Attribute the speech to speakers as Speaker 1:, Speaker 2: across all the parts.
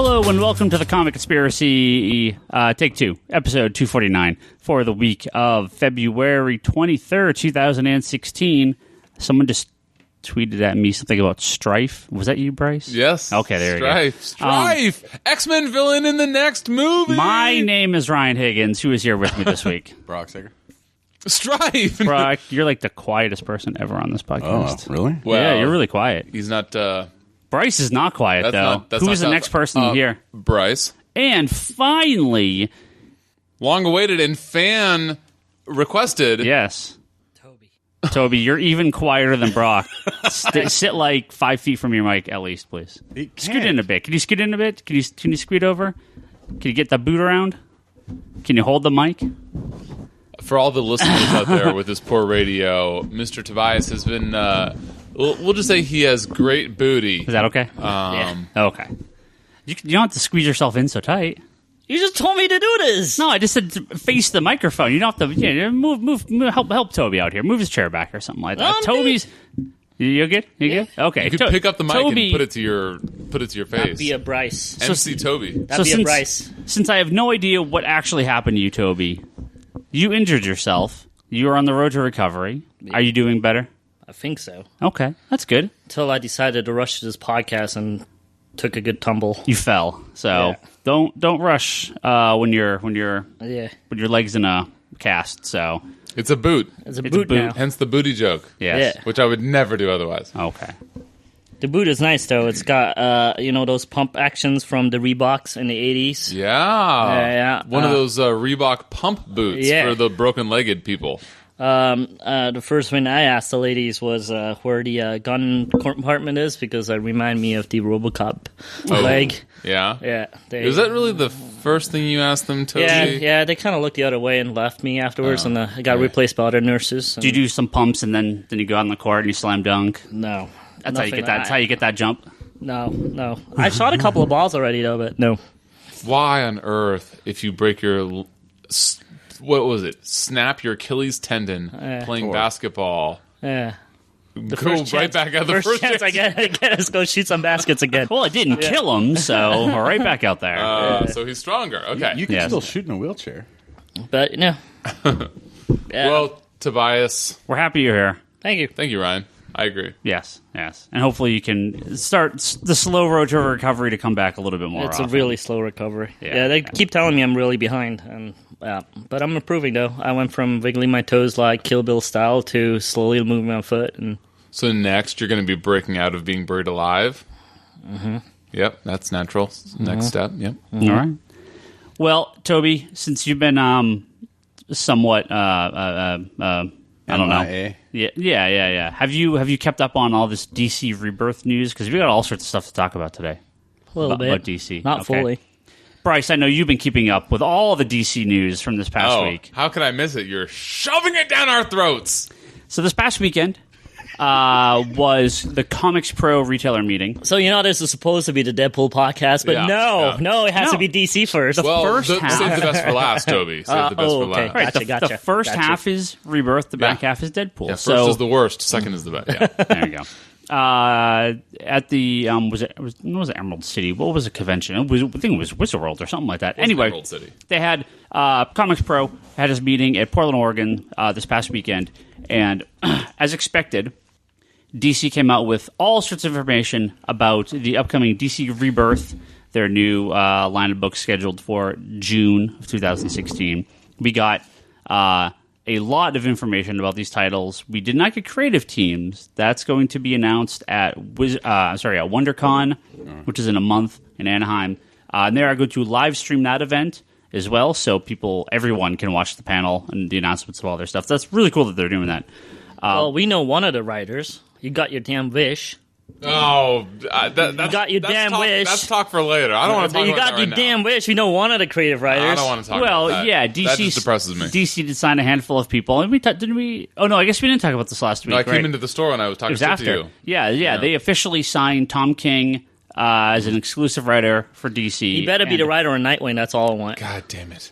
Speaker 1: Hello and welcome to the Comic Conspiracy, Take 2, episode 249 for the week of February 23rd, 2016. Someone just tweeted at me something about Strife. Was that you, Bryce?
Speaker 2: Yes.
Speaker 1: Okay, there you go.
Speaker 2: Strife! X-Men villain in the next movie!
Speaker 1: My name is Ryan Higgins, who is here with me this week.
Speaker 3: Brock Sager.
Speaker 2: Strife!
Speaker 1: Brock, you're like the quietest person ever on this podcast.
Speaker 3: Oh, really?
Speaker 2: Well,
Speaker 1: yeah, you're really quiet.
Speaker 2: He's not,
Speaker 1: Bryce is not quiet, though. Who's the next person here?
Speaker 2: Bryce.
Speaker 1: And finally...
Speaker 2: Long awaited and fan requested.
Speaker 1: Yes. Toby, you're even quieter than Brock. Sit like 5 feet from your mic, at least, please. Scoot in a bit. Can you scoot in a bit? Can you scoot over? Can you get the boot around? Can you hold the mic?
Speaker 2: For all the listeners out there with this poor radio, Mr. Tobias has been... We'll just say he has great booty.
Speaker 1: Is that okay?
Speaker 4: Yeah.
Speaker 1: Okay. You don't have to squeeze yourself in so tight.
Speaker 4: You just told me to do this.
Speaker 1: No, I just said to face the microphone. You don't have to move. Help Toby out here. Move his chair back or something like that. Toby's. You good? You good? Okay.
Speaker 2: You could pick up the mic
Speaker 1: Toby,
Speaker 2: and put it to your face.
Speaker 4: That'd be a Bryce.
Speaker 2: MC Toby.
Speaker 4: That'd be a Bryce.
Speaker 1: Since I have no idea what actually happened to you, Toby, you injured yourself. You are on the road to recovery. Are you doing better?
Speaker 4: I think so.
Speaker 1: Okay, that's good.
Speaker 4: Until I decided to rush this podcast and took a good tumble.
Speaker 1: You fell, so don't rush when your legs in a cast. So
Speaker 2: It's a boot.
Speaker 4: It's a boot now.
Speaker 2: Hence the booty joke.
Speaker 1: yes.
Speaker 4: Yeah.
Speaker 2: Which I would never do otherwise.
Speaker 1: Okay.
Speaker 4: The boot is nice, though. It's got, those pump actions from the Reeboks in the 80s.
Speaker 2: Yeah. One of those Reebok pump boots for the broken-legged people.
Speaker 4: The first one I asked the ladies was where the gun compartment is, because it reminded me of the RoboCop leg.
Speaker 2: Yeah?
Speaker 4: Yeah.
Speaker 2: Is that really the first thing you asked them, Toby?
Speaker 4: Yeah, they kind of looked the other way and left me afterwards, and I got replaced by other nurses.
Speaker 1: Do you do some pumps and then you go out on the court and you slam dunk?
Speaker 4: No.
Speaker 1: That's how you get that. That's how you get that jump.
Speaker 4: No. I shot a couple of balls already, though, but no.
Speaker 2: Why on earth, if you break your... What was it? Snap your Achilles tendon playing basketball.
Speaker 4: Yeah.
Speaker 2: Go right back out the first
Speaker 4: chance I get is go shoot some baskets again.
Speaker 1: Well, it didn't kill him, so we're right back out there.
Speaker 2: So he's stronger. Okay.
Speaker 3: You can still shoot in a wheelchair.
Speaker 4: But, no.
Speaker 2: Well, Tobias.
Speaker 1: We're happy you're here.
Speaker 4: Thank you.
Speaker 2: Thank you, Ryan. I agree.
Speaker 1: Yes. And hopefully you can start the slow road to recovery to come back a little bit more
Speaker 4: It's
Speaker 1: often.
Speaker 4: a really slow recovery.
Speaker 1: Yeah.
Speaker 4: Yeah, they keep telling me I'm really behind, and but I'm improving, though. I went from wiggling my toes like Kill Bill style to slowly moving my foot. And
Speaker 2: So next, you're going to be breaking out of being buried alive?
Speaker 4: Mm-hmm.
Speaker 2: Yep, that's natural. Next step, yep.
Speaker 1: All right. Well, Toby, since you've been somewhat, I don't know. Yeah. Have you kept up on all this DC Rebirth news? Because we got all sorts of stuff to talk about today.
Speaker 4: a little bit.
Speaker 1: About DC.
Speaker 4: Not fully.
Speaker 1: Bryce, I know you've been keeping up with all the DC news from this past week.
Speaker 2: How could I miss it? You're shoving it down our throats.
Speaker 1: So this past weekend was the Comics Pro retailer meeting.
Speaker 4: So, this is supposed to be the Deadpool podcast, but no, it has to be DC first.
Speaker 2: Save the best for last, Toby. Save the best for last.
Speaker 4: Right. Gotcha.
Speaker 1: The first half is Rebirth, the back half is Deadpool.
Speaker 2: Yeah, first is the worst, second is the best. Yeah.
Speaker 1: There you go. At the was it Emerald City? What was the convention? I think it was Wizard World or something like that. Anyway,
Speaker 2: Emerald City.
Speaker 1: They had Comics Pro had his meeting at Portland, Oregon this past weekend, and as expected, DC came out with all sorts of information about the upcoming DC Rebirth, their new line of books scheduled for June of 2016. We got a lot of information about these titles. We did not get creative teams. That's going to be announced at WonderCon, which is in a month in Anaheim. And they are going to live stream that event as well, so everyone can watch the panel and the announcements of all their stuff. That's really cool that they're doing that.
Speaker 4: Well, we know one of the writers. You got your damn wish.
Speaker 2: Oh,
Speaker 4: you got your damn wish.
Speaker 2: That's talk for later. I don't want to talk about that right now.
Speaker 4: You got your damn wish. We know one of the creative writers.
Speaker 2: I don't want to talk about that.
Speaker 1: Well, yeah,
Speaker 2: that just depresses me.
Speaker 1: DC did sign a handful of people, and didn't we? Oh no, I guess we didn't talk about this last week.
Speaker 2: No, I came into the store and I was talking to you.
Speaker 1: Yeah. They officially signed Tom King as an exclusive writer for DC.
Speaker 4: He better be the writer on Nightwing. That's all I want.
Speaker 2: God damn it.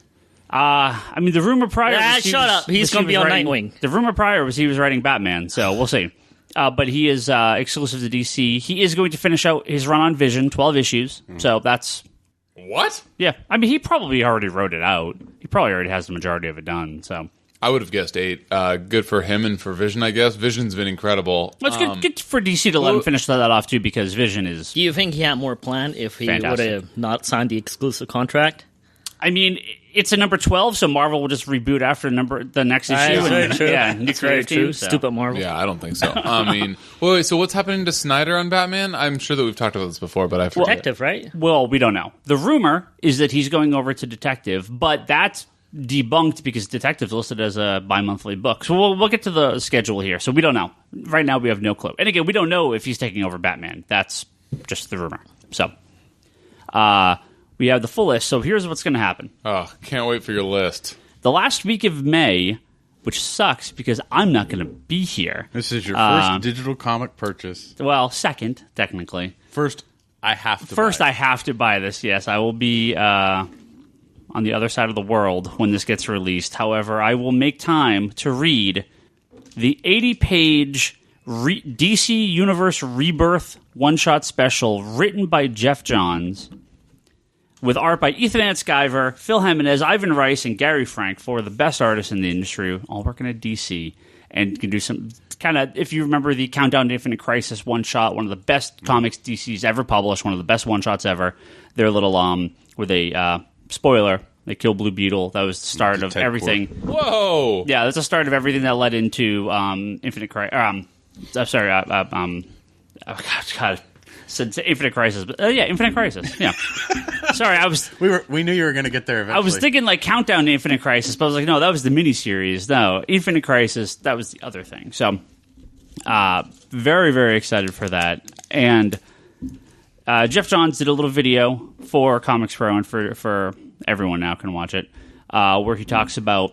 Speaker 1: I mean, the rumor prior.
Speaker 4: Shut up. He's going to be on Nightwing.
Speaker 1: The rumor prior was he was writing Batman, so we'll see. But he is exclusive to DC. He is going to finish out his run on Vision, 12 issues. So that's
Speaker 2: What?
Speaker 1: Yeah, I mean, he probably already wrote it out. He probably already has the majority of it done, so...
Speaker 2: I would have guessed 8. Good for him and for Vision, I guess. Vision's been incredible.
Speaker 1: Well, it's good for DC to let him finish that off, too, because Vision is...
Speaker 4: Do you think he had more planned if he would
Speaker 1: fantastic.
Speaker 4: have not signed the exclusive contract?
Speaker 1: I mean, it's a number 12, so Marvel will just reboot after the next issue.
Speaker 4: That's very true.
Speaker 1: Yeah,
Speaker 4: That's very true.
Speaker 1: So.
Speaker 4: Stupid Marvel.
Speaker 2: Yeah, I don't think so. I mean, wait, so what's happening to Snyder on Batman? I'm sure that we've talked about this before, but I forget.
Speaker 4: Detective, right?
Speaker 1: Well, we don't know. The rumor is that he's going over to Detective, but that's debunked because Detective's listed as a bi-monthly book. So we'll get to the schedule here. So we don't know. Right now we have no clue. And again, we don't know if he's taking over Batman. That's just the rumor. So we have the full list. So here's what's going to happen.
Speaker 2: Oh, can't wait for your list.
Speaker 1: The last week of May, which sucks because I'm not going to be here.
Speaker 3: This is your first digital comic purchase.
Speaker 1: Well, second, technically.
Speaker 3: First, I have to
Speaker 1: I have to buy this, yes. I will be on the other side of the world when this gets released. However, I will make time to read the 80-page DC Universe Rebirth one-shot special written by Jeff Johns with art by Ethan Skyver, Phil Jimenez, Ivan Rice, and Gary Frank, four of the best artists in the industry, all working at DC. And can do some kind of, if you remember the Countdown to Infinite Crisis one-shot, one of the best comics DC's ever published, one of the best one-shots ever. Their little, where they... spoiler, they kill Blue Beetle. That was the start of everything.
Speaker 2: Whoa!
Speaker 1: Yeah, that's the start of everything that led into Infinite Crisis. I'm sorry, oh God. Said Infinite Crisis. But, yeah, Infinite Crisis. Yeah. Sorry,
Speaker 3: We knew you were going to get there eventually.
Speaker 1: I was thinking like Countdown to Infinite Crisis, but I was like, no, that was the miniseries. No, Infinite Crisis, that was the other thing. So, very, very excited for that. And Jeff Johns did a little video for Comics Pro, and for everyone now can watch it, where he talks about,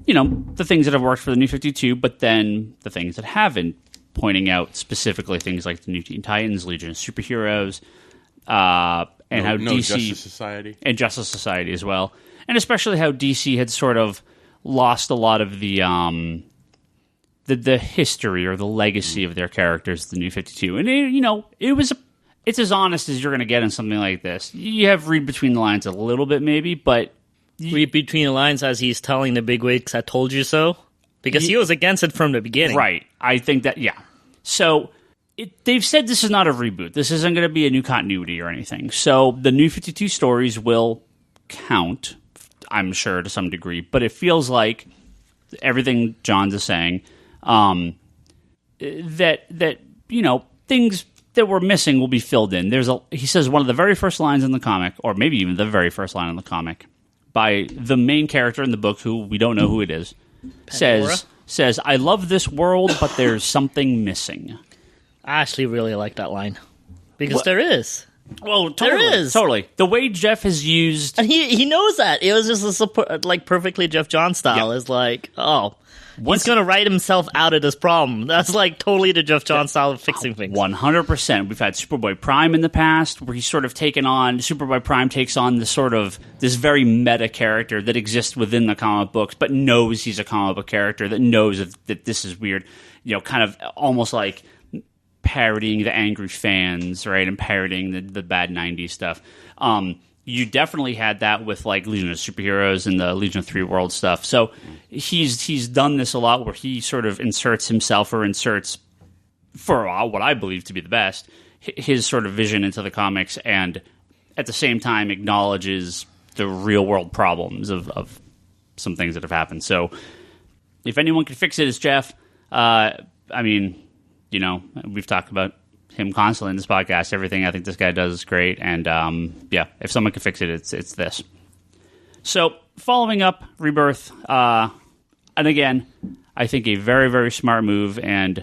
Speaker 1: the things that have worked for the New 52, but then the things that haven't, pointing out specifically things like the New Teen Titans, Legion of Superheroes, and how DC...
Speaker 3: Justice Society.
Speaker 1: And Justice Society as well. And especially how DC had sort of lost a lot of the history or the legacy of their characters, the New 52. And, it's as honest as you're going to get in something like this. You have read between the lines a little bit, maybe, but...
Speaker 4: Read between the lines as he's telling the bigwigs, I told you so? Because he was against it from the beginning.
Speaker 1: Right. I think that, yeah. So, they've said this is not a reboot. This isn't going to be a new continuity or anything. So, the New 52 stories will count, I'm sure, to some degree. But it feels like everything Johns is saying, that things that were missing will be filled in. He says one of the very first lines in the comic, or maybe even the very first line in the comic, by the main character in the book, who we don't know who it is, says, I love this world, but there's something missing.
Speaker 4: I actually really like that line. Because there is.
Speaker 1: Well, totally.
Speaker 4: There is.
Speaker 1: Totally. The way Jeff has used...
Speaker 4: And he knows that. It was just like perfectly Jeff Johns style.
Speaker 1: Yeah.
Speaker 4: It's like, he's going to write himself out of this problem. That's like totally the Jeff Johns style of fixing things.
Speaker 1: 100%. We've had Superboy Prime in the past, where he's sort of taken on... Superboy Prime takes on this very meta character that exists within the comic books, but knows he's a comic book character, that knows that this is weird. Kind of almost like parodying the angry fans, right, and parodying the bad 90s stuff. You definitely had that with like Legion of Superheroes and the Legion of Three Worlds stuff. So he's done this a lot, where he sort of inserts himself, or inserts, for what I believe to be the best, his sort of vision into the comics, and at the same time acknowledges the real world problems of some things that have happened. So if anyone can fix it, it's Jeff. We've talked about him constantly in this podcast. Everything I think this guy does is great, and if someone can fix it, it's this. So, following up Rebirth, and again, I think a very, very smart move, and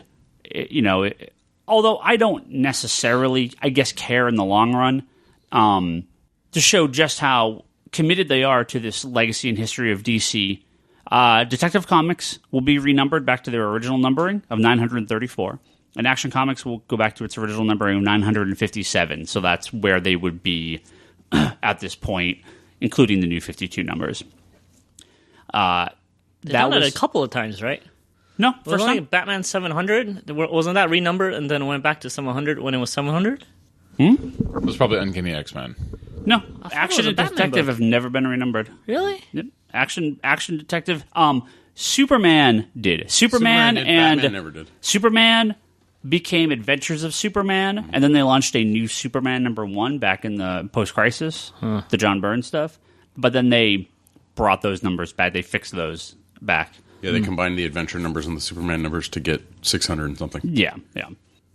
Speaker 1: although I don't necessarily, I guess, care in the long run, to show just how committed they are to this legacy and history of DC. Detective Comics will be renumbered back to their original numbering of 934. And Action Comics will go back to its original numbering of 957. So that's where they would be at this point, including the New 52 numbers.
Speaker 4: They've done it a couple of times, right?
Speaker 1: No,
Speaker 4: first time. Batman 700? Wasn't that renumbered and then it went back to 700 when it was 700?
Speaker 2: It was probably Uncanny X-Men.
Speaker 1: No,
Speaker 4: it
Speaker 1: Action
Speaker 4: was a
Speaker 1: and
Speaker 4: Batman
Speaker 1: Detective
Speaker 4: book.
Speaker 1: have never been renumbered.
Speaker 4: Really?
Speaker 1: Yep. Action Detective. Superman did. Superman
Speaker 3: did,
Speaker 1: and
Speaker 3: Batman never did.
Speaker 1: Superman became Adventures of Superman, and then they launched a new Superman #1 back in the post-crisis, the John Byrne stuff. But then they brought those numbers back. They fixed those back.
Speaker 3: Yeah, they combined the adventure numbers and the Superman numbers to get 600 and something.
Speaker 1: Yeah.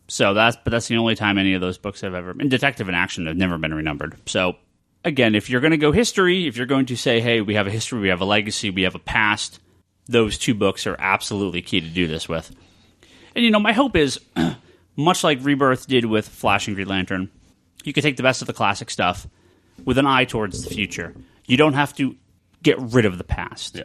Speaker 1: So that's the only time any of those books have ever been. Detective and Action have never been renumbered. So again, if you're going to go history, if you're going to say, hey, we have a history, we have a legacy, we have a past, those two books are absolutely key to do this with. And, my hope is, much like Rebirth did with Flash and Green Lantern, you can take the best of the classic stuff with an eye towards the future. You don't have to get rid of the past.
Speaker 3: Yeah.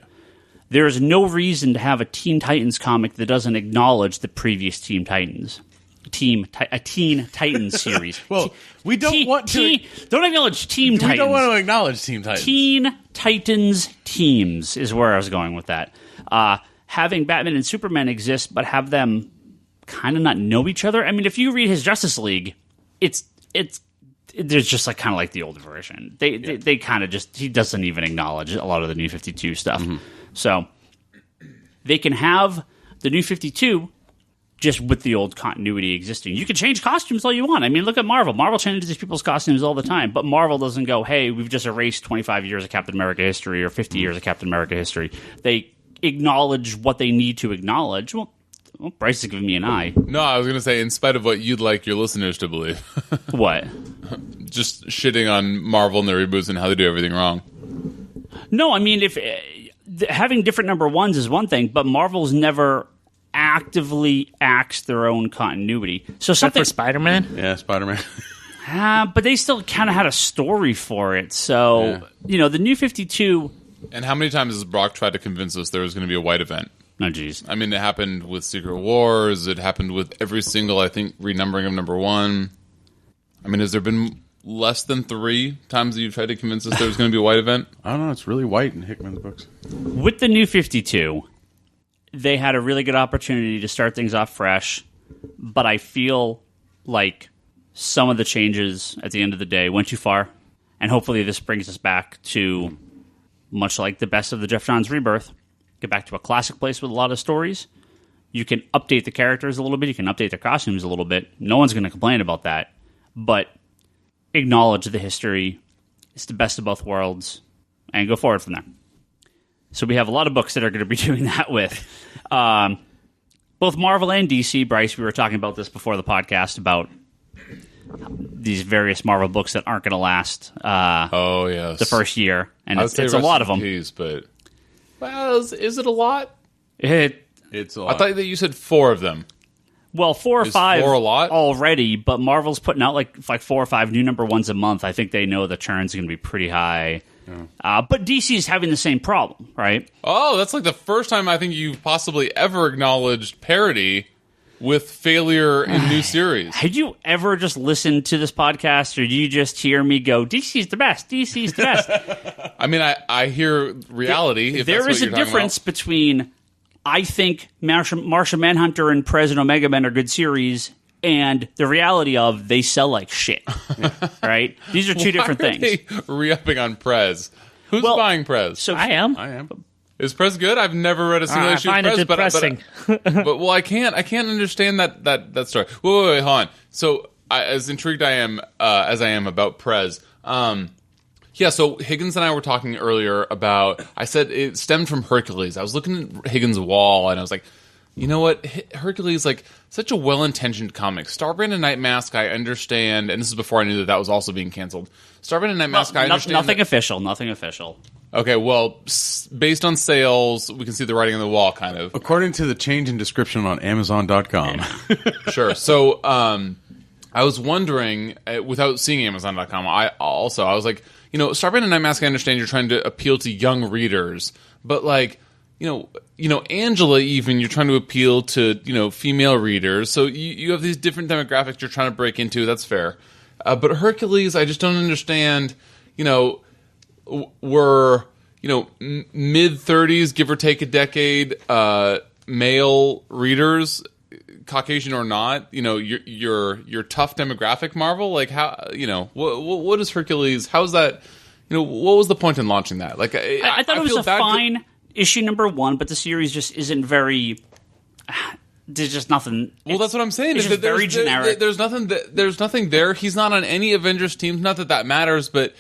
Speaker 1: There is no reason to have a Teen Titans comic that doesn't acknowledge the previous Teen Titans. A Teen Titans series.
Speaker 3: Well, we don't want to...
Speaker 1: Don't acknowledge Teen Titans.
Speaker 3: We don't want to acknowledge Teen Titans.
Speaker 1: Teen Titans teams is where I was going with that. Having Batman and Superman exist, but have them kind of not know each other. I mean, if you read his Justice League, there's just kind of like the older version. They kind of just, he doesn't even acknowledge a lot of the New 52 stuff. Mm-hmm. So they can have the New 52 just with the old continuity existing. You can change costumes all you want. I mean, look at Marvel. Marvel changes these people's costumes all the time, but Marvel doesn't go, hey, we've just erased 25 years of Captain America history or 50 years of Captain America history. They acknowledge what they need to acknowledge. Well, Bryce is giving me an eye.
Speaker 2: No, I was going to say, in spite of what you'd like your listeners to believe.
Speaker 1: What?
Speaker 2: Just shitting on Marvel and their reboots and how they do everything wrong.
Speaker 1: No, I mean, if having different #1s is one thing, but Marvel's never actively axed their own continuity. So
Speaker 4: Except for Spider-Man?
Speaker 3: Yeah, Spider-Man.
Speaker 1: But they still kind of had a story for it. So, the New 52...
Speaker 2: And how many times has Brock tried to convince us there was going to be a white event?
Speaker 1: Oh, jeez.
Speaker 2: I mean, it happened with Secret Wars. It happened with every single, I think, renumbering of #1. I mean, has there been less than 3 times that you've tried to convince us there was going to be a white event?
Speaker 3: I don't know. It's really white in Hickman's books.
Speaker 1: With the New 52, they had a really good opportunity to start things off fresh, but I feel like some of the changes at the end of the day went too far, and hopefully this brings us back to, much like the best of the Jeff Johns Rebirth, get back to a classic place with a lot of stories. You can update the characters a little bit. You can update their costumes a little bit. No one's going to complain about that. But acknowledge the history. It's the best of both worlds. And go forward from there. So we have a lot of books that are going to be doing that with. Both Marvel and DC. Bryce, we were talking about this before the podcast about these various Marvel books that aren't going to last
Speaker 2: Oh, yes.
Speaker 1: the first year. And it's a
Speaker 2: rest
Speaker 1: lot of
Speaker 2: in
Speaker 1: them.
Speaker 2: peace, but... Well, is it a lot?
Speaker 3: It's a lot.
Speaker 2: I thought that you said 4 of them.
Speaker 1: Well, 4 or
Speaker 2: Is
Speaker 1: 5
Speaker 2: 4 a lot?
Speaker 1: already, but Marvel's putting out like 4 or 5 new #1s a month. I think they know the churn's going to be pretty high. But DC's having the same problem, right?
Speaker 2: Oh, that's like the first time I think you've possibly ever acknowledged parody with failure in new series.
Speaker 1: Had you ever just listened to this podcast, or do you just hear me go, DC's the best, DC's the best?
Speaker 2: I mean, I hear reality. If
Speaker 1: There
Speaker 2: that's
Speaker 1: is
Speaker 2: what
Speaker 1: a
Speaker 2: you're talking
Speaker 1: difference
Speaker 2: about.
Speaker 1: between, I think Martian Manhunter and Prez and Omega Men are good series, and the reality of they sell like shit. Right? These are two different
Speaker 2: Why are
Speaker 1: things.
Speaker 2: they re-upping on Prez? Who's
Speaker 1: Well,
Speaker 2: buying Prez?
Speaker 1: So
Speaker 4: I am.
Speaker 2: Is Prez good? I've never read a single
Speaker 4: I
Speaker 2: issue of
Speaker 4: find it
Speaker 2: Prez,
Speaker 4: depressing.
Speaker 2: but I can't understand that story. Wait, hold on. So as intrigued as I am about Prez, yeah. So Higgins and I were talking earlier about. I said it stemmed from Hercules. I was looking at Higgins' wall and I was like, you know what? Hercules, like, such a well-intentioned comic. Starbrand and Night Mask, I understand, and this is before I knew that was also being canceled. Starbrand and Night Mask, I understand.
Speaker 1: Nothing official.
Speaker 2: Okay, well, based on sales, we can see the writing on the wall, kind of.
Speaker 3: According to the change in description on Amazon.com.
Speaker 2: Sure. So, I was wondering, without seeing Amazon.com, I was like, Starbrand and Night Mask, I understand you're trying to appeal to young readers, but, like, Angela, even, you're trying to appeal to, female readers. So you have these different demographics you're trying to break into. That's fair. But Hercules, I just don't understand, were, mid-30s, give or take a decade, male readers Caucasian or not, you're tough demographic Marvel. Like how what is Hercules? How's that? What was the point in launching that? Like
Speaker 1: I thought it was a fine issue number 1, but the series just isn't very. There's just nothing.
Speaker 2: Well, that's what I'm saying.
Speaker 1: It's just very generic.
Speaker 2: There's nothing there. He's not on any Avengers teams. Not that matters, but.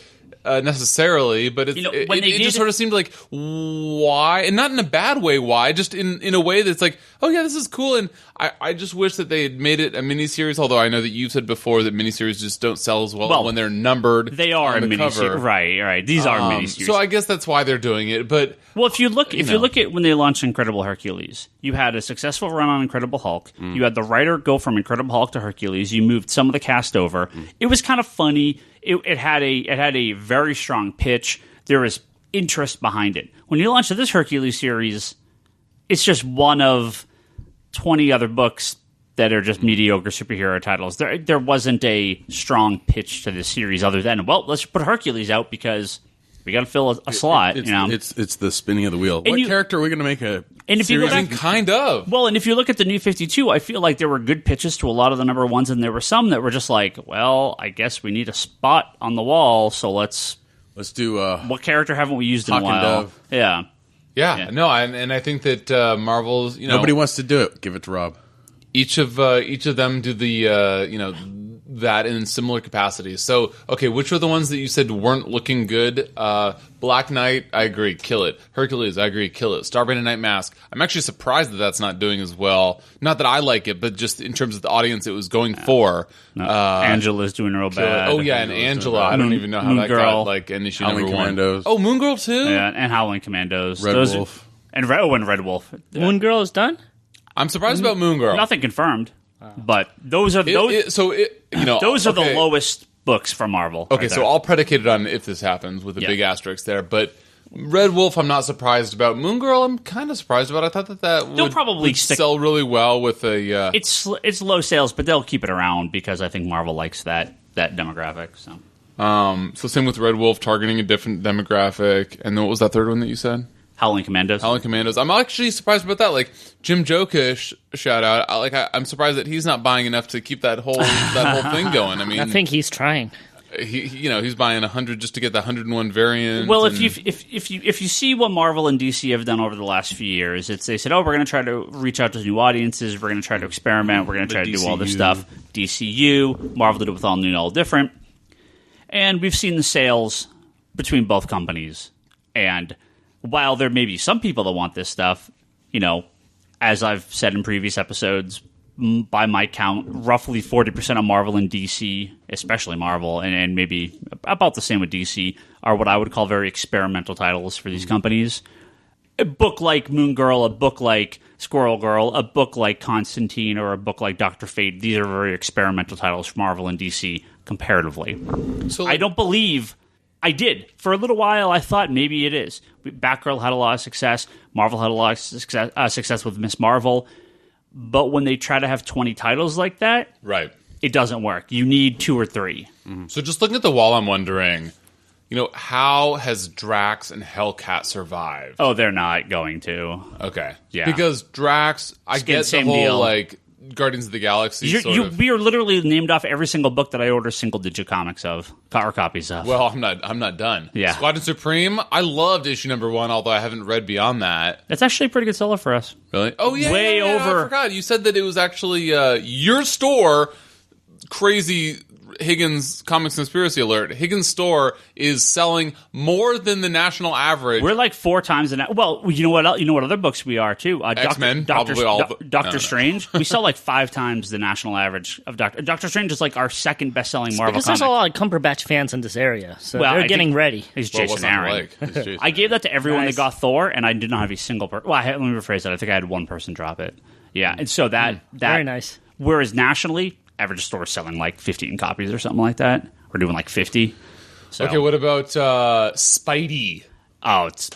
Speaker 2: Necessarily, but it just sort of seemed like why, and not in a bad way. Why, just in a way that's like, oh yeah, this is cool. And I just wish that they had made it a miniseries. Although I know that you've said before that miniseries just don't sell as well when they're numbered.
Speaker 1: They are a miniseries, right? These are miniseries.
Speaker 2: So I guess that's why they're doing it. But
Speaker 1: if you look at when they launched Incredible Hercules, you had a successful run on Incredible Hulk. You had the writer go from Incredible Hulk to Hercules. You moved some of the cast over. It was kind of funny. It had a very strong pitch. There was interest behind it. When you launch this Hercules series, it's just one of 20 other books that are just mediocre superhero titles. There wasn't a strong pitch to this series other than, let's put Hercules out because we got to fill a slot.
Speaker 3: It's the spinning of the wheel. What character are we going to make a?
Speaker 1: And if you go back,
Speaker 2: kind of.
Speaker 1: Well, and if you look at the New 52, I feel like there were good pitches to a lot of the number ones, and there were some that were just like, well, I guess we need a spot on the wall, so let's
Speaker 2: do.
Speaker 1: What character haven't we used in a while?
Speaker 2: Hawk and Dove.
Speaker 1: Yeah.
Speaker 2: No, and I think that Marvel's,
Speaker 3: nobody wants to do it. Give it to Rob.
Speaker 2: Each of them do the that in similar capacities. So, okay, which are the ones that you said weren't looking good? Black Knight, I agree, kill it. Hercules, I agree, kill it. Starbane and Night Mask, I'm actually surprised that that's not doing as well. Not that I like it, but just in terms of the audience it was going for.
Speaker 1: No, Angela's doing real bad.
Speaker 2: Oh, yeah, and Angela, I don't even know how that got like an issue
Speaker 3: Howling
Speaker 2: number 1.
Speaker 3: Commandos.
Speaker 2: Oh, Moon Girl too?
Speaker 1: Yeah, and Howling Commandos.
Speaker 3: Red Wolf.
Speaker 1: And Red Wolf.
Speaker 4: Moon Girl is done?
Speaker 2: I'm surprised about Moon Girl.
Speaker 1: Nothing confirmed. But those are those are the lowest books from Marvel.
Speaker 2: Okay,
Speaker 1: right
Speaker 2: so I'll predicate it on if this happens with a big asterisk there. But Red Wolf, I'm not surprised about. Moon Girl, I'm kind of surprised about. I thought that
Speaker 1: would probably
Speaker 2: sell really well with a.
Speaker 1: It's low sales, but they'll keep it around because I think Marvel likes that demographic.
Speaker 2: So same with Red Wolf, targeting a different demographic. And then what was that third one that you said?
Speaker 1: Howling Commandos.
Speaker 2: I'm actually surprised about that. Like Jim Jokish, shout out. I'm surprised that he's not buying enough to keep that whole thing going. I mean,
Speaker 4: I think he's trying.
Speaker 2: He's buying 100 just to get the 101 variant.
Speaker 1: Well, if you see what Marvel and DC have done over the last few years, they said, we're going to try to reach out to new audiences. We're going to try to experiment. We're going to try to do all this stuff. DCU, Marvel did it with All New, All Different, and we've seen the sales between both companies. And while there may be some people that want this stuff, as I've said in previous episodes, by my count, roughly 40% of Marvel and DC, especially Marvel, and maybe about the same with DC, are what I would call very experimental titles for these companies. A book like Moon Girl, a book like Squirrel Girl, a book like Constantine, or a book like Dr. Fate, these are very experimental titles for Marvel and DC comparatively. So I don't believe... I did. For a little while, I thought maybe it is. Batgirl had a lot of success. Marvel had a lot of success with Miss Marvel. But when they try to have 20 titles like that,
Speaker 2: right,
Speaker 1: it doesn't work. You need 2 or 3.
Speaker 2: Mm-hmm. So just looking at the wall, I'm wondering, how has Drax and Hellcat survived?
Speaker 1: Oh, they're not going to.
Speaker 2: Okay.
Speaker 1: Yeah.
Speaker 2: Because Drax, I get the whole,
Speaker 1: deal.
Speaker 2: Guardians of the Galaxy
Speaker 1: we are literally named off every single book that I order single-digit comics of, or copies of.
Speaker 2: Well, I'm not done.
Speaker 1: Yeah.
Speaker 2: Squadron Supreme, I loved issue number 1, although I haven't read beyond that.
Speaker 1: That's actually a pretty good seller for us.
Speaker 2: Really? Oh, yeah.
Speaker 1: Way over.
Speaker 2: I forgot. You said that it was actually your store, crazy Higgins Comics Conspiracy Alert. Higgins store is selling more than the national average.
Speaker 1: We're like 4 times the well, you know what? You know what other books we are too?
Speaker 2: X-Men,
Speaker 1: Doctor Strange. We sell like 5 times the national average of Doctor Strange is like our second best-selling Marvel comic.
Speaker 4: Because there's a lot of Cumberbatch fans in this area, so they're getting ready.
Speaker 1: He's Jason Aaron. I gave that to everyone that got Thor, and I did not have a single person. Well, let me rephrase that. I think I had one person drop it. Yeah, and so that
Speaker 4: very nice.
Speaker 1: Whereas nationally, average store is selling like 15 copies or something like that. We're doing like 50. So.
Speaker 2: Okay, what about Spidey?
Speaker 1: Oh, it's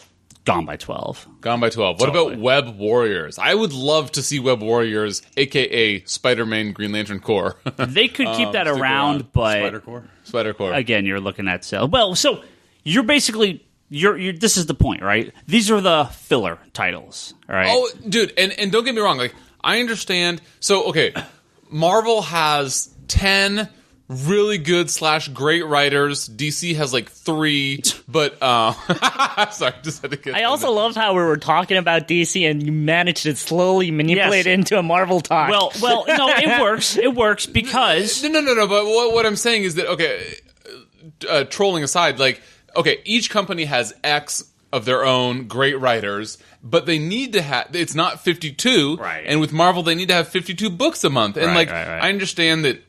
Speaker 1: gone by 12.
Speaker 2: Gone by 12. What about Web Warriors? I would love to see Web Warriors, a.k.a. Spider-Man Green Lantern Corps.
Speaker 1: They could keep that around, but...
Speaker 2: Spider Corps.
Speaker 1: Again, you're looking at sales. Well, so you're basically... this is the point, right? These are the filler titles, all right?
Speaker 2: Oh, dude, and don't get me wrong, like, I understand. So, okay, Marvel has 10 really good / great writers. DC has like 3, but sorry, just had to get.
Speaker 4: I also love how we were talking about DC and you managed to slowly manipulate it into a Marvel talk.
Speaker 1: Well, no, it works. It works because
Speaker 2: No. But what I'm saying is that okay, trolling aside, like okay, each company has X of their own great writers, but they need to have. It's not 52,
Speaker 1: right?
Speaker 2: And with Marvel, they need to have 52 books a month. And
Speaker 1: right.
Speaker 2: I understand that.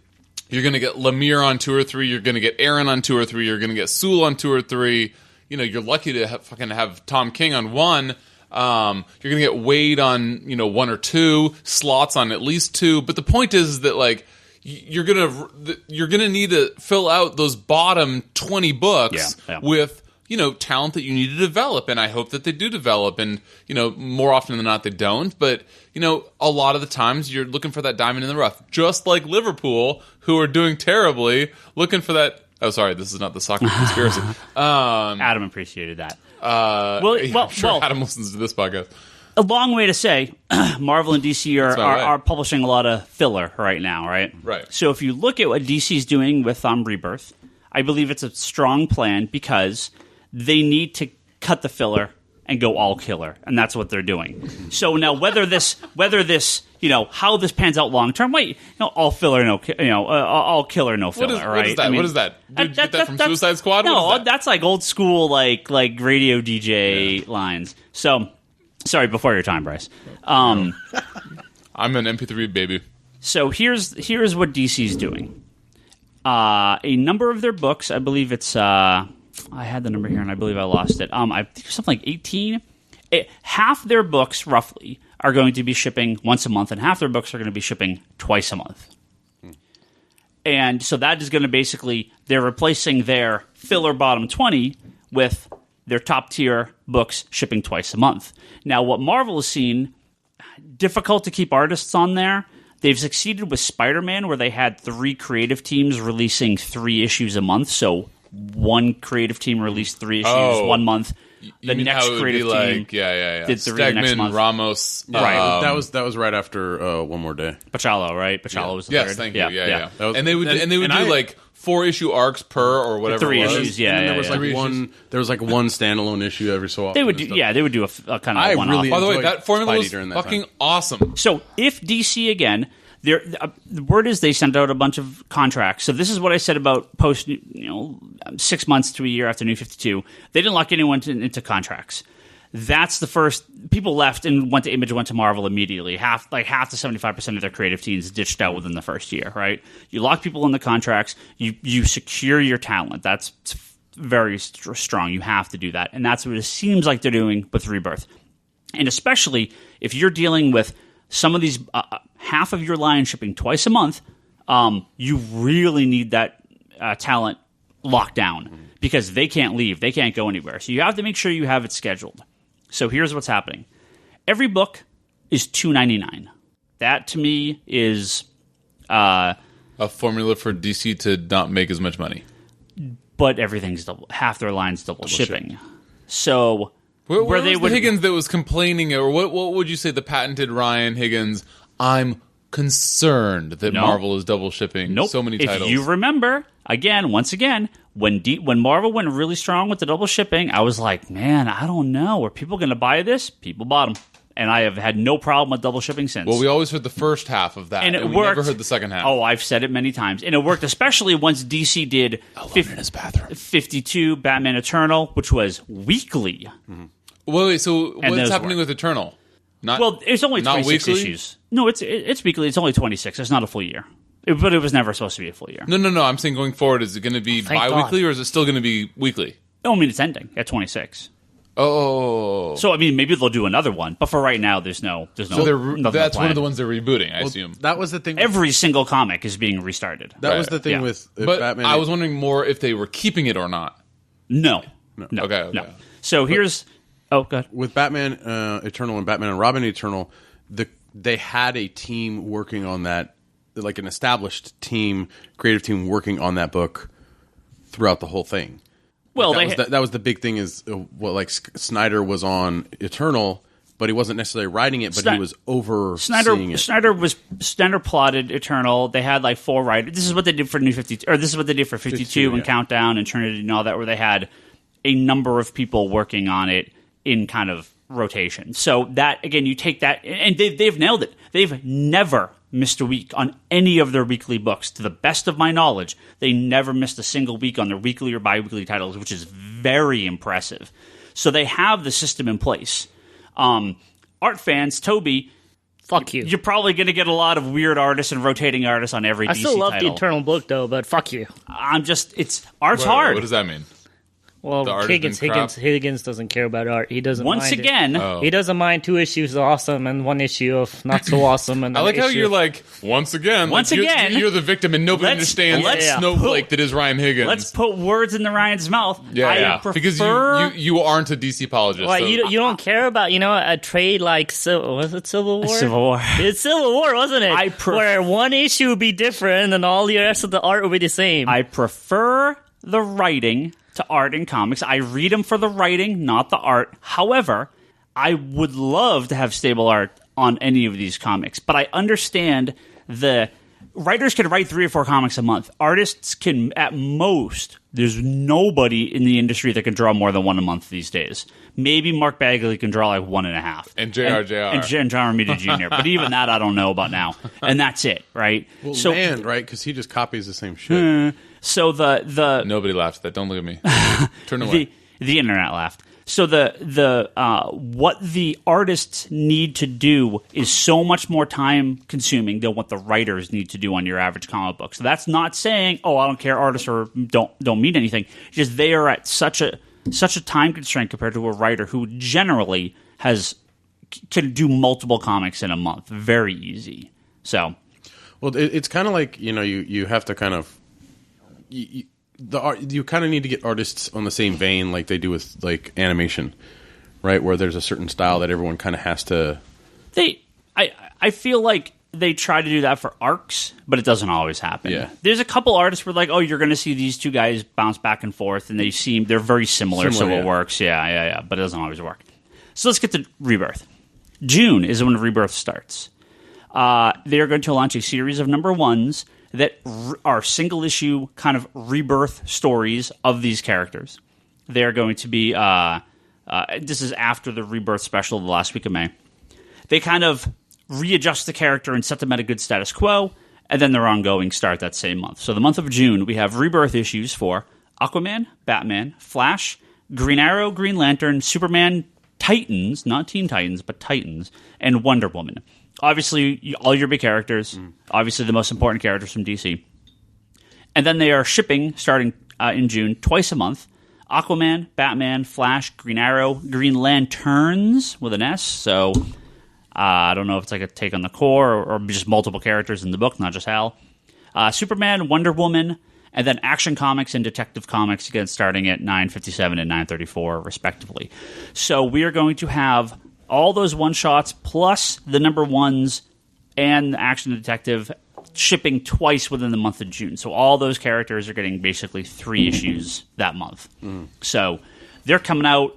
Speaker 2: You're going to get Lemire on 2 or 3. You're going to get Aaron on 2 or 3. You're going to get Sewell on 2 or 3. You know, you're lucky to have Tom King on 1. You're going to get Wade on 1 or 2. Slots on at least 2. But the point is that like you're gonna need to fill out those bottom 20 books with talent that you need to develop, and I hope that they do develop, and more often than not they don't, but a lot of the times you're looking for that diamond in the rough, just like Liverpool, who are doing terribly, looking for that. Oh, sorry, this is not the soccer conspiracy.
Speaker 1: Adam appreciated that.
Speaker 2: I'm sure Adam listens to this podcast.
Speaker 1: A long way to say, Marvel and DC are publishing a lot of filler right now, right?
Speaker 2: Right.
Speaker 1: So if you look at what DC's doing with Rebirth, I believe it's a strong plan because they need to cut the filler and go all killer, and that's what they're doing. So now, whether this, how this pans out long term, all filler, all killer, no filler, right?
Speaker 2: What is that? What is that? Did you get that from Suicide Squad?
Speaker 1: No, that's like old school, like radio DJ lines. So, sorry, before your time, Bryce.
Speaker 2: I'm an MP3 baby.
Speaker 1: So here's what DC's doing. A number of their books, I believe it's. I had the number here, and I believe I lost it. I think something like 18. Half their books, roughly, are going to be shipping once a month, and half their books are going to be shipping twice a month. And so that is going to basically, they're replacing their filler bottom 20 with their top-tier books shipping twice a month. Now, what Marvel has seen, difficult to keep artists on there. They've succeeded with Spider-Man, where they had 3 creative teams releasing 3 issues a month, so one creative team released 3 issues 1 month. The next creative team did 3 the next month.
Speaker 2: Ramos,
Speaker 1: right?
Speaker 3: That was right after One More Day.
Speaker 1: Pachalo, right? Pachalo was the third.
Speaker 2: Yes, thank you. Yeah.
Speaker 3: Was,
Speaker 2: they would do like 4-issue arcs per or whatever.
Speaker 1: 3
Speaker 2: it was.
Speaker 1: issues,
Speaker 3: and there was there was like one standalone issue every so often.
Speaker 1: They would do a kind of one-off.
Speaker 2: By the way, that formula was fucking awesome.
Speaker 1: So if DC again. The word is they sent out a bunch of contracts. So this is what I said about post, 6 months to a year after New 52. They didn't lock anyone into contracts. That's the first. People left and went to Image, went to Marvel immediately. Half to 75% of their creative teams ditched out within the first year. Right? You lock people in the contracts. You secure your talent. That's very strong. You have to do that, and that's what it seems like they're doing with Rebirth. And especially if you're dealing with some of these, half of your line shipping twice a month, you really need that talent locked down because they can't leave. They can't go anywhere. So you have to make sure you have it scheduled. So here's what's happening. Every book is $2.99. That, to me, is
Speaker 2: a formula for DC to not make as much money.
Speaker 1: But everything's double. Half their line's double shipping. So...
Speaker 2: Where was the Higgins that was complaining, or what would you say the patented Ryan Higgins, I'm concerned that Marvel is double shipping so many titles.
Speaker 1: If you remember, once again, when Marvel went really strong with the double shipping, I was like, man, I don't know. Are people going to buy this? People bought them. And I have had no problem with double shipping since.
Speaker 2: Well, we always heard the first half of that, and we never heard the second half.
Speaker 1: Oh, I've said it many times. And it worked, especially once DC did 52 Batman Eternal, which was weekly.
Speaker 2: Mm-hmm. Wait, so what's happening with Eternal?
Speaker 1: It's only 26
Speaker 2: weekly?
Speaker 1: issues. No, it's weekly. It's only 26. It's not a full year. But it was never supposed to be a full year.
Speaker 2: No. I'm saying going forward, is it going to be bi-weekly or is it still going to be weekly?
Speaker 1: No, I mean, it's ending at 26.
Speaker 2: Oh.
Speaker 1: So, I mean, maybe they'll do another one. But for right now, there's no.
Speaker 2: So that's one of the ones they're rebooting, I assume.
Speaker 3: That was the thing.
Speaker 1: Every single comic is being restarted.
Speaker 3: That was the thing with Batman.
Speaker 2: I was wondering more if they were keeping it or not.
Speaker 1: No.
Speaker 2: Okay.
Speaker 1: No. So here's. Oh, go ahead.
Speaker 3: With Batman Eternal and Batman and Robin Eternal, they had a team working on that, like an established team, creative team working on that book throughout the whole thing.
Speaker 1: Well,
Speaker 3: that was the big thing is Snyder was on Eternal, but he wasn't necessarily writing it, but he was overseeing it.
Speaker 1: Snyder plotted Eternal. They had like 4 writers. This is what they did for New 52, or this is what they did for 52 and Countdown and Trinity and all that, where they had a number of people working on it in kind of rotation. So that, again, you take that, and they've nailed it. They've never missed a week on any of their weekly books. To the best of my knowledge, they never missed a single week on their weekly or bi-weekly titles, which is very impressive. So they have the system in place. Art fans, Toby,
Speaker 4: fuck you.
Speaker 1: You're probably going to get a lot of weird artists and rotating artists on every DC title.
Speaker 4: I still love the Eternal book, though, but fuck you.
Speaker 1: Art's hard.
Speaker 2: What does that mean?
Speaker 4: Well, Higgins doesn't care about art. He doesn't
Speaker 1: Once
Speaker 4: mind
Speaker 1: again,
Speaker 4: He doesn't mind 2 issues of awesome and 1 issue of not so awesome. And
Speaker 2: I like how you're like, once again, you're the victim and nobody understands Snowflake that is Ryan Higgins.
Speaker 1: Let's put words into Ryan's mouth.
Speaker 2: Because you aren't a DC apologist.
Speaker 4: Well, so. you don't care about a trade like was it Civil War?
Speaker 1: Civil War.
Speaker 4: It's Civil War, wasn't it? Where 1 issue would be different and all the rest of the art would be the same.
Speaker 1: I prefer the writing to art in comics. I read them for the writing, not the art. However, I would love to have stable art on any of these comics, but I understand the writers can write 3 or 4 comics a month. Artists can, at most, there's nobody in the industry that can draw more than 1 a month these days. Maybe Mark Bagley can draw like 1.5.
Speaker 2: And JR.
Speaker 1: And John Romita Jr. But even that I don't know about now. And that's it, right?
Speaker 3: Well, right? Because he just copies the same shit.
Speaker 1: So the
Speaker 2: nobody laughed at that. Don't look at me. Turn away.
Speaker 1: The internet laughed. So the what the artists need to do is so much more time consuming than what the writers need to do on your average comic book. So that's not saying, I don't care, artists don't mean anything. It's just they are at such a time constraint compared to a writer who generally can do multiple comics in a month. Very easy. So,
Speaker 3: well, it's kind of like you have to kind of. You kind of need to get artists on the same vein like they do with like animation, right? Where there's a certain style that everyone kind of has to.
Speaker 1: I feel like they try to do that for arcs, but it doesn't always happen.
Speaker 3: Yeah.
Speaker 1: There's a couple artists where like, you're going to see these 2 guys bounce back and forth, and they're very similar so it works. Yeah, but it doesn't always work. So let's get to Rebirth. June is when Rebirth starts. They are going to launch a series of number 1s that are single-issue kind of rebirth stories of these characters. They are going to be... this is after the Rebirth special the last week of May. They kind of readjust the character and set them at a good status quo, and then their ongoing start that same month. So the month of June, we have Rebirth issues for Aquaman, Batman, Flash, Green Arrow, Green Lantern, Superman, Titans, not Teen Titans, but Titans, and Wonder Woman. Obviously, all your big characters. Obviously, the most important characters from DC. And then they are shipping, starting in June, twice a month. Aquaman, Batman, Flash, Green Arrow, Green Lanterns with an S. So, I don't know if it's like a take on the core or just multiple characters in the book, not just Hal. Superman, Wonder Woman, and then Action Comics and Detective Comics, again, starting at $9.57 and $9.34, respectively. So, we are going to have all those one-shots plus the number 1s and the Action Detective shipping twice within the month of June. So all those characters are getting basically 3 issues that month. So they're coming out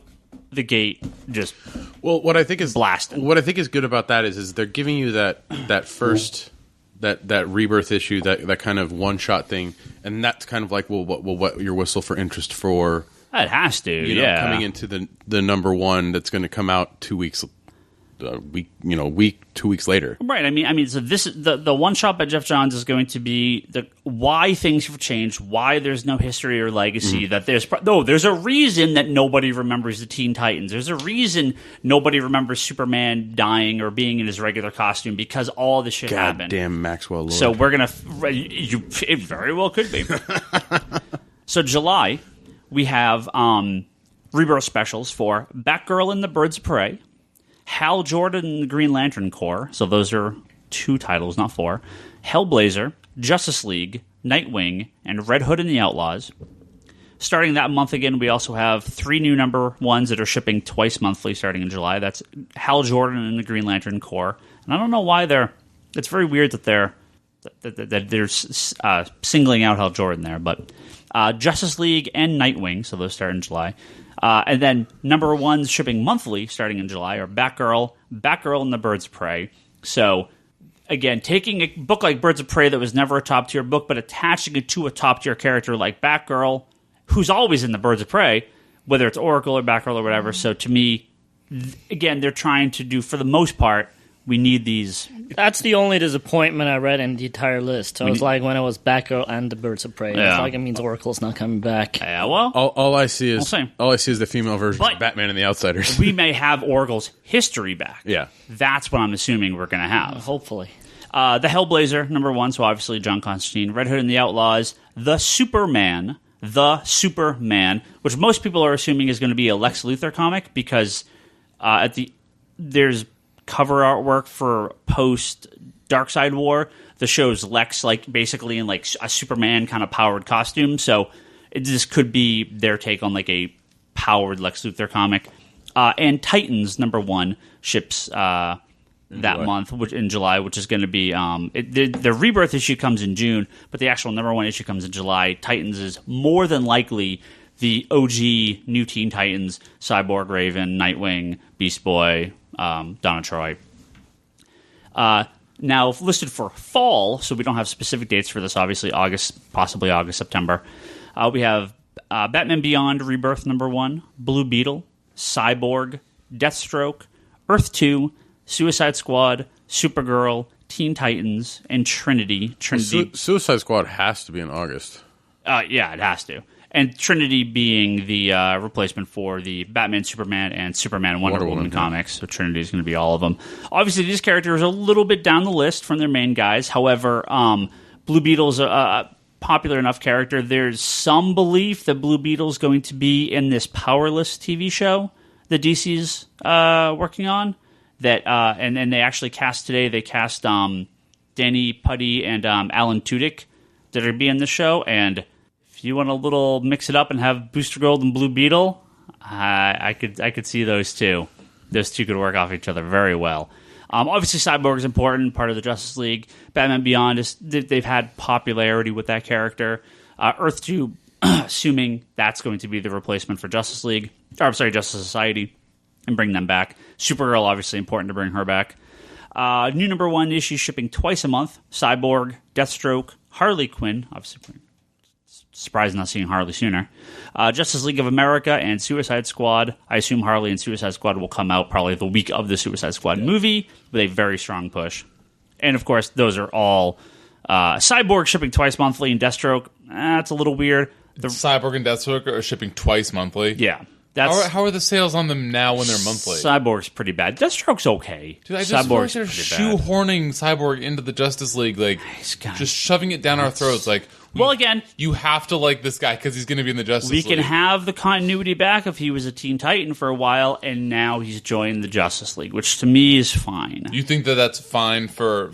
Speaker 1: the gate just
Speaker 3: what I think is
Speaker 1: blasting.
Speaker 3: What I think is good about that is they're giving you that first that Rebirth issue, that kind of one-shot thing, and that's kind of like what your whistle for interest for.
Speaker 1: It has to,
Speaker 3: coming into the number 1 that's going to come out 2 weeks, 2 weeks later.
Speaker 1: Right. I mean. So this the one shot by Jeff Johns is going to be why things have changed, why there's no history or legacy. That there's a reason that nobody remembers the Teen Titans. There's a reason nobody remembers Superman dying or being in his regular costume because all this shit happened.
Speaker 3: Goddamn Maxwell Lord.
Speaker 1: So we're gonna. It very well could be. So July. We have Rebirth specials for Batgirl and the Birds of Prey, Hal Jordan and the Green Lantern Corps, so those are 2 titles, not 4, Hellblazer, Justice League, Nightwing, and Red Hood and the Outlaws. Starting that month again, we also have 3 new number 1s that are shipping twice monthly starting in July. That's Hal Jordan and the Green Lantern Corps. And I don't know why it's very weird that they're singling out Hal Jordan there, but... Justice League and Nightwing, so those start in July. And then number ones shipping monthly starting in July are Batgirl and the Birds of Prey. So again, taking a book like Birds of Prey that was never a top tier book, but attaching it to a top tier character like Batgirl, who's always in the Birds of Prey, whether it's Oracle or Batgirl or whatever. So to me, again, they're trying to do, for the most part, we need these.
Speaker 4: That's the only disappointment I read in the entire list. I was like, when it was Batgirl and the Birds of Prey.
Speaker 1: Yeah.
Speaker 4: It's like it means Oracle's not coming back.
Speaker 1: Yeah, well,
Speaker 3: All I see is
Speaker 1: we'll see.
Speaker 3: the female version
Speaker 1: But
Speaker 3: of Batman and the Outsiders.
Speaker 1: we may have Oracle's history back.
Speaker 3: Yeah.
Speaker 1: That's what I'm assuming we're going to have.
Speaker 4: Hopefully.
Speaker 1: The Hellblazer, number one, so obviously John Constantine. Red Hood and the Outlaws. The Superman, which most people are assuming is going to be a Lex Luthor comic because there's cover artwork for post Darkseid War. The show's Lex basically in a Superman kind of powered costume. So this could be their take on a powered Lex Luthor comic. And Titans number one ships that month, which in July, which is going to be the Rebirth issue comes in June, but the actual number one issue comes in July. Titans is more than likely the OG New Teen Titans: Cyborg, Raven, Nightwing, Beast Boy, Donna Troy. Now listed for fall, so we don't have specific dates for this. Obviously, possibly August, September. We have Batman Beyond Rebirth number one, Blue Beetle, Cyborg, Deathstroke, Earth 2, Suicide Squad, Supergirl, Teen Titans, and Trinity.
Speaker 3: Suicide Squad has to be in August.
Speaker 1: Yeah, it has to. And Trinity being the replacement for the Batman, Superman, and Superman and Wonder Woman comics. So Trinity is going to be all of them. Obviously, these characters are a little bit down the list from their main guys. However, Blue Beetle's a popular enough character. There's some belief that Blue Beetle's going to be in this Powerless TV show that DC's working on. And they actually cast today. They cast Danny Putty and Alan Tudyk that are be in the show. And if you want a little mix it up and have Booster Gold and Blue Beetle, I could see those two. Those two could work off each other very well. Obviously, Cyborg is important, part of the Justice League. Batman Beyond they've had popularity with that character. Earth 2, assuming that's going to be the replacement for Justice Society, and bring them back. Supergirl, obviously important to bring her back. New number one issue shipping twice a month. Cyborg, Deathstroke, Harley Quinn, obviously surprised not seeing Harley sooner. Justice League of America and Suicide Squad. I assume Harley and Suicide Squad will come out probably the week of the Suicide Squad movie with a very strong push. And of course, those are all Cyborg shipping twice monthly and Deathstroke. That's a little weird.
Speaker 2: Cyborg and Deathstroke are shipping twice monthly.
Speaker 1: Yeah.
Speaker 2: How are the sales on them now when they're monthly?
Speaker 1: Cyborg's pretty bad. Deathstroke's okay.
Speaker 2: Dude, I just feel like they're shoehorning Cyborg into the Justice League, just shoving it down our throats.
Speaker 1: Again,
Speaker 2: you have to like this guy because he's going to be in the Justice League.
Speaker 1: We can have the continuity back if he was a Teen Titan for a while, and now he's joined the Justice League, which to me is fine.
Speaker 2: You think that that's fine for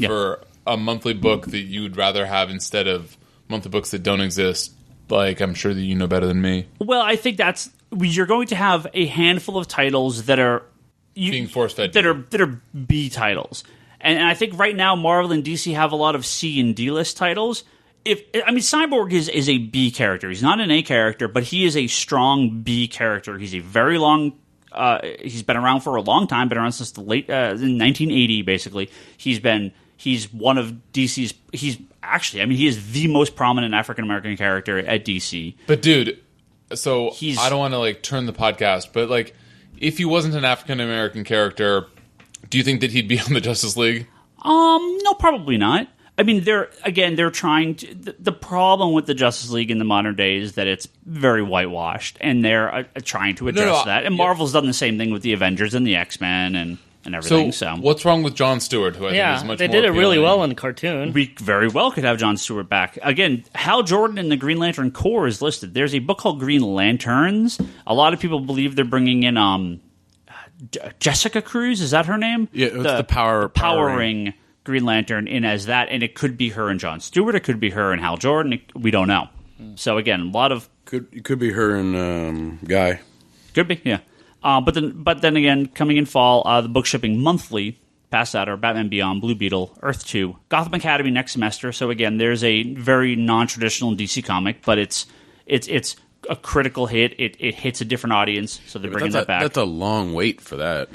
Speaker 2: a monthly book that you would rather have instead of monthly books that don't exist? I'm sure that you know better than me.
Speaker 1: Well, I think you're going to have a handful of titles that are
Speaker 2: being force-fed
Speaker 1: that are B titles, and I think right now Marvel and DC have a lot of C and D list titles. Cyborg is a B character. He's not an A character, but he is a strong B character. He's a very long. He's been around for a long time. Been around since the late 1980, basically. He's one of DC's. He is the most prominent African American character at DC.
Speaker 2: But dude, so I don't want to turn the podcast, but if he wasn't an African American character, do you think that he'd be on the Justice League?
Speaker 1: No, probably not. They're trying to. The problem with the Justice League in the modern day is that it's very whitewashed, and they're trying to address that. And Marvel's done the same thing with the Avengers and the X-Men and everything. So
Speaker 2: what's wrong with Jon Stewart, who I think is much
Speaker 4: they
Speaker 2: more
Speaker 4: did it
Speaker 2: appealing?
Speaker 4: really well in the cartoon.
Speaker 1: We very well could have Jon Stewart back. Again, Hal Jordan and the Green Lantern Corps is listed. There's a book called Green Lanterns. A lot of people believe they're bringing in Jessica Cruz. Is that her name?
Speaker 3: Yeah, it's the powering
Speaker 1: Green Lantern in as that, and it could be her and Jon Stewart. It could be her and Hal Jordan. We don't know. So again, a lot of
Speaker 3: could be her and Guy.
Speaker 1: Could be, yeah. But then again, coming in fall, the book shipping monthly past that are Batman Beyond, Blue Beetle, Earth 2, Gotham Academy next semester. So again, there's a very non-traditional DC comic, but it's a critical hit. It hits a different audience, so they're bringing that back.
Speaker 3: That's a long wait for that.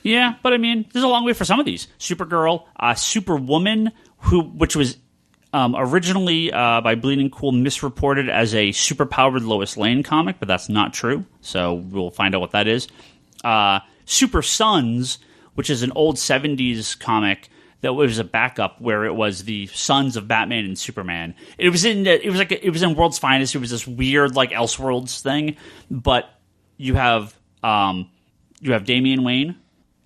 Speaker 1: Yeah, but I mean, there's a long way for some of these. Supergirl, Superwoman, which was originally by Bleeding Cool misreported as a superpowered Lois Lane comic, but that's not true. So we'll find out what that is. Super Sons, which is an old 70s comic that was a backup where it was the sons of Batman and Superman. It was in World's Finest. It was this weird like Elseworlds thing, but you have Damian Wayne.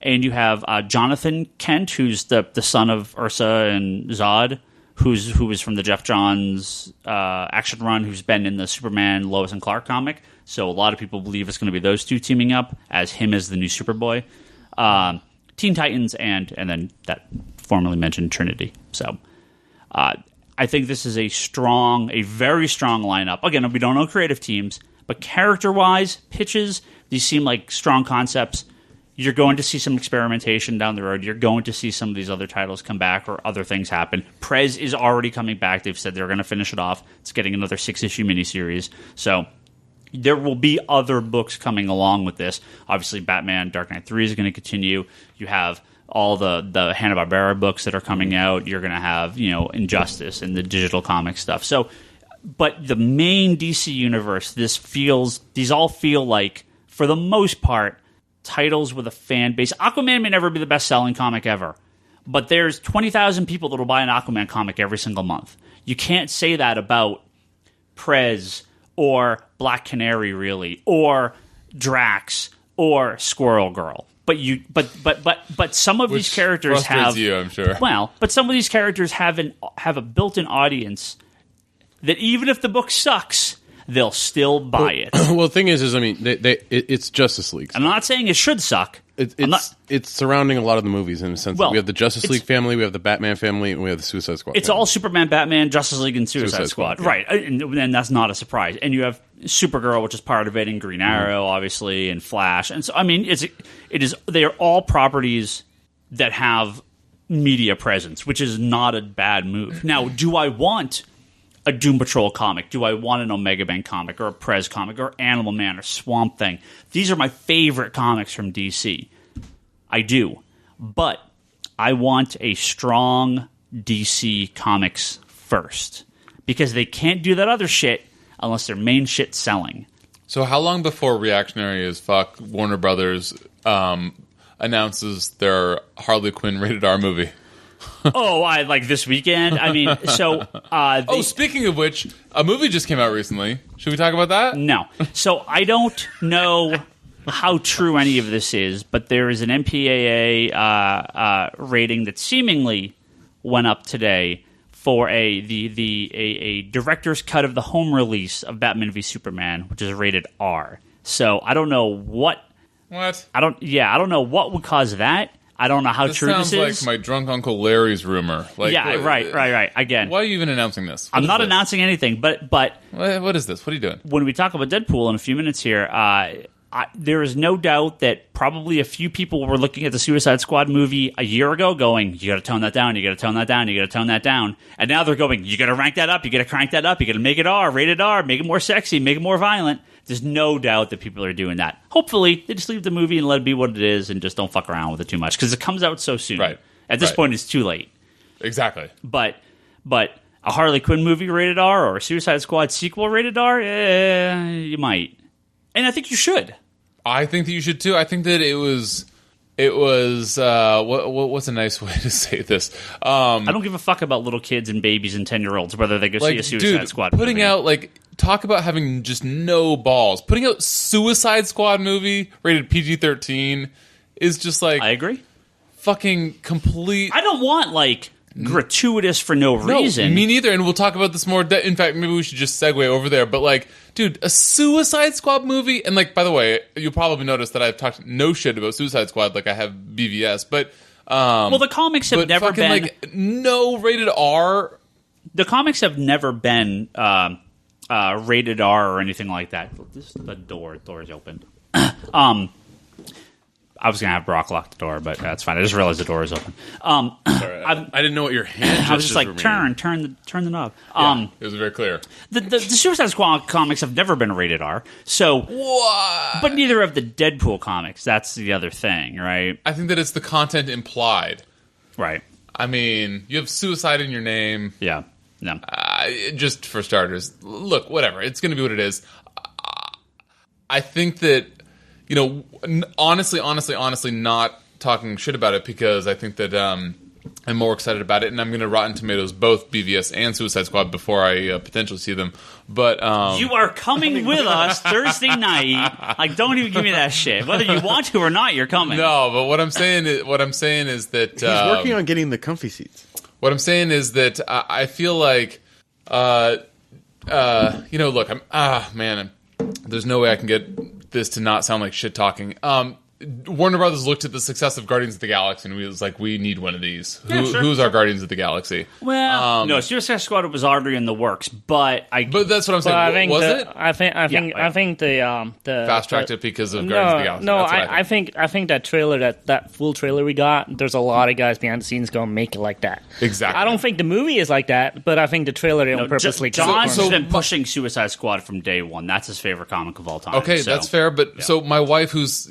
Speaker 1: And you have Jonathan Kent, who's the son of Ursa and Zod, who was from the Jeff Johns action run, who's been in the Superman, Lois and Clark comic. So a lot of people believe it's going to be those two teaming up as him as the new Superboy. Teen Titans and then that formerly mentioned Trinity. So I think this is a very strong lineup. Again, we don't know creative teams, but character-wise, pitches, these seem like strong concepts. You're going to see some experimentation down the road. You're going to see some of these other titles come back or other things happen. Prez is already coming back. They've said they're going to finish it off. It's getting another 6-issue miniseries. So there will be other books coming along with this. Obviously, Batman Dark Knight 3 is going to continue. You have all the Hanna-Barbera books that are coming out. You're going to have, Injustice and the digital comic stuff. So, but the main DC universe, these all feel like, for the most part, titles with a fan base. Aquaman may never be the best-selling comic ever, but there's 20,000 people that will buy an Aquaman comic every single month. You can't say that about Prez or Black Canary, really, or Drax or Squirrel Girl. But some of these characters have
Speaker 2: you, I'm sure.
Speaker 1: Well, but some of these characters have a built-in audience that even if the book sucks, they'll still buy it.
Speaker 3: Well, the thing is I mean, it's Justice League.
Speaker 1: I'm not saying it should suck.
Speaker 3: It's surrounding a lot of the movies in a sense. That we have the Justice League family, we have the Batman family, and we have the Suicide Squad.
Speaker 1: It's all Superman, Batman, Justice League, and Suicide Squad.
Speaker 3: Yeah.
Speaker 1: Right, and that's not a surprise. And you have Supergirl, which is part of it, and Green Arrow, obviously, and Flash. And so, I mean, they are all properties that have media presence, which is not a bad move. Now, do I want a Doom Patrol comic? Do I want an Omega Man comic or a Prez comic or Animal Man or Swamp Thing? These are my favorite comics from DC. I do. But I want a strong DC Comics first, because they can't do that other shit unless their main shit's selling.
Speaker 2: So how long before reactionary as fuck Warner Brothers announces their Harley Quinn rated R movie?
Speaker 1: Like this weekend? I mean, so...
Speaker 2: speaking of which, a movie just came out recently. Should we talk about that?
Speaker 1: No. So I don't know how true any of this is, but there is an MPAA rating that seemingly went up today for a director's cut of the home release of Batman v Superman, which is rated R. So I don't know what...
Speaker 2: What?
Speaker 1: I don't know what would cause that. I don't know how true this is.
Speaker 2: Sounds like my drunk Uncle Larry's rumor. Like,
Speaker 1: yeah, right. Again,
Speaker 2: why are you even announcing this?
Speaker 1: I'm not announcing anything, but
Speaker 2: what is this? What are you doing?
Speaker 1: When we talk about Deadpool in a few minutes here, there is no doubt that probably a few people were looking at the Suicide Squad movie a year ago going, you got to tone that down, you got to tone that down, you got to tone that down. And now they're going, you got to rank that up, you got to crank that up, you got to make it R, rated R, make it more sexy, make it more violent. There's no doubt that people are doing that. Hopefully, they just leave the movie and let it be what it is and just don't fuck around with it too much, because it comes out so soon.
Speaker 2: Right.
Speaker 1: At this point, it's too late.
Speaker 2: Exactly.
Speaker 1: But a Harley Quinn movie rated R or a Suicide Squad sequel rated R, you might. And I think you should.
Speaker 2: I think that you should too. I think that it was what's a nice way to say this?
Speaker 1: I don't give a fuck about little kids and babies and 10-year-olds whether they go see a Suicide Squad movie.
Speaker 2: Putting out talk about having just no balls. Putting out Suicide Squad movie rated PG-13 is just like,
Speaker 1: I agree.
Speaker 2: Fucking complete.
Speaker 1: I don't want gratuitous for no reason.
Speaker 2: No, me neither. And we'll talk about this more. In fact, maybe we should just segue over there. But dude, a Suicide Squad movie, and by the way, you'll probably notice that I've talked no shit about Suicide Squad like I have BVS. But
Speaker 1: the comics have never been
Speaker 2: no rated R.
Speaker 1: The comics have never been rated R or anything like that. The door is open. I was going to have Brock lock the door, but that's fine. I just realized the door is open.
Speaker 3: Sorry, I didn't know what your hand
Speaker 1: I was just like,
Speaker 3: were
Speaker 1: turn the knob.
Speaker 2: It was very clear.
Speaker 1: The Suicide Squad comics have never been rated R, so
Speaker 2: What?
Speaker 1: but neither have the Deadpool comics. That's the other thing, right?
Speaker 2: I think that it's the content implied.
Speaker 1: Right.
Speaker 2: I mean, you have suicide in your name.
Speaker 1: Yeah. No.
Speaker 2: Just for starters, look, whatever. It's going to be what it is. I think that, honestly, not talking shit about it because I think that I'm more excited about it, and I'm going to Rotten Tomatoes both BVS and Suicide Squad before I potentially see them. But
Speaker 1: you are coming with us Thursday night. Like, don't even give me that shit. Whether you want to or not, you're coming.
Speaker 2: No, but what I'm saying is that
Speaker 3: He's working on getting the comfy seats.
Speaker 2: What I'm saying is that I feel like, look, there's no way I can get this to not sound like shit talking. Warner Brothers looked at the success of Guardians of the Galaxy and was like, we need one of these.
Speaker 1: Yeah, sure.
Speaker 2: Who's our Guardians of the Galaxy?
Speaker 1: Well, no, Suicide Squad was already in the works, but
Speaker 2: that's what I'm saying.
Speaker 4: I think
Speaker 2: was it?
Speaker 4: I think the
Speaker 2: Fast tracked it because of Guardians of the Galaxy.
Speaker 4: No,
Speaker 2: That's what
Speaker 4: I think that trailer, that full trailer we got, there's a lot of guys behind the scenes going to make it like that.
Speaker 2: Exactly.
Speaker 4: I don't think the movie is like that, but I think the trailer they don't purposely.
Speaker 1: John's
Speaker 2: So-
Speaker 1: been pushing Suicide Squad from day one. That's his favorite comic of all time.
Speaker 2: Okay,
Speaker 1: so.
Speaker 2: that's fair. But so my wife, who's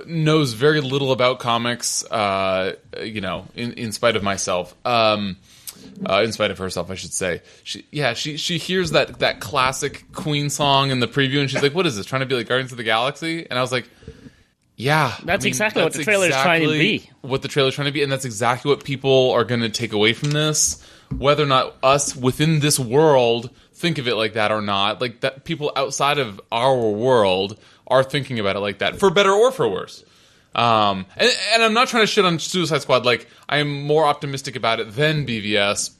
Speaker 2: knows very little about comics, in spite of myself, in spite of herself, I should say. She hears that classic Queen song in the preview, and she's like, "What is this? Trying to be like Guardians of the Galaxy?" And I was like, "Yeah,
Speaker 4: That's exactly what the trailer's trying to be.
Speaker 2: What the trailer's trying to be, and that's exactly what people are going to take away from this, whether or not us within this world think of it like that or not. Like that, people outside of our world are thinking about it like that, for better or for worse. And I'm not trying to shit on Suicide Squad. Like, I am more optimistic about it than BVS.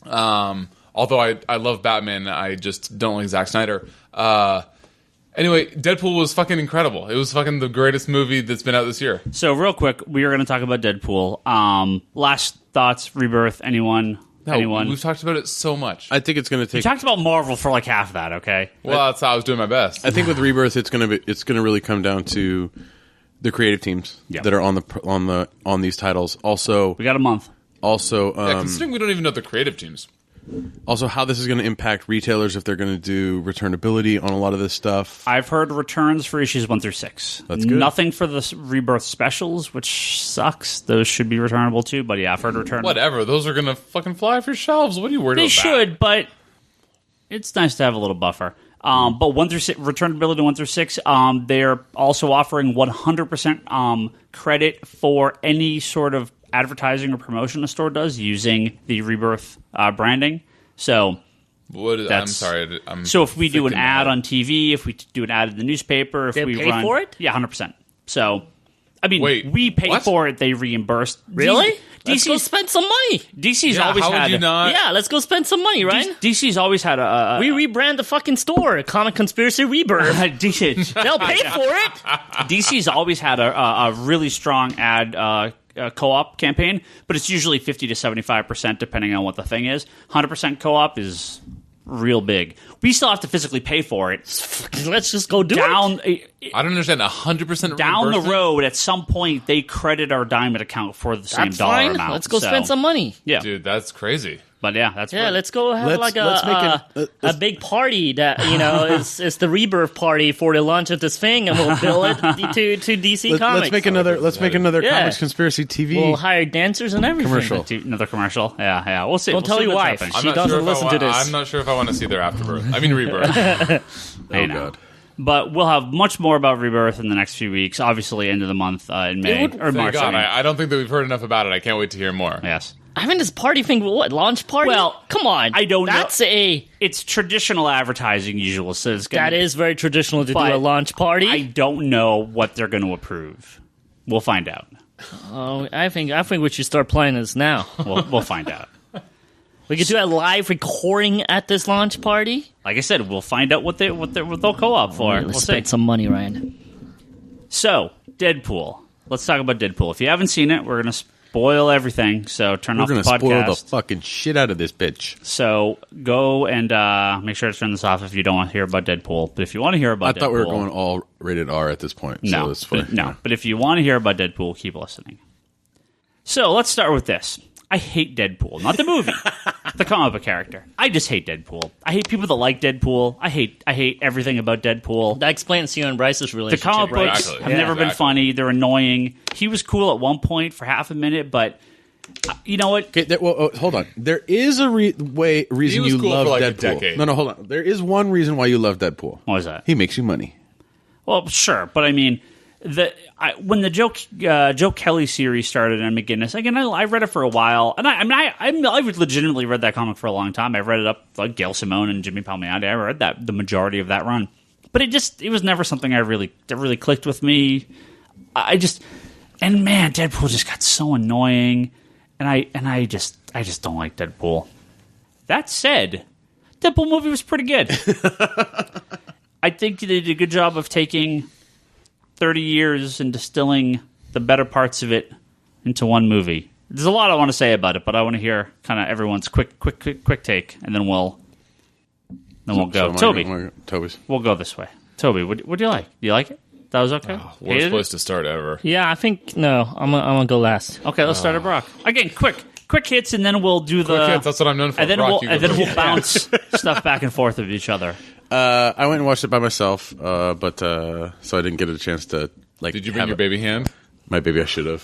Speaker 2: Although I love Batman, I just don't like Zack Snyder. Anyway, Deadpool was fucking incredible. It was fucking the greatest movie that's been out this year.
Speaker 1: So real quick, we are going to talk about Deadpool. Last thoughts, Rebirth, anyone? Anyone?
Speaker 2: We've talked about it so much.
Speaker 3: I think it's going to take.
Speaker 1: We talked about Marvel for like half that, okay?
Speaker 2: Well, that's how I was doing my best.
Speaker 3: I think with Rebirth, it's going to really come down to the creative teams that are on these titles. Also,
Speaker 1: We got a month.
Speaker 3: Also,
Speaker 2: considering we don't even know the creative teams.
Speaker 3: Also, how this is going to impact retailers if they're going to do returnability on a lot of this stuff.
Speaker 1: I've heard returns for issues 1 through 6.
Speaker 3: That's good.
Speaker 1: Nothing for the Rebirth specials, which sucks. Those should be returnable too, but yeah, I've heard return.
Speaker 2: Whatever. Those are going to fucking fly off your shelves. What are you worried
Speaker 1: They
Speaker 2: about?
Speaker 1: should, but it's nice to have a little buffer. But 1 through 6, returnability 1 through 6, they're also offering 100% credit for any sort of advertising or promotion a store does using the Rebirth branding. So
Speaker 2: I'm sorry.
Speaker 1: so if we do an
Speaker 2: thinking
Speaker 1: ad
Speaker 2: about-
Speaker 1: on TV, if we do an ad in the newspaper, if
Speaker 4: They
Speaker 1: we
Speaker 4: pay
Speaker 1: run
Speaker 4: for it?
Speaker 1: yeah, 100%. So I mean,
Speaker 2: Wait,
Speaker 1: we pay
Speaker 2: what?
Speaker 1: for it; they reimburse.
Speaker 4: Really? Let's go
Speaker 1: DC's
Speaker 4: spend some money.
Speaker 1: DC's
Speaker 2: Yeah,
Speaker 1: always
Speaker 2: how
Speaker 1: had.
Speaker 2: would you not?
Speaker 4: Yeah, let's go spend some money, right?
Speaker 1: DC's always had a
Speaker 4: We rebrand the fucking store, Comic Conspiracy Rebirth.
Speaker 1: DC,
Speaker 4: They'll pay for it.
Speaker 1: DC's always had a really strong ad co-op campaign, but it's usually 50 to 75% depending on what the thing is. 100% co-op is real big. We still have to physically pay for it.
Speaker 4: Let's just go do it.
Speaker 2: I don't understand. 100%
Speaker 1: Down the
Speaker 2: reimbursement?
Speaker 1: road, at some point, they credit our Diamond account for the same
Speaker 4: That's
Speaker 1: dollar
Speaker 4: fine.
Speaker 1: amount.
Speaker 4: Let's go
Speaker 1: So,
Speaker 4: spend some money.
Speaker 1: Yeah,
Speaker 2: Dude, that's crazy.
Speaker 1: but yeah, that's
Speaker 4: Yeah,
Speaker 1: great.
Speaker 4: let's go have
Speaker 3: Let's make
Speaker 4: a big party that is the Rebirth party for the launch of this thing, and we'll bill it to DC Comics.
Speaker 3: Let's make another
Speaker 4: Yeah.
Speaker 3: Comics Conspiracy TV
Speaker 4: We'll hire dancers and everything.
Speaker 3: commercial.
Speaker 1: Another commercial. Yeah. We'll see.
Speaker 4: Don't
Speaker 1: We'll
Speaker 4: tell
Speaker 1: see
Speaker 4: your
Speaker 1: what's
Speaker 4: wife.
Speaker 1: happening.
Speaker 4: She
Speaker 2: I'm not
Speaker 4: doesn't
Speaker 2: sure if I
Speaker 4: listen to
Speaker 2: want-
Speaker 4: this.
Speaker 2: I'm not sure if I want to see their Afterbirth. I mean, Rebirth.
Speaker 1: Hey, now.
Speaker 3: God.
Speaker 1: But we'll have much more about Rebirth in the next few weeks. Obviously, end of the month in May or
Speaker 2: Thank
Speaker 1: March.
Speaker 2: God.
Speaker 1: I mean.
Speaker 2: I don't think that we've heard enough about it. I can't wait to hear more.
Speaker 1: Yes,
Speaker 4: I mean, this party thing, what, launch party?
Speaker 1: Well,
Speaker 4: come on.
Speaker 1: I don't know.
Speaker 4: That's a...
Speaker 1: it's traditional advertising. Usual, so it's gonna,
Speaker 4: That is very traditional to do
Speaker 1: But
Speaker 4: a launch party.
Speaker 1: I don't know what they're going to approve. We'll find out.
Speaker 4: Oh, I think we should start playing this now.
Speaker 1: We'll find out.
Speaker 4: We could do a live recording at this launch party.
Speaker 1: Like I said, we'll find out what they'll co-op for.
Speaker 4: Let's
Speaker 1: We'll see.
Speaker 4: spend some money, Ryan.
Speaker 1: So, Deadpool. Let's talk about Deadpool. If you haven't seen it, we're going to spoil everything. So turn off the podcast.
Speaker 3: We're going to spoil the fucking shit out of this bitch.
Speaker 1: So go and make sure to turn this off if you don't want to hear about Deadpool. But if you want to hear about Deadpool...
Speaker 3: I thought we were going all rated R at this point.
Speaker 1: No,
Speaker 3: so it's fine.
Speaker 1: But if you want to hear about Deadpool, keep listening. So let's start with this. I hate Deadpool. Not the movie. The comic book character. I just hate Deadpool. I hate people that like Deadpool. I hate everything about Deadpool.
Speaker 4: That explains you and Bryce's
Speaker 1: The
Speaker 4: relationship.
Speaker 1: comic books
Speaker 2: Exactly.
Speaker 1: have never been funny. They're annoying. He was cool at one point for half a minute, but you know what?
Speaker 3: Okay, hold on. There is a reason
Speaker 2: was
Speaker 3: you
Speaker 2: cool
Speaker 3: love
Speaker 2: for like a
Speaker 3: Deadpool.
Speaker 2: decade.
Speaker 3: No, hold on. There is one reason why you love Deadpool.
Speaker 1: What was that?
Speaker 3: He makes you money.
Speaker 1: Well, sure, but I mean, when the Joe Kelly series started on McGinnis, again, I read it for a while, and I legitimately read that comic for a long time. I read it up like Gail Simone and Jimmy Palmiotti. I read the majority of that run, but it was never something that really clicked with me. Man, Deadpool just got so annoying, and I just don't like Deadpool. That said, Deadpool movie was pretty good. I think they did a good job of taking 30 years and distilling the better parts of it into one movie. There's a lot I want to say about it, but I want to hear kind of everyone's quick take, and then we'll go.
Speaker 3: Toby's.
Speaker 1: We'll go this way. Toby, what do you like? Do you like it? That was okay?
Speaker 2: Worst place to start ever.
Speaker 4: Yeah, I think I'm gonna go last.
Speaker 1: Okay, let's start at Brock. Again, quick hits, and then we'll do the...
Speaker 2: Quick hits, that's what I'm known for.
Speaker 1: And then
Speaker 2: Brock,
Speaker 1: we'll bounce stuff back and forth of each other.
Speaker 3: I went and watched it by myself, but so I didn't get a chance to
Speaker 2: Did you bring your baby hand?
Speaker 3: My baby, I should have.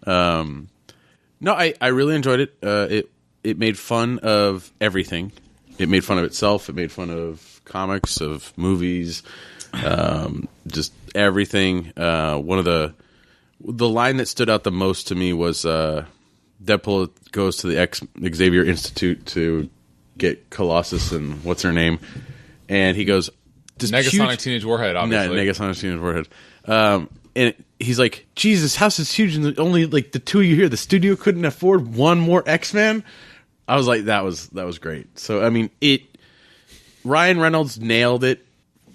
Speaker 3: No, I really enjoyed it. It made fun of everything. It made fun of itself. It made fun of comics, of movies, just everything. One of the line that stood out the most to me was Deadpool goes to the Xavier Institute to get Colossus and what's her name, and he goes,
Speaker 2: Negasonic Teenage Warhead, obviously.
Speaker 3: Yeah, Negasonic Teenage Warhead. And he's like, "Jesus, this house is huge, and only like the two of you here. The studio couldn't afford one more X-Men." I was like, "That was great." So I mean, Ryan Reynolds nailed it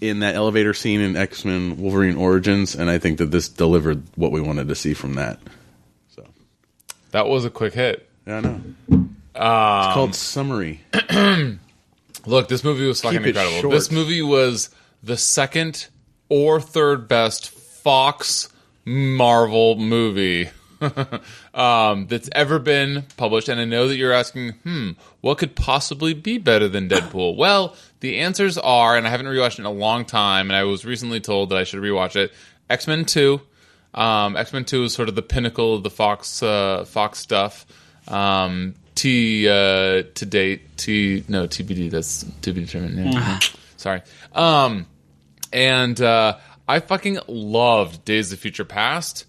Speaker 3: in that elevator scene in X-Men Wolverine Origins, and I think that this delivered what we wanted to see from that. So
Speaker 2: that was a quick hit.
Speaker 3: Yeah, I know. It's called Summary.
Speaker 2: Look, this movie was fucking incredible.
Speaker 3: Short.
Speaker 2: This movie was the second or third best Fox Marvel movie that's ever been published. And I know that you're asking, what could possibly be better than Deadpool? Well, the answers are, and I haven't rewatched it in a long time, and I was recently told that I should rewatch it, X-Men 2. X-Men 2 is sort of the pinnacle of the Fox stuff. TBD. That's to be determined. Yeah. Sorry. And I fucking loved Days of Future Past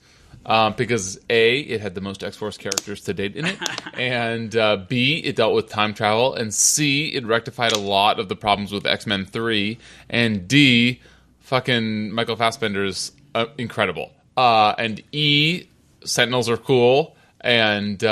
Speaker 2: because A, it had the most X-Force characters to date in it, and B, it dealt with time travel, and C, it rectified a lot of the problems with X-Men 3, and D, fucking Michael Fassbender's incredible. And E, Sentinels are cool, and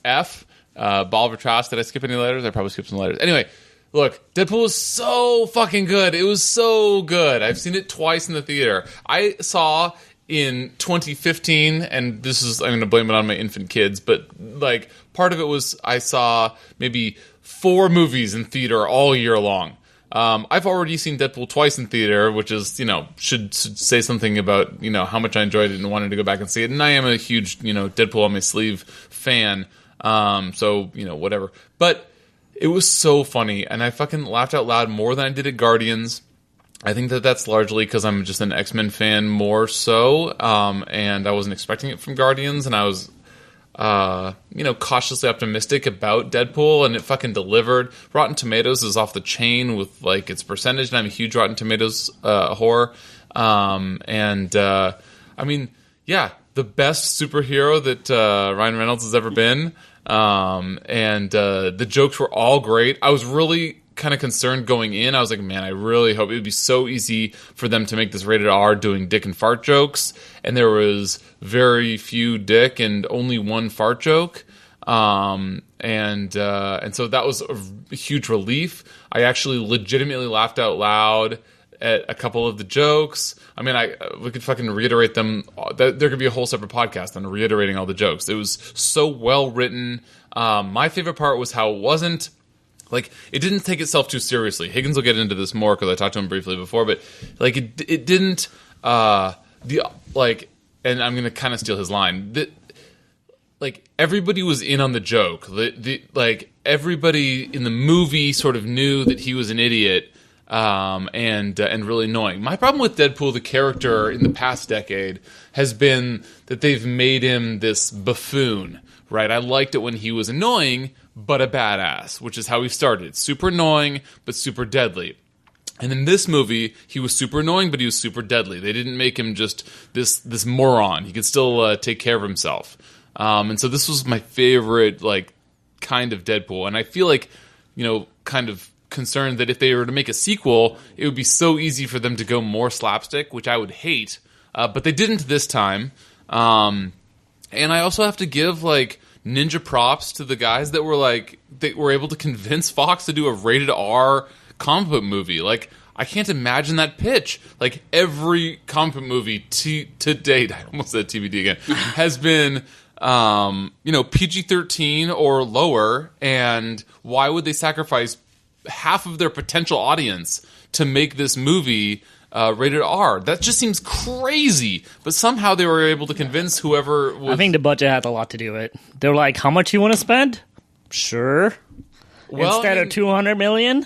Speaker 2: F, Bolivar Trask. Did I skip any letters? I probably skipped some letters. Anyway, look, Deadpool was so fucking good. It was so good. I've seen it twice in the theater. I saw in 2015, and I'm going to blame it on my infant kids, but like part of it was I saw maybe 4 movies in theater all year long. I've already seen Deadpool twice in theater, which is, should say something about, how much I enjoyed it and wanted to go back and see it. And I am a huge, Deadpool on my sleeve fan. So, whatever. But it was so funny, and I fucking laughed out loud more than I did at Guardians. I think that's largely because I'm just an X-Men fan more so, and I wasn't expecting it from Guardians, and I was cautiously optimistic about Deadpool, and it fucking delivered. Rotten Tomatoes is off the chain with like its percentage, and I'm a huge Rotten Tomatoes whore. I mean, yeah, the best superhero that Ryan Reynolds has ever been, and the jokes were all great. I was really kind of concerned going in. I was like, man, I really hope it would be so easy for them to make this rated R doing dick and fart jokes, and there was very few dick and only one fart joke, and so that was a huge relief. I actually legitimately laughed out loud at a couple of the jokes. I mean, we could fucking reiterate them. There could be a whole separate podcast on reiterating all the jokes. It was so well written. My favorite part was how it wasn't like it didn't take itself too seriously. Higgins will get into this more because I talked to him briefly before, but like it didn't and I'm gonna kind of steal his line. Like everybody was in on the joke. Like everybody in the movie sort of knew that he was an idiot and really annoying. My problem with Deadpool, the character in the past decade, has been that they've made him this buffoon. Right? I liked it when he was annoying but a badass, which is how he started. Super annoying but super deadly. And in this movie, he was super annoying, but he was super deadly. They didn't make him just this moron. He could still take care of himself. And so this was my favorite, like, kind of Deadpool. And I feel like, kind of concerned that if they were to make a sequel, it would be so easy for them to go more slapstick, which I would hate. But they didn't this time. And I also have to give, like, ninja props to the guys that were able to convince Fox to do a rated R comic book movie. Like, I can't imagine that pitch. Like, every comic book movie to date, I almost said TBD again, has been, PG-13 or lower, and why would they sacrifice half of their potential audience to make this movie rated R? That just seems crazy. But somehow they were able to convince whoever was...
Speaker 4: I think the budget had a lot to do with it. They were like, how much you want to spend? Sure. Well, instead of $200 million?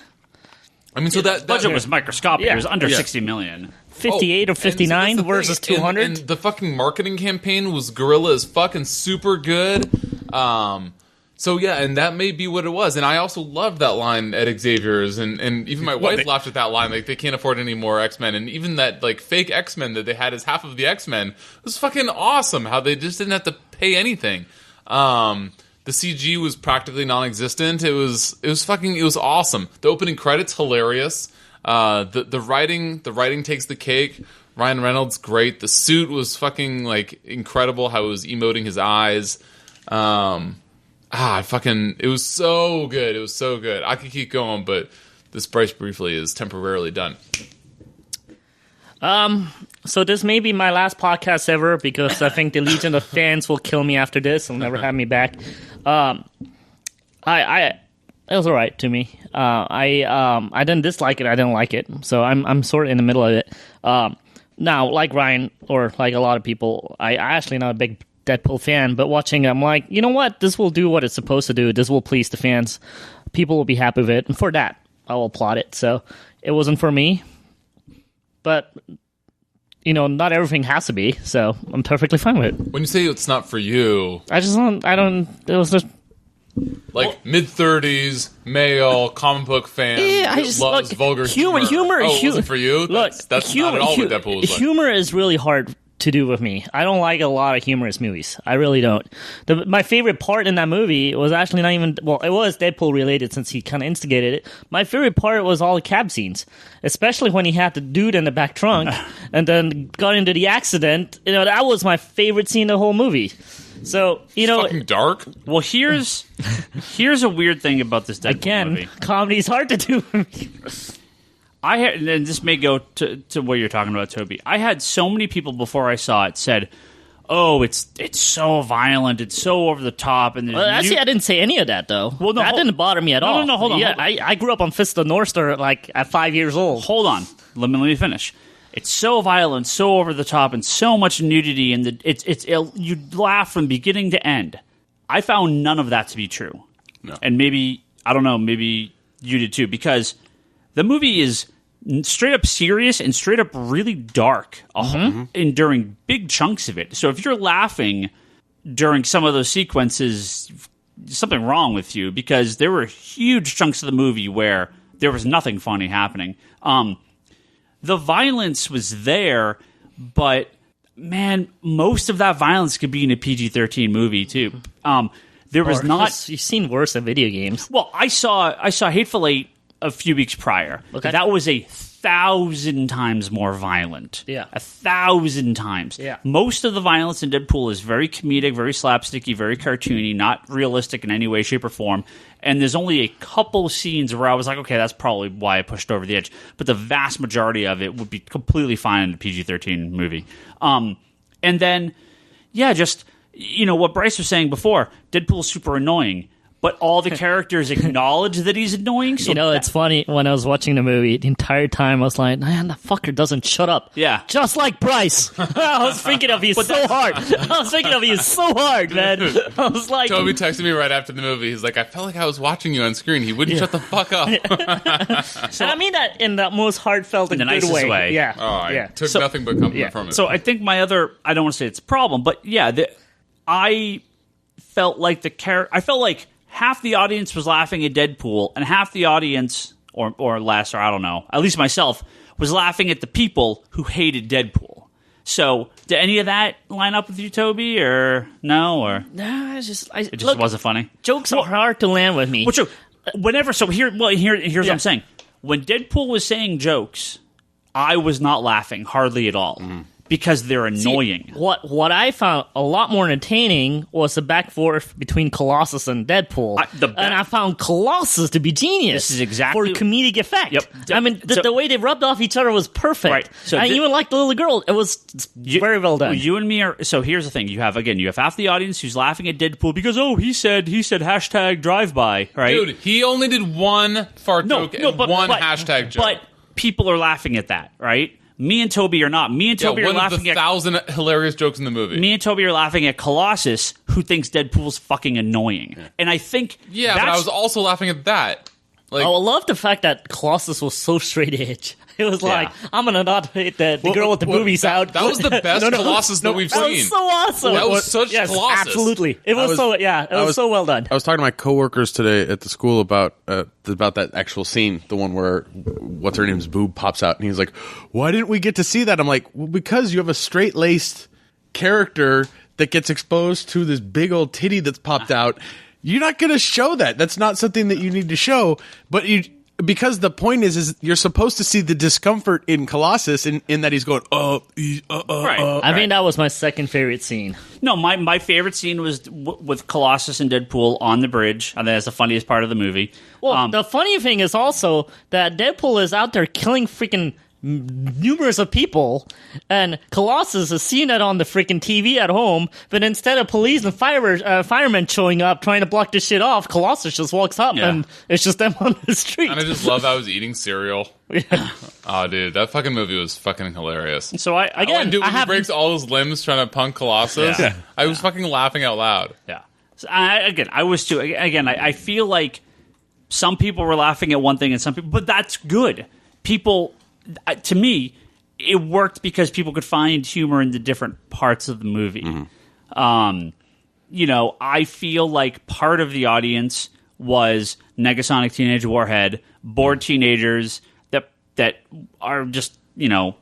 Speaker 2: I mean, so that
Speaker 1: budget was microscopic. Yeah. It was under $60 million.
Speaker 4: 58 or 59 so versus 200.
Speaker 2: And the fucking marketing campaign was guerrilla as fucking super good. So yeah, and that may be what it was. And I also loved that line at Xavier's, and even my wife laughed at that line. Like, they can't afford any more X-Men, and even that like fake X-Men that they had as half of the X-Men was fucking awesome. How they just didn't have to pay anything. The CG was practically non-existent. It was awesome. The opening credits, hilarious. The writing takes the cake. Ryan Reynolds, great. The suit was fucking like incredible. How it was emoting his eyes. It was so good. It was so good. I could keep going, but this Bryce Briefly is temporarily done.
Speaker 4: So this may be my last podcast ever because I think the Legion of fans will kill me after this. They'll never have me back. It was all right to me. I didn't dislike it. I didn't like it. So I'm sort of in the middle of it. Now, like Ryan or like a lot of people, I actually not a big Deadpool fan, but watching it, I'm like, you know what? This will do what it's supposed to do. This will please the fans. People will be happy with it. And for that, I will applaud it. So it wasn't for me. But, not everything has to be. So I'm perfectly fine with it.
Speaker 2: When you say it's not for you...
Speaker 4: it was just...
Speaker 2: Like, mid-30s, male, comic book fan that loves vulgar humor.
Speaker 4: Humor
Speaker 2: wasn't for you?
Speaker 4: Look,
Speaker 2: that's not at all what Deadpool was like.
Speaker 4: Humor is really hard to do with me. I don't like a lot of humorous movies. I really don't. My favorite part in that movie was actually not even... Well, it was Deadpool related since he kind of instigated it. My favorite part was all the cab scenes. Especially when he had the dude in the back trunk and then got into the accident. That was my favorite scene in the whole movie. So,
Speaker 2: it's fucking dark.
Speaker 1: Well, here's a weird thing about this Deadpool movie.
Speaker 4: Comedy is hard to do.
Speaker 1: And this may go to what you're talking about, Toby. I had so many people before I saw it said, "Oh, it's so violent, it's so over the top." And
Speaker 4: actually, I didn't say any of that though. Well, that didn't bother me at all.
Speaker 1: No, hold on.
Speaker 4: Yeah, I grew up on Fist of the North Star at 5 years old.
Speaker 1: Hold on, let me finish. It's so violent, so over the top, and so much nudity, and you laugh from beginning to end. I found none of that to be true.
Speaker 3: No.
Speaker 1: And maybe you did too, because the movie is straight up serious and straight up really dark and during big chunks of it. So if you're laughing during some of those sequences, something wrong with you, because there were huge chunks of the movie where there was nothing funny happening. The violence was there, but man, most of that violence could be in a PG-13 movie too. There was not.
Speaker 4: You've seen worse in video games.
Speaker 1: Well, I saw Hateful Eight a few weeks prior. Okay. That was a 1,000 times more violent.
Speaker 4: Yeah.
Speaker 1: 1,000 times.
Speaker 4: Yeah.
Speaker 1: Most of the violence in Deadpool is very comedic, very slapsticky, very cartoony, not realistic in any way, shape, or form. And there's only a couple scenes where I was like, okay, that's probably why I pushed over the edge. But the vast majority of it would be completely fine in a PG-13 movie. And then, yeah, just, what Bryce was saying before, Deadpool's super annoying. But all the characters acknowledge that he's annoying. So
Speaker 4: it's funny, when I was watching the movie, the entire time I was like, man, that fucker doesn't shut up.
Speaker 1: Yeah.
Speaker 4: Just like Bryce. I was thinking of you so hard. Man. I was like...
Speaker 2: Toby texted me right after the movie. He's like, I felt like I was watching you on screen. He wouldn't shut the fuck up.
Speaker 4: So, and I mean that in the most heartfelt and
Speaker 1: the
Speaker 4: good
Speaker 1: nicest way.
Speaker 4: Yeah.
Speaker 2: Oh, I took nothing but compliment from it.
Speaker 1: So I think my other... I don't want to say it's a problem, but yeah, I felt like I felt like half the audience was laughing at Deadpool, and half the audience, or less, or I don't know, at least myself, was laughing at the people who hated Deadpool. So, did any of that line up with you, Toby, or no? Or
Speaker 4: Nah, it just
Speaker 1: wasn't funny.
Speaker 4: Jokes are hard to land with me.
Speaker 1: Well, true. Here's what I'm saying. When Deadpool was saying jokes, I was not laughing hardly at all. Because they're annoying.
Speaker 4: See, what I found a lot more entertaining was the back and forth between Colossus and Deadpool. And I found Colossus to be genius.
Speaker 1: This is exactly...
Speaker 4: for comedic effect.
Speaker 1: Yep.
Speaker 4: I mean, the way they rubbed off each other was perfect. Right. So I even liked the little girl. It was very well done.
Speaker 1: You and me are... So here's the thing. You have half the audience who's laughing at Deadpool because, he said hashtag drive-by, right?
Speaker 2: Dude, he only did one fart joke and one hashtag joke.
Speaker 1: But people are laughing at that, right? Me and Toby are not. Me and Toby are laughing at
Speaker 2: 1,000 hilarious jokes in the movie.
Speaker 1: Me and Toby are laughing at Colossus, who thinks Deadpool's fucking annoying. Yeah. And I think
Speaker 2: but I was also laughing at that.
Speaker 4: Like, I love the fact that Colossus was so straight edge. It was like, I'm gonna not hate the girl with the boobies out.
Speaker 2: That was the best Colossus that we've seen.
Speaker 4: That was so awesome.
Speaker 2: That was such Colossus.
Speaker 4: Absolutely. It was so well done.
Speaker 3: I was talking to my coworkers today at the school about that actual scene, the one where what's her name's boob pops out, and he's like, "Why didn't we get to see that?" I'm like, "Well, because you have a straight-laced character that gets exposed to this big old titty that's popped out. You're not going to show that. That's not something that you need to show, but because the point is you're supposed to see the discomfort in Colossus in that he's going,
Speaker 1: right.
Speaker 4: I think that was my second favorite scene.
Speaker 1: No, my favorite scene was with Colossus and Deadpool on the bridge. I think that's the funniest part of the movie.
Speaker 4: Well, the funny thing is also that Deadpool is out there killing freaking numerous of people, and Colossus is seeing it on the freaking TV at home, but instead of police and firemen showing up trying to block this shit off, Colossus just walks up and it's just them on the street.
Speaker 2: And I just love how I was eating cereal. Oh, dude, that fucking movie was fucking hilarious.
Speaker 1: So
Speaker 2: when he breaks all his limbs trying to punk Colossus, I was fucking laughing out loud.
Speaker 1: Yeah. So I was too. Again, I feel like some people were laughing at one thing and some people, but that's good. People... To me, it worked because people could find humor in the different parts of the movie. Mm-hmm. I feel like part of the audience was Negasonic Teenage Warhead, bored teenagers that are just, young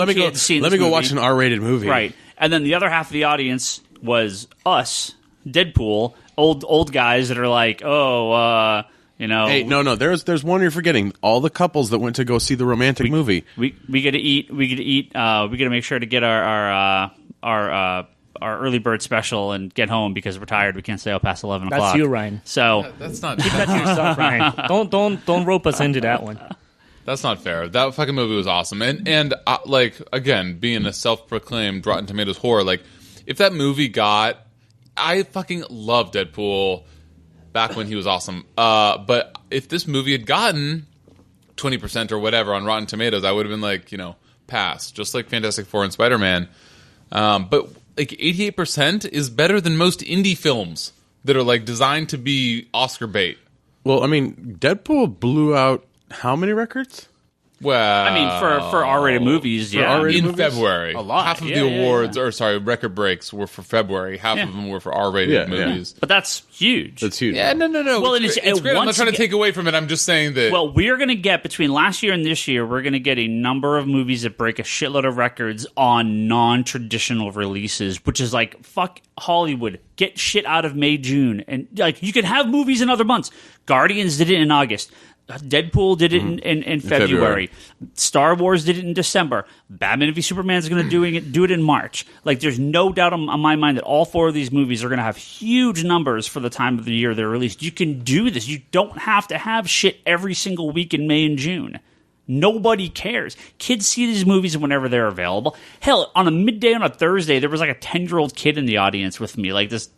Speaker 1: kids seeing
Speaker 3: Let me go watch an R-rated movie.
Speaker 1: Right. And then the other half of the audience was us, Deadpool, old guys that are like, Hey, no. There's one you're forgetting. All the couples that went to go see the romantic movie. We get to eat. We get to eat. We got to make sure to get our early bird special and get home because we're tired. We can't stay out past 11 o'clock.
Speaker 4: That's you, Ryan.
Speaker 1: So
Speaker 2: that's not.
Speaker 4: Keep that to yourself, Ryan. Don't rope us into that one.
Speaker 2: That's not fair. That fucking movie was awesome. And again, being a self-proclaimed Rotten Tomatoes whore, like if that movie I fucking love Deadpool. Back when he was awesome. But if this movie had gotten 20% or whatever on Rotten Tomatoes, I would have been like, pass. Just like Fantastic Four and Spider-Man. But like 88% is better than most indie films that are like designed to be Oscar bait.
Speaker 3: Well, I mean, Deadpool blew out how many records?
Speaker 2: Well,
Speaker 1: I mean, for R-rated movies,
Speaker 2: in February,
Speaker 1: a lot.
Speaker 2: Half of the awards, record breaks were for February. Half of them were for R-rated movies.
Speaker 1: But that's huge.
Speaker 3: That's huge.
Speaker 2: Yeah, no.
Speaker 1: Well,
Speaker 2: it's great. I'm not trying to take away from it. I'm just saying that.
Speaker 1: Well, we're going to get between last year and this year, we're going to get a number of movies that break a shitload of records on non-traditional releases, which is like fuck Hollywood. Get shit out of May, June, and like you can have movies in other months. Guardians did it in August. Deadpool did it in February. Star Wars did it in December. Batman v Superman is going to do it in March. Like, there's no doubt on my mind that all 4 of these movies are going to have huge numbers for the time of the year they're released. You can do this. You don't have to have shit every single week in May and June. Nobody cares. Kids see these movies whenever they're available. Hell, on a midday on a Thursday, there was like a 10-year-old kid in the audience with me. Like, this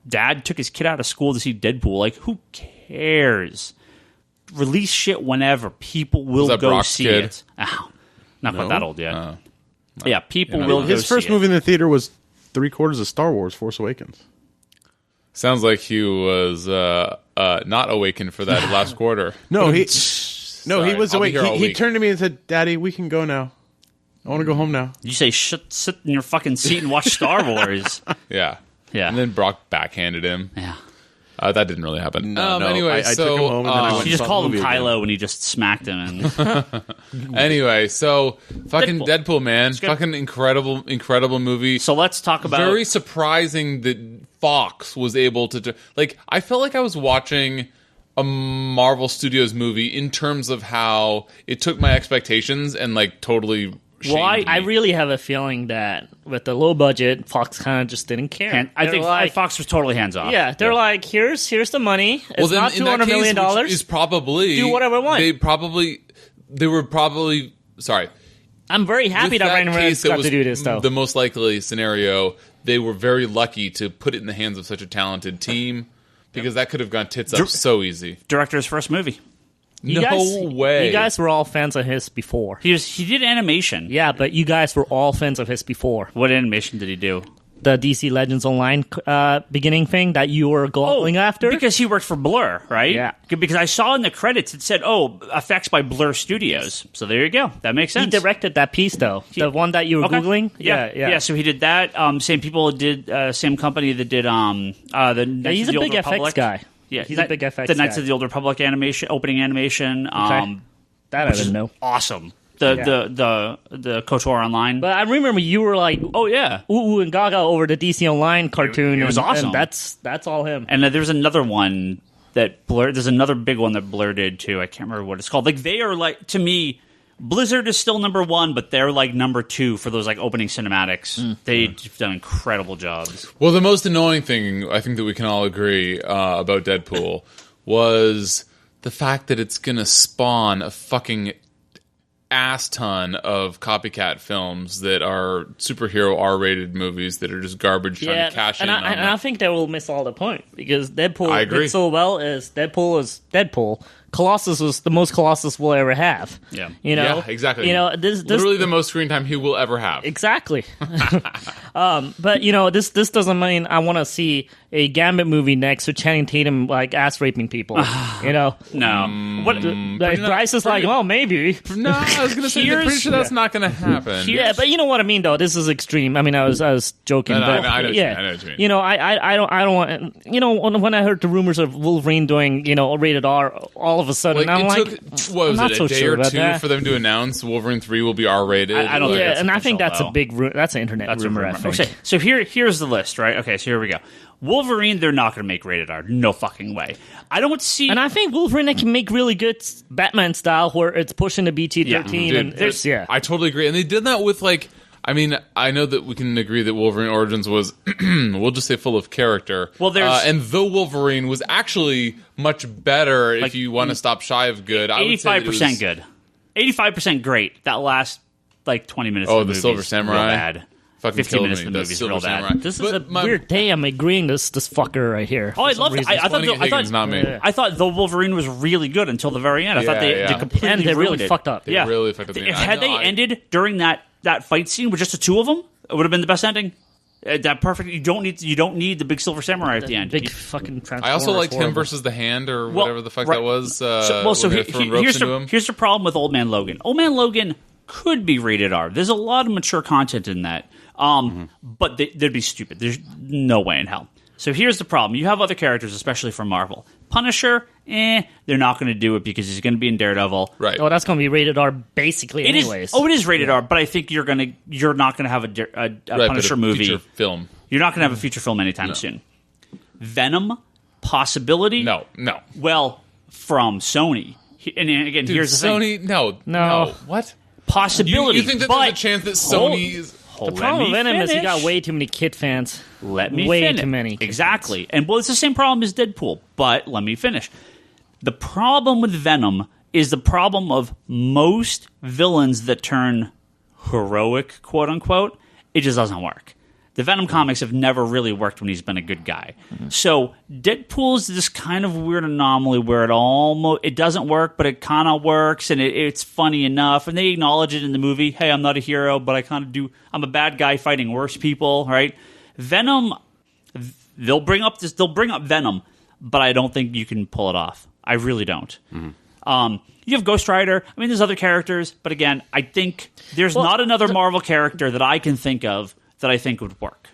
Speaker 1: dad took his kid out of school to see Deadpool. Like, who cares? Release shit whenever. People will go
Speaker 2: Brock's
Speaker 1: see
Speaker 2: kid?
Speaker 1: it. Oh, not quite that old yet. Yeah, people
Speaker 2: Yeah,
Speaker 1: will go
Speaker 3: His first
Speaker 1: see
Speaker 3: movie in the theater was 3/4 of Star Wars: Force Awakens.
Speaker 2: Sounds like he was not awakened for that last quarter.
Speaker 3: No, he
Speaker 2: Sorry,
Speaker 3: was
Speaker 2: I'll be
Speaker 3: awake.
Speaker 2: here all
Speaker 3: He
Speaker 2: week.
Speaker 3: turned to me and said, "Daddy, we can go now. I want to go home now."
Speaker 1: it. You say, sit in your fucking seat and watch Star Wars.
Speaker 2: Yeah.
Speaker 1: Yeah.
Speaker 2: And then Brock backhanded him.
Speaker 1: Yeah.
Speaker 2: That didn't really happen.
Speaker 3: No,
Speaker 2: anyway,
Speaker 3: I
Speaker 2: so
Speaker 3: took him home and then I went
Speaker 1: He
Speaker 3: and
Speaker 1: just
Speaker 3: saw
Speaker 1: called
Speaker 3: the
Speaker 1: him
Speaker 3: movie again.
Speaker 1: Kylo and he just smacked him. And
Speaker 2: anyway, so fucking
Speaker 1: Deadpool.
Speaker 2: Deadpool, man,
Speaker 1: good.
Speaker 2: fucking incredible movie.
Speaker 1: so let's talk about...
Speaker 2: Very surprising that Fox was able to do, like, I felt like I was watching a Marvel Studios movie in terms of how it took my expectations and like totally shamed me.
Speaker 4: I really have a feeling that with the low budget, Fox kind of just didn't care.
Speaker 1: And I
Speaker 4: They're
Speaker 1: think
Speaker 4: like,
Speaker 1: Fox was totally hands off.
Speaker 4: yeah, they're like, here's the money. It's
Speaker 2: then
Speaker 4: not
Speaker 2: in that
Speaker 4: $200 million
Speaker 2: case, which
Speaker 4: dollars.
Speaker 2: is probably
Speaker 4: Do whatever I want.
Speaker 2: They were probably sorry.
Speaker 4: I'm very happy
Speaker 2: With
Speaker 4: that Ryan Reynolds
Speaker 2: that
Speaker 4: got
Speaker 2: was
Speaker 4: to do this, though.
Speaker 2: the most likely scenario. They were very lucky to put it in the hands of such a talented team because that could have gone tits up so easy.
Speaker 1: Director's first movie.
Speaker 4: You
Speaker 2: No
Speaker 4: guys,
Speaker 2: way.
Speaker 4: You guys were all fans of his before.
Speaker 1: He did animation.
Speaker 4: Yeah, but you guys were all fans of his before.
Speaker 1: What animation did he do?
Speaker 4: The DC Legends Online beginning thing that you were going after.
Speaker 1: Because he worked for Blur, right?
Speaker 4: Yeah.
Speaker 1: Because I saw in the credits it said, effects by Blur Studios. So there you go. That makes
Speaker 4: he
Speaker 1: sense.
Speaker 4: directed that piece, though. The one that you were
Speaker 1: Okay.
Speaker 4: Googling?
Speaker 1: Yeah, so he did that. Same people did, same company that did the Knights
Speaker 4: He's
Speaker 1: of
Speaker 4: a
Speaker 1: the
Speaker 4: big
Speaker 1: Old
Speaker 4: FX
Speaker 1: Republic.
Speaker 4: guy.
Speaker 1: Yeah,
Speaker 4: He's a big FX
Speaker 1: The Knights
Speaker 4: guy.
Speaker 1: of the Old Republic animation, opening animation.
Speaker 4: That I didn't know.
Speaker 1: Awesome.
Speaker 4: Yeah.
Speaker 1: The KOTOR Online.
Speaker 4: But I remember you were like,
Speaker 1: oh yeah.
Speaker 4: ooh and gaga over the DC Online cartoon.
Speaker 1: It was
Speaker 4: and
Speaker 1: awesome.
Speaker 4: And that's all him.
Speaker 1: And there's another one that Blur. There's another big one that Blur did too. I can't remember what it's called. Like, they are like, to me, Blizzard is still number one, but they're like number two for those like opening cinematics. They've done incredible jobs.
Speaker 2: Well, the most annoying thing I think that we can all agree about Deadpool was the fact that it's going to spawn a fucking ass ton of copycat films that are superhero R-rated movies that are just garbage trying to cash in on
Speaker 4: and I
Speaker 2: them.
Speaker 4: think they will miss all the point because Deadpool
Speaker 2: I agree.
Speaker 4: did so well as Deadpool is Deadpool. Colossus was the most Colossus we'll ever have.
Speaker 1: Yeah.
Speaker 4: You know?
Speaker 2: Yeah, exactly.
Speaker 4: You know, this
Speaker 2: Literally the most screen time he will ever have.
Speaker 4: Exactly. But you know, this doesn't mean I want to see a Gambit movie next with Channing Tatum like ass raping people. You know,
Speaker 1: No. What?
Speaker 4: like, Bryce is like, well, maybe.
Speaker 2: No, I was going to say, I'm pretty sure that's not going to happen.
Speaker 4: Yeah, but you know what I mean, though. This is extreme. I mean, I was joking.
Speaker 2: No,
Speaker 4: but
Speaker 2: I know what you
Speaker 4: yeah,
Speaker 2: mean. I know what you mean.
Speaker 4: You know, I don't want. You know, when I heard the rumors of Wolverine doing, you know, rated R, all of a sudden
Speaker 2: Like,
Speaker 4: I'm
Speaker 2: it
Speaker 4: like,
Speaker 2: took, what was
Speaker 4: I'm not
Speaker 2: it,
Speaker 4: so
Speaker 2: a day
Speaker 4: sure
Speaker 2: or
Speaker 4: about
Speaker 2: two
Speaker 4: that.
Speaker 2: for them to announce Wolverine 3 will be R-rated?
Speaker 1: I don't think
Speaker 4: yeah,
Speaker 1: that's
Speaker 4: and I think
Speaker 1: official,
Speaker 4: that's a
Speaker 1: though.
Speaker 4: big. That's an internet
Speaker 1: That's
Speaker 4: rumor.
Speaker 1: a
Speaker 4: I
Speaker 1: rumor.
Speaker 4: think.
Speaker 1: Okay, so here's the list, right? Okay, so here we go. Wolverine, they're not going to make rated R. No fucking way. I don't see.
Speaker 4: And I think Wolverine can make really good Batman style where it's pushing the BT-13
Speaker 2: Dude,
Speaker 4: and there's
Speaker 2: I totally agree. And they did that with, like, I mean, I know that we can agree that Wolverine Origins was, we'll just say, full of character.
Speaker 1: Well, there's-
Speaker 2: and though Wolverine was actually much better, if you want to stop shy of good, I would say that it
Speaker 1: 85%
Speaker 2: was,
Speaker 1: good. 85% great. That last, like, 20 minutes
Speaker 2: Oh,
Speaker 1: of the
Speaker 2: the
Speaker 1: movie
Speaker 2: Silver
Speaker 1: is
Speaker 2: Samurai?
Speaker 1: real bad.
Speaker 2: Fucking
Speaker 1: 15
Speaker 2: killed
Speaker 1: minutes
Speaker 2: me.
Speaker 1: of the
Speaker 2: The
Speaker 1: movie is
Speaker 2: Silver
Speaker 1: real bad.
Speaker 2: Samurai.
Speaker 4: This is
Speaker 2: But
Speaker 4: a
Speaker 2: my-
Speaker 4: weird day. I'm agreeing this fucker right here.
Speaker 1: Oh, I
Speaker 4: for some
Speaker 1: love it.
Speaker 4: reason.
Speaker 1: I thought
Speaker 2: Pointing at Higgins, not me.
Speaker 1: I thought the Wolverine was really good until the very end. I thought
Speaker 2: Yeah,
Speaker 1: they
Speaker 2: yeah.
Speaker 1: completely
Speaker 4: And they really
Speaker 1: ruined it.
Speaker 4: fucked up.
Speaker 2: They
Speaker 1: Yeah,
Speaker 2: really fucked up the end.
Speaker 1: Had
Speaker 2: I know,
Speaker 1: they ended during that fight scene with just the two of them, it would have been the best ending. That perfect. You don't need the big Silver Samurai at the end.
Speaker 4: Big fucking Transformers.
Speaker 2: I also liked him
Speaker 4: horrible.
Speaker 2: versus the Hand or
Speaker 1: Well,
Speaker 2: whatever the fuck
Speaker 1: right.
Speaker 2: that was.
Speaker 1: So
Speaker 2: when they were throwing ropes into him.
Speaker 1: here's the problem with Old Man Logan. Old Man Logan could be rated R. There's a lot of mature content in that, but they'd be stupid. There's no way in hell. So here's the problem. You have other characters, especially from Marvel. Punisher, they're not going to do it because he's going to be in Daredevil.
Speaker 2: Right.
Speaker 4: Oh, that's going to be rated R basically
Speaker 1: It is.
Speaker 4: anyways.
Speaker 1: Oh, it is rated R, but I think you're not going to have a
Speaker 2: Right, but
Speaker 1: Punisher
Speaker 2: a
Speaker 1: movie.
Speaker 2: feature film.
Speaker 1: You're not going to have a feature film anytime soon. Venom, possibility.
Speaker 2: No.
Speaker 1: Well, from Sony, and again,
Speaker 2: Dude,
Speaker 1: here's the thing.
Speaker 2: Sony, no. What?
Speaker 1: Possibility.
Speaker 2: You think that there's a chance that Sony's...
Speaker 4: The problem with Venom is you got way too many kid fans.
Speaker 1: Let me
Speaker 4: way
Speaker 1: finish.
Speaker 4: too many.
Speaker 1: Exactly. And well, it's the same problem as Deadpool, but let me finish. The problem with Venom is the problem of most villains that turn heroic, quote unquote. It just doesn't work. The Venom comics have never really worked when he's been a good guy. So Deadpool's this kind of weird anomaly where it doesn't work, but it kind of works, and it's funny enough. And they acknowledge it in the movie. Hey, I'm not a hero, but I kind of do. I'm a bad guy fighting worse people, right? Venom, they'll bring up Venom, but I don't think you can pull it off. I really don't. You have Ghost Rider. I mean, there's other characters, but again, I think there's not another Marvel character that I can think of that I think would work.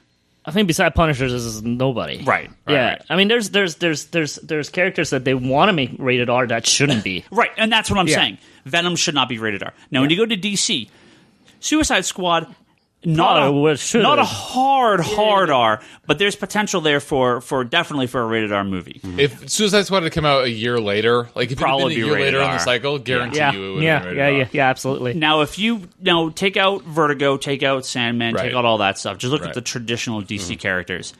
Speaker 4: I think beside Punishers, this is nobody.
Speaker 1: Right.
Speaker 4: Yeah. I mean, there's characters that they want to make rated R that shouldn't be.
Speaker 1: Right, and that's what I'm saying. Venom should not be rated R. Now, when you go to DC, Suicide Squad, not a hard R, but there's potential there for definitely for a rated R movie.
Speaker 2: If Suicide Squad had come out a year later, like if it had been a year later in the cycle, guarantee you it would have been rated R.
Speaker 4: Yeah, absolutely.
Speaker 1: Now, if you take out Vertigo, take out Sandman, take out all that stuff, just look at the traditional DC characters.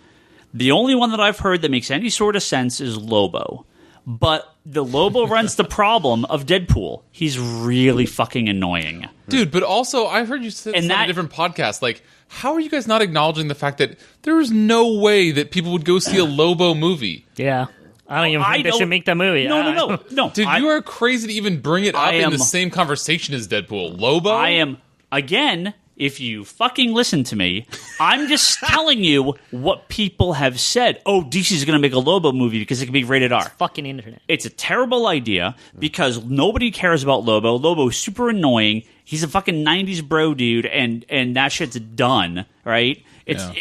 Speaker 1: The only one that I've heard that makes any sort of sense is Lobo. But the Lobo runs the problem of Deadpool. He's really fucking annoying.
Speaker 2: Dude, but also, I've heard you say this on a different podcast. Like, how are you guys not acknowledging the fact that there is no way that people would go see a Lobo movie?
Speaker 4: Yeah. I don't even think they should make that movie.
Speaker 1: No.
Speaker 2: Dude, you are crazy to even bring it up in the same conversation as Deadpool. Lobo?
Speaker 1: I am, again... If you fucking listen to me, I'm just telling you what people have said. Oh, DC's going to make a Lobo movie because it can be rated R.
Speaker 4: Fucking internet.
Speaker 1: It's a terrible idea because nobody cares about Lobo. Lobo's super annoying. He's a fucking 90s bro dude, and that shit's done, right?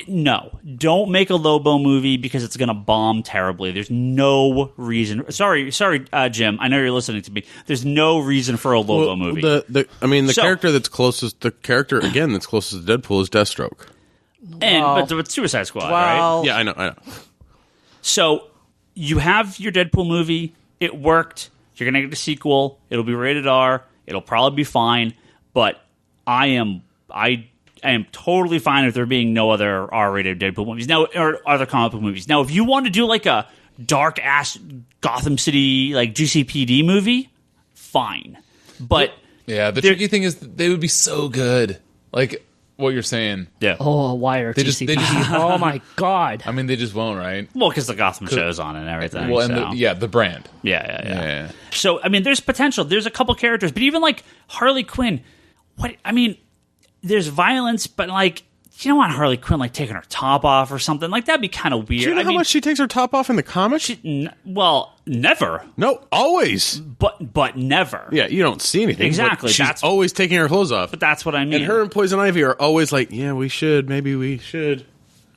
Speaker 1: No, don't make a Lobo movie because it's going to bomb terribly. There's no reason. Sorry, Jim. I know you're listening to me. There's no reason for a Lobo movie.
Speaker 3: The character that's closest to Deadpool is Deathstroke.
Speaker 1: But Suicide Squad, right?
Speaker 3: Yeah, I know.
Speaker 1: So you have your Deadpool movie. It worked. You're going to get a sequel. It'll be rated R. It'll probably be fine. But I am totally fine with there being no other R-rated Deadpool movies now, or other comic book movies. Now, if you want to do like a dark-ass Gotham City, like GCPD movie, fine. But
Speaker 2: yeah, the tricky thing is they would be so good. Like what you're saying.
Speaker 1: Yeah.
Speaker 4: Oh, Wire.
Speaker 2: They just
Speaker 4: oh my god.
Speaker 2: I mean, they just won't, right?
Speaker 1: Well, because the Gotham show's on and everything.
Speaker 2: Well, and the brand.
Speaker 1: Yeah. So, I mean, there's potential. There's a couple characters, but even like Harley Quinn. There's violence, but like, you don't want Harley Quinn like taking her top off or something like that'd be kind of weird.
Speaker 3: Do you know how much she takes her top off in the comics?
Speaker 1: Never.
Speaker 3: No, always.
Speaker 1: But never.
Speaker 3: Yeah, you don't see anything.
Speaker 1: Exactly.
Speaker 3: She's always taking her clothes off.
Speaker 1: But that's what I mean.
Speaker 3: And her and Poison Ivy are always like, yeah, maybe we should.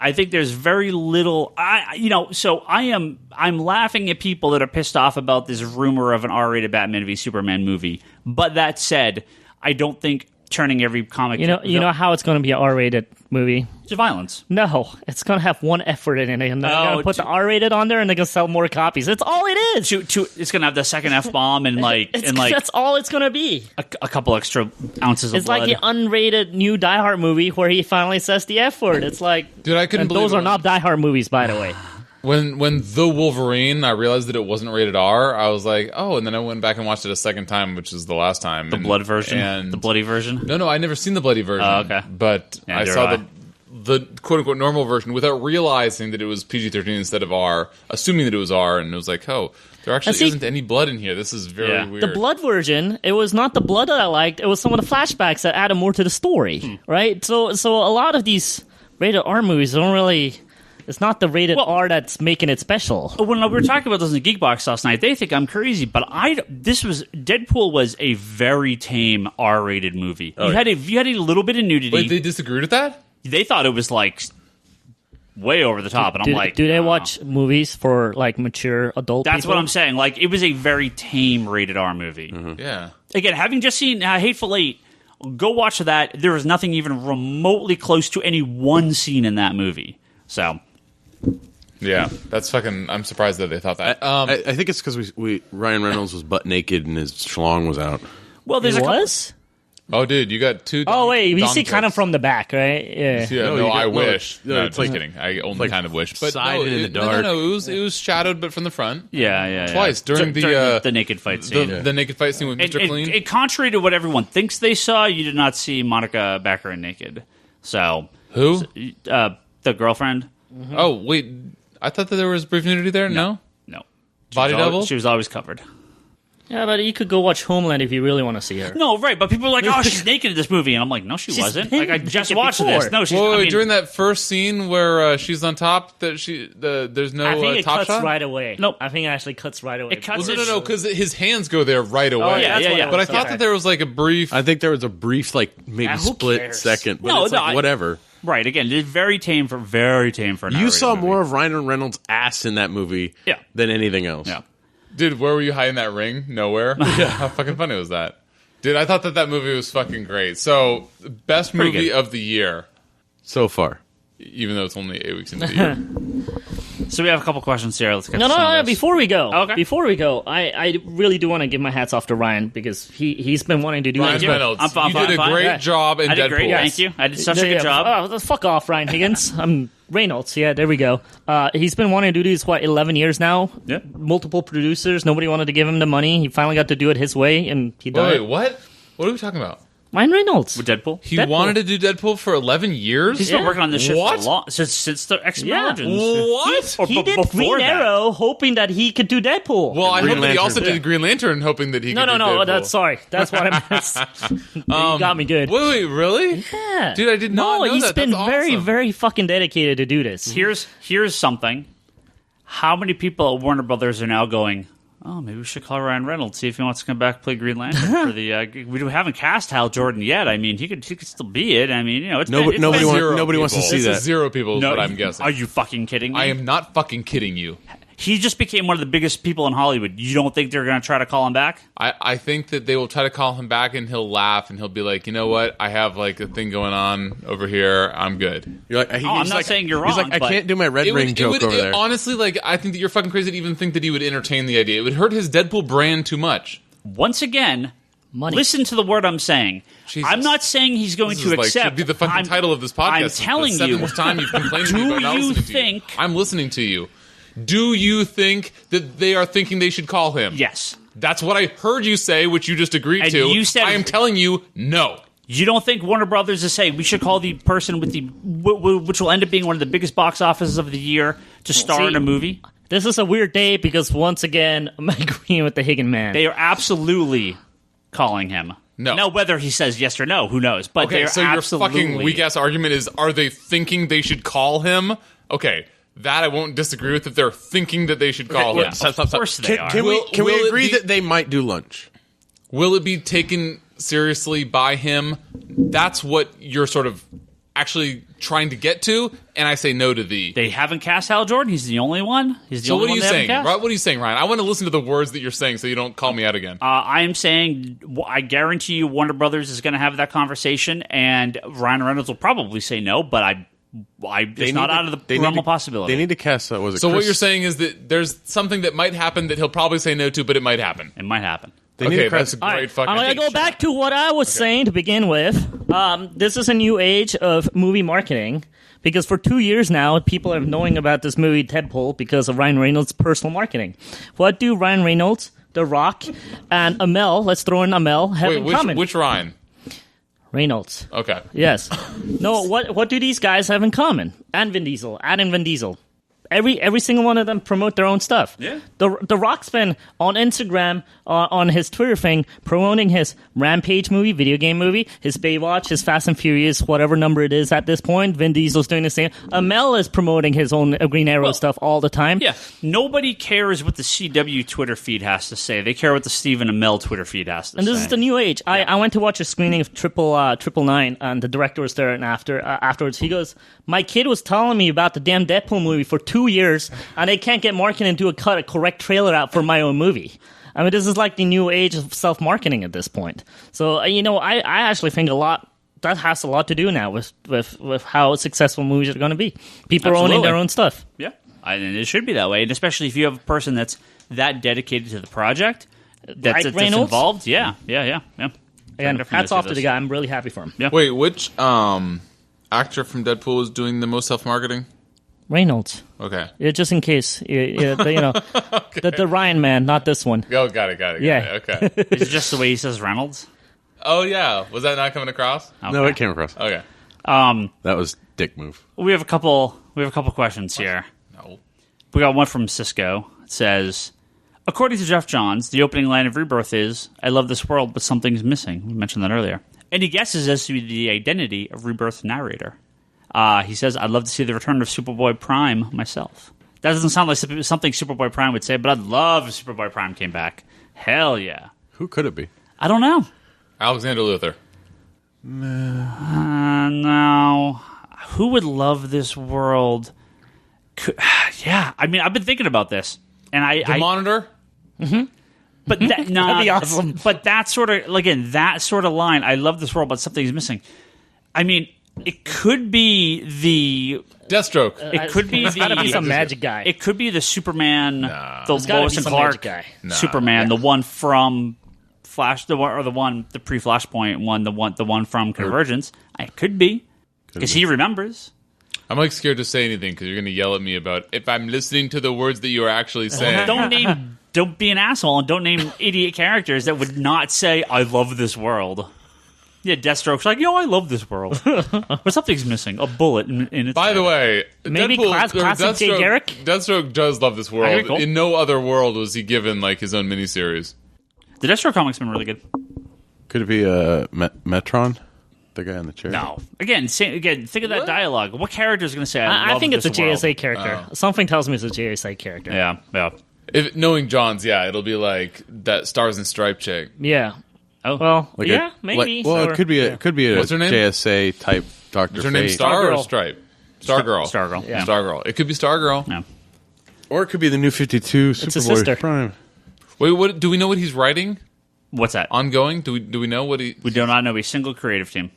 Speaker 1: I think there's very little. I'm laughing at people that are pissed off about this rumor of an R-rated Batman v Superman movie. But that said, I don't think turning every comic.
Speaker 4: You know how it's going to be an R-rated movie?
Speaker 1: It's violence.
Speaker 4: No, it's going to have one F word in it, and they're going to put the R-rated on there, and they're going to sell more copies. That's all it is.
Speaker 1: It's going to have the second F-bomb and
Speaker 4: that's all it's going to be.
Speaker 1: A couple extra ounces of blood.
Speaker 4: It's like the unrated new Die Hard movie where he finally says the F word. It's like,
Speaker 2: dude, I couldn't believe
Speaker 4: those are not Die Hard movies, by the way.
Speaker 2: When the Wolverine, I realized that it wasn't rated R. I was like, oh, and then I went back and watched it a second time, which is the last time.
Speaker 1: The blood version, the bloody version.
Speaker 2: No, I never seen the bloody version.
Speaker 1: Oh, okay,
Speaker 2: but I saw the quote unquote normal version without realizing that it was PG-13 instead of R, assuming that it was R, and it was like, oh, there actually isn't any blood in here. This is very weird.
Speaker 4: The blood version, it was not the blood that I liked. It was some of the flashbacks that added more to the story, right? So a lot of these rated R movies don't really. It's not the rated R that's making it special.
Speaker 1: When we were talking about this in the Geek Box last night, they think I'm crazy, but Deadpool was a very tame R-rated movie. You had a little bit of nudity.
Speaker 2: Wait, they disagreed with that?
Speaker 1: They thought it was like way over the top, and I'm like,
Speaker 4: do they watch movies for like mature adult?
Speaker 1: That's
Speaker 4: people?
Speaker 1: what I'm saying. Like, it was a very tame rated R movie.
Speaker 2: Mm-hmm. Yeah.
Speaker 1: Again, having just seen Hateful Eight, go watch that. There was nothing even remotely close to any one scene in that movie. So.
Speaker 2: Yeah, that's fucking. I'm surprised that they thought that.
Speaker 3: I think it's because we Ryan Reynolds was butt naked and his schlong was out.
Speaker 1: Well, there's
Speaker 4: It
Speaker 1: a couple-
Speaker 4: was?
Speaker 2: Oh, dude, you got two.
Speaker 4: Oh, wait, we
Speaker 2: dong
Speaker 4: see kind of
Speaker 2: tits.
Speaker 4: from the back, right? Yeah.
Speaker 2: Yeah,
Speaker 3: No,
Speaker 2: no,
Speaker 3: you
Speaker 2: I
Speaker 3: got- no,
Speaker 2: wish.
Speaker 3: no,
Speaker 2: No,
Speaker 3: it's
Speaker 2: just
Speaker 3: like-
Speaker 2: kidding. I only
Speaker 3: like
Speaker 2: kind of wish. But
Speaker 3: side
Speaker 2: no,
Speaker 3: in the
Speaker 2: it,
Speaker 3: dark.
Speaker 2: No, it was shadowed, but from the front.
Speaker 1: Yeah.
Speaker 2: Twice during
Speaker 1: the naked fight scene.
Speaker 2: The naked fight scene with Mr. Clean.
Speaker 1: It contrary to what everyone thinks they saw, you did not see Monica Baccarin naked. So
Speaker 2: Who?
Speaker 1: the girlfriend?
Speaker 2: Oh wait, I thought that there was brief nudity there. No,
Speaker 1: No.
Speaker 2: body double.
Speaker 1: She was always covered.
Speaker 4: Yeah, but you could go watch Homeland if you really want to see her.
Speaker 1: No, right, but people are like, "Oh, she's naked in this movie," and I'm like, "No, she
Speaker 4: She's
Speaker 1: wasn't."
Speaker 4: been
Speaker 1: Like, I just
Speaker 4: naked
Speaker 1: watched
Speaker 4: before.
Speaker 1: this. No, she's.
Speaker 2: Wait,
Speaker 1: I mean,
Speaker 2: during that first scene where she's on top, that there's no
Speaker 4: I think it
Speaker 2: top
Speaker 4: cuts
Speaker 2: shot.
Speaker 4: right away.
Speaker 1: Nope.
Speaker 4: I think it actually cuts right away.
Speaker 1: It cuts
Speaker 2: Well,
Speaker 1: it-
Speaker 2: no, because his hands go there right away.
Speaker 4: Oh, yeah, that's what it
Speaker 1: yeah.
Speaker 2: But I
Speaker 4: was.
Speaker 2: thought
Speaker 4: Okay.
Speaker 2: that there was like a brief.
Speaker 3: I think there was a brief, like maybe
Speaker 4: who
Speaker 3: split
Speaker 4: cares?
Speaker 3: second, but
Speaker 1: No,
Speaker 3: it's like,
Speaker 1: no, I-
Speaker 3: whatever.
Speaker 1: Right, again, it's very tame for an
Speaker 3: You
Speaker 1: R-rated
Speaker 3: saw
Speaker 1: movie.
Speaker 3: more of Ryan Reynolds' ass in that movie,
Speaker 1: Yeah.
Speaker 3: than anything else.
Speaker 1: Yeah.
Speaker 2: Dude, where were you hiding that ring? Nowhere. How fucking funny was that? Dude, I thought that movie was fucking great. So, best
Speaker 1: Pretty
Speaker 2: movie
Speaker 1: good.
Speaker 2: of the year,
Speaker 3: So far,
Speaker 2: even though it's only 8 weeks into the year.
Speaker 1: So we have a couple questions here. Let's get
Speaker 4: No,
Speaker 1: to some of this.
Speaker 4: before we go.
Speaker 1: Okay.
Speaker 4: Before we go, I really do want to give my hats off to Ryan because he's been wanting to do
Speaker 2: Ryan
Speaker 4: that.
Speaker 2: Reynolds,
Speaker 1: I'm fine,
Speaker 2: you did a
Speaker 1: fine.
Speaker 2: great
Speaker 4: Yeah.
Speaker 2: job in
Speaker 1: I did
Speaker 2: Deadpool.
Speaker 1: great. Thank you. I did such a good job.
Speaker 4: Oh, fuck off, Ryan Higgins. I'm Reynolds. Yeah, there we go. He's been wanting to do this, 11 years now?
Speaker 1: Yeah.
Speaker 4: Multiple producers. Nobody wanted to give him the money. He finally got to do it his way, and he done
Speaker 2: Wait,
Speaker 4: it.
Speaker 2: what? What are we talking about?
Speaker 4: Ryan Reynolds.
Speaker 1: With Deadpool.
Speaker 2: He
Speaker 4: Deadpool.
Speaker 2: wanted to do Deadpool for 11 years?
Speaker 1: He's been
Speaker 4: Yeah.
Speaker 1: working on this shit
Speaker 2: What?
Speaker 1: for long, since the X-Men
Speaker 4: Yeah.
Speaker 1: Origins.
Speaker 2: What?
Speaker 1: Or
Speaker 4: He
Speaker 1: b-
Speaker 4: did
Speaker 1: before
Speaker 4: Green
Speaker 1: that.
Speaker 4: Arrow, hoping that he could do Deadpool.
Speaker 2: Well, I
Speaker 3: Green
Speaker 2: hope that he
Speaker 3: Lantern.
Speaker 2: also
Speaker 3: Yeah.
Speaker 2: did Green Lantern, hoping that he could do
Speaker 4: no.
Speaker 2: Deadpool.
Speaker 4: That's sorry. That's what I meant. You got me good.
Speaker 2: Wait, really?
Speaker 4: Yeah.
Speaker 2: Dude, I did not
Speaker 4: No,
Speaker 2: know
Speaker 4: he's
Speaker 2: that.
Speaker 4: been
Speaker 2: That's
Speaker 4: very,
Speaker 2: awesome.
Speaker 4: very fucking dedicated to do this.
Speaker 1: Here's something. How many people at Warner Brothers are now going, oh, maybe we should call Ryan Reynolds, see if he wants to come back and play Green Lantern for the. We haven't cast Hal Jordan yet. I mean, he could still be it. I mean, it's
Speaker 3: Nobody-
Speaker 1: it's
Speaker 3: nobody
Speaker 1: been-
Speaker 3: wants-
Speaker 2: Zero
Speaker 3: nobody wants to
Speaker 2: people.
Speaker 3: see
Speaker 2: This
Speaker 3: that.
Speaker 2: is zero people is
Speaker 1: No,
Speaker 2: what I'm guessing.
Speaker 1: Are you fucking kidding me?
Speaker 2: I am not fucking kidding you.
Speaker 1: He just became one of the biggest people in Hollywood. You don't think they're going to try to call him back?
Speaker 2: I think that they will try to call him back and he'll laugh and he'll be like, you know what? I have like a thing going on over here. I'm good.
Speaker 3: You're like,
Speaker 1: I'm not saying you're
Speaker 3: He's
Speaker 1: wrong,
Speaker 3: like, I
Speaker 1: but-
Speaker 3: can't do my red ring joke over there.
Speaker 2: Honestly, like, I think that you're fucking crazy to even think that he would entertain the idea. It would hurt his Deadpool brand too much.
Speaker 1: Once again,
Speaker 4: Money.
Speaker 1: listen to the word I'm saying.
Speaker 2: Jesus.
Speaker 1: I'm not saying he's going
Speaker 2: This
Speaker 1: to
Speaker 2: is like,
Speaker 1: accept.
Speaker 2: should be the fucking
Speaker 1: I'm-
Speaker 2: title of this podcast.
Speaker 1: I'm
Speaker 2: It's
Speaker 1: telling
Speaker 2: the
Speaker 1: you.
Speaker 2: seventh time you've complained to me
Speaker 1: Do
Speaker 2: about not
Speaker 1: you
Speaker 2: listening
Speaker 1: think-
Speaker 2: to you. I'm listening to you. Do you think that they are thinking they should call him?
Speaker 1: Yes.
Speaker 2: That's what I heard you say, which you just agreed
Speaker 1: And
Speaker 2: to.
Speaker 1: you said-
Speaker 2: I am telling you, no.
Speaker 1: You don't think Warner Brothers is saying we should call the person with the which will end up being one of the biggest box offices of the year to star in a movie?
Speaker 4: This is a weird day because once again, I'm agreeing with the Higgin man.
Speaker 1: They are absolutely calling him.
Speaker 2: No.
Speaker 1: Now, whether he says yes or no, who knows? But
Speaker 2: Okay,
Speaker 1: they're
Speaker 2: so your
Speaker 1: absolutely
Speaker 2: fucking weak ass argument is: are they thinking they should call him? Okay, that I won't disagree with. If they're thinking that they should call him,
Speaker 1: Of course they are.
Speaker 3: Can
Speaker 2: Will
Speaker 3: we
Speaker 2: it
Speaker 3: agree
Speaker 2: be-
Speaker 3: that they might do lunch?
Speaker 2: will it be taken seriously by him? That's what you're sort of actually trying to get to, and I say no to thee.
Speaker 1: They haven't cast Hal Jordan. He's the only one. He's the
Speaker 2: So
Speaker 1: only
Speaker 2: what are
Speaker 1: one
Speaker 2: you
Speaker 1: they haven't
Speaker 2: saying?
Speaker 1: cast.
Speaker 2: Right? What are you saying, Ryan? I want to listen to the words that you're saying, so you don't call me out again.
Speaker 1: I am saying, I guarantee you, Warner Brothers is going to have that conversation, and Ryan Reynolds will probably say no. But it's not out of the realm of possibility.
Speaker 3: They need to cast. Was it
Speaker 2: So what
Speaker 3: Chris-
Speaker 2: you're saying is that there's something that might happen that he'll probably say no to, but it might happen.
Speaker 1: It might happen.
Speaker 3: They need
Speaker 2: Okay,
Speaker 3: to
Speaker 2: that's
Speaker 3: cast.
Speaker 2: a
Speaker 4: All
Speaker 2: great
Speaker 4: right,
Speaker 2: fucking.
Speaker 4: I'm going to go back to what I was saying to begin with. This is a new age of movie marketing because for 2 years now, people are knowing about this movie Deadpool because of Ryan Reynolds' personal marketing. What do Ryan Reynolds, The Rock, and Amel, let's throw in Amel, have
Speaker 2: Wait,
Speaker 4: in common?
Speaker 2: which Ryan?
Speaker 4: Reynolds.
Speaker 2: Okay.
Speaker 4: Yes. No, what do these guys have in common? And Vin Diesel. Add in Vin Diesel. Every single one of them promote their own stuff.
Speaker 1: Yeah.
Speaker 4: The Rock's been on Instagram, on his Twitter thing, promoting his Rampage movie, video game movie, his Baywatch, his Fast and Furious, whatever number it is at this point. Vin Diesel's doing the same. Amel is promoting his own Green Arrow stuff all the time.
Speaker 1: Yeah, nobody cares what the CW Twitter feed has to say. They care what the Stephen Amell Twitter feed has to say.
Speaker 4: And this is the new age. I went to watch a screening of Triple Nine, and the director was there. And afterwards, he goes, "My kid was telling me about the damn Deadpool movie for 2 years, and they can't get marketing to cut a correct trailer out for my own movie." I mean, this is like the new age of self-marketing at this point. So, I actually think that has a lot to do now with how successful movies are going to be. People are owning
Speaker 1: Absolutely.
Speaker 4: their own stuff.
Speaker 1: Yeah, And it should be that way, and especially if you have a person that's that dedicated to the project, that's
Speaker 4: Reynolds?
Speaker 1: involved. Yeah.
Speaker 4: Again, hats off to the guy. I'm really happy for him.
Speaker 1: Yeah.
Speaker 2: Wait, which actor from Deadpool is doing the most self-marketing?
Speaker 4: Reynolds.
Speaker 2: Okay.
Speaker 4: Yeah, just in case. The Ryan man, not this one.
Speaker 2: Oh, got it.
Speaker 4: Yeah.
Speaker 2: Okay.
Speaker 1: Is it just the way he says Reynolds?
Speaker 2: Oh, yeah. Was that not coming across?
Speaker 1: Okay.
Speaker 3: No, it came across.
Speaker 2: Okay.
Speaker 3: That was dick move.
Speaker 1: We have a couple questions here.
Speaker 2: No.
Speaker 1: We got one from Cisco. It says, according to Jeff Johns, the opening line of Rebirth is, I love this world, but something's missing. We mentioned that earlier. Any guesses as to the identity of Rebirth narrator? He says, I'd love to see the return of Superboy Prime myself. That doesn't sound like something Superboy Prime would say, but I'd love if Superboy Prime came back. Hell yeah.
Speaker 3: Who could it be?
Speaker 1: I don't know.
Speaker 2: Alexander Luthor.
Speaker 1: No. Who would love this world? Yeah, I mean, I've been thinking about this, and
Speaker 2: The Monitor?
Speaker 1: but that, no,
Speaker 4: That'd be awesome.
Speaker 1: But that sort of, again, that sort of line, I love this world, but something's missing. I mean, it could be the...
Speaker 2: Deathstroke.
Speaker 1: It could be
Speaker 4: It's got to be some
Speaker 1: the...
Speaker 4: magic guy.
Speaker 1: It could be the Superman, the
Speaker 4: It's gotta
Speaker 1: Lois
Speaker 4: be
Speaker 1: and
Speaker 4: some
Speaker 1: Clark
Speaker 4: magic guy.
Speaker 1: Superman, the one from Flash, the pre-Flashpoint one, the one from Convergence. It could be because he remembers.
Speaker 2: I'm like scared to say anything because you're going to yell at me about if I'm listening to the words that you are actually saying.
Speaker 1: Don't be an asshole and don't name idiot characters that would not say I love this world. Yeah, Deathstroke's like, I love this world, but something's missing. A bullet in its
Speaker 2: By the way,
Speaker 4: Maybe
Speaker 2: Deadpool,
Speaker 4: classic Jay Garrick?
Speaker 2: Deathstroke does love this world.
Speaker 1: Okay, cool.
Speaker 2: In no other world was he given like his own miniseries.
Speaker 1: The Deathstroke comic's been really good.
Speaker 3: Could it be Metron? The guy in the chair?
Speaker 1: No, again, think of that dialogue. What character is going to say I
Speaker 4: I think it's a
Speaker 1: this world?
Speaker 4: JSA character. Something tells me it's a JSA character.
Speaker 1: Yeah.
Speaker 2: If knowing John's, it'll be like that Stars and Stripe chick.
Speaker 4: Yeah.
Speaker 1: Oh,
Speaker 4: Well,
Speaker 3: Like
Speaker 4: yeah,
Speaker 3: a,
Speaker 4: maybe.
Speaker 3: it could be a
Speaker 2: What's her name?
Speaker 3: JSA type Dr.
Speaker 2: Is her name
Speaker 3: Fate.
Speaker 2: Star or
Speaker 4: Stargirl.
Speaker 2: Stripe? Stargirl.
Speaker 1: Stargirl. Yeah.
Speaker 2: Stargirl. It could be Stargirl.
Speaker 1: Yeah.
Speaker 3: Or it could be the new 52
Speaker 4: a
Speaker 3: Superboy
Speaker 4: sister.
Speaker 3: Prime.
Speaker 2: Wait, what? Do we know what he's writing?
Speaker 1: What's that?
Speaker 2: Ongoing? Do we know what he?
Speaker 1: We do not know a single creative team.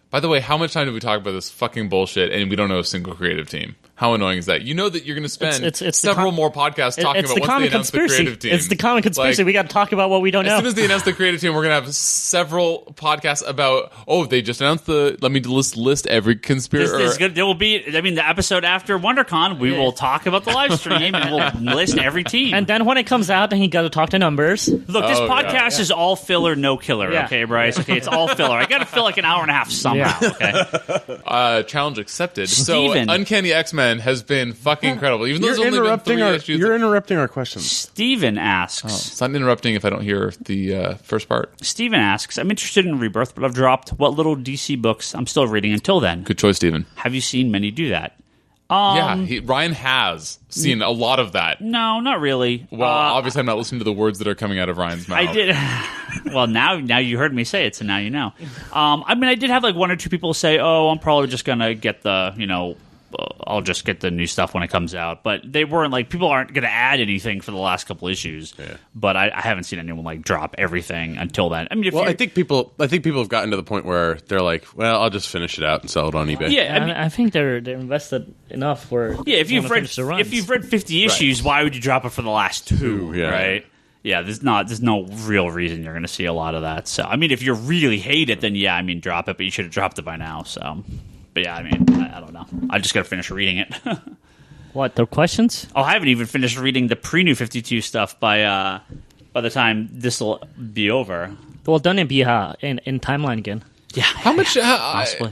Speaker 2: By the way, how much time did we talk about this fucking bullshit and we don't know a single creative team? How annoying is that? You know that you're going to spend
Speaker 4: It's
Speaker 2: several more podcasts talking
Speaker 4: it's
Speaker 2: about
Speaker 4: the
Speaker 2: once they
Speaker 4: comic
Speaker 2: announce the
Speaker 4: conspiracy.
Speaker 2: creative team.
Speaker 4: It's the comic conspiracy.
Speaker 2: Like,
Speaker 4: We got to talk about what we don't
Speaker 2: as
Speaker 4: know.
Speaker 2: soon as they announce the creative team, we're going to have several podcasts about, they just announced let me list every conspiracy.
Speaker 1: There will be, the episode after WonderCon, we will talk about the live stream and we'll list every team.
Speaker 4: And then when it comes out, then you got to talk to numbers.
Speaker 1: Look, this podcast is all filler, no killer.
Speaker 4: Yeah.
Speaker 1: Okay, Bryce. Okay, it's all filler. I got to fill like an hour and a half somehow. Okay.
Speaker 2: Challenge accepted.
Speaker 1: Steven.
Speaker 2: So Uncanny X-Men has been fucking incredible. Even though
Speaker 3: You're
Speaker 2: there's only been
Speaker 3: interrupting
Speaker 2: 3
Speaker 3: our.
Speaker 2: issues.
Speaker 3: You're interrupting our questions.
Speaker 1: Steven asks.
Speaker 2: It's not interrupting if I don't hear the first part.
Speaker 1: Steven asks, I'm interested in Rebirth, but I've dropped what little DC books I'm still reading until then.
Speaker 2: Good choice, Steven.
Speaker 1: Have you seen many do that?
Speaker 2: Ryan has seen a lot of that.
Speaker 1: No, not really.
Speaker 2: Well, obviously, I'm not listening to the words that are coming out of Ryan's mouth.
Speaker 1: I did. Well, now you heard me say it, so now you know. I did have like 1 or 2 people say, "Oh, I'm probably just gonna get the, I'll just get the new stuff when it comes out." But they weren't like people aren't gonna add anything for the last couple issues. Yeah. But I haven't seen anyone like drop everything until then. I mean,
Speaker 3: I think people have gotten to the point where they're like, well, I'll just finish it out and sell it on eBay.
Speaker 1: Yeah,
Speaker 4: I think they're invested enough where
Speaker 1: if you've read
Speaker 4: the runs.
Speaker 1: 50 issues, why would you drop it for the last 2?
Speaker 3: Yeah.
Speaker 1: Right. Yeah, there's no real reason you're going to see a lot of that. So, if you really hate it, then drop it, but you should have dropped it by now. So, but yeah, I don't know. I just got to finish reading it.
Speaker 4: What, the questions?
Speaker 1: Oh, I haven't even finished reading the pre-New 52 stuff by the time this will be over.
Speaker 4: Well, done in timeline again.
Speaker 1: Yeah.
Speaker 2: How much?
Speaker 1: Possibly.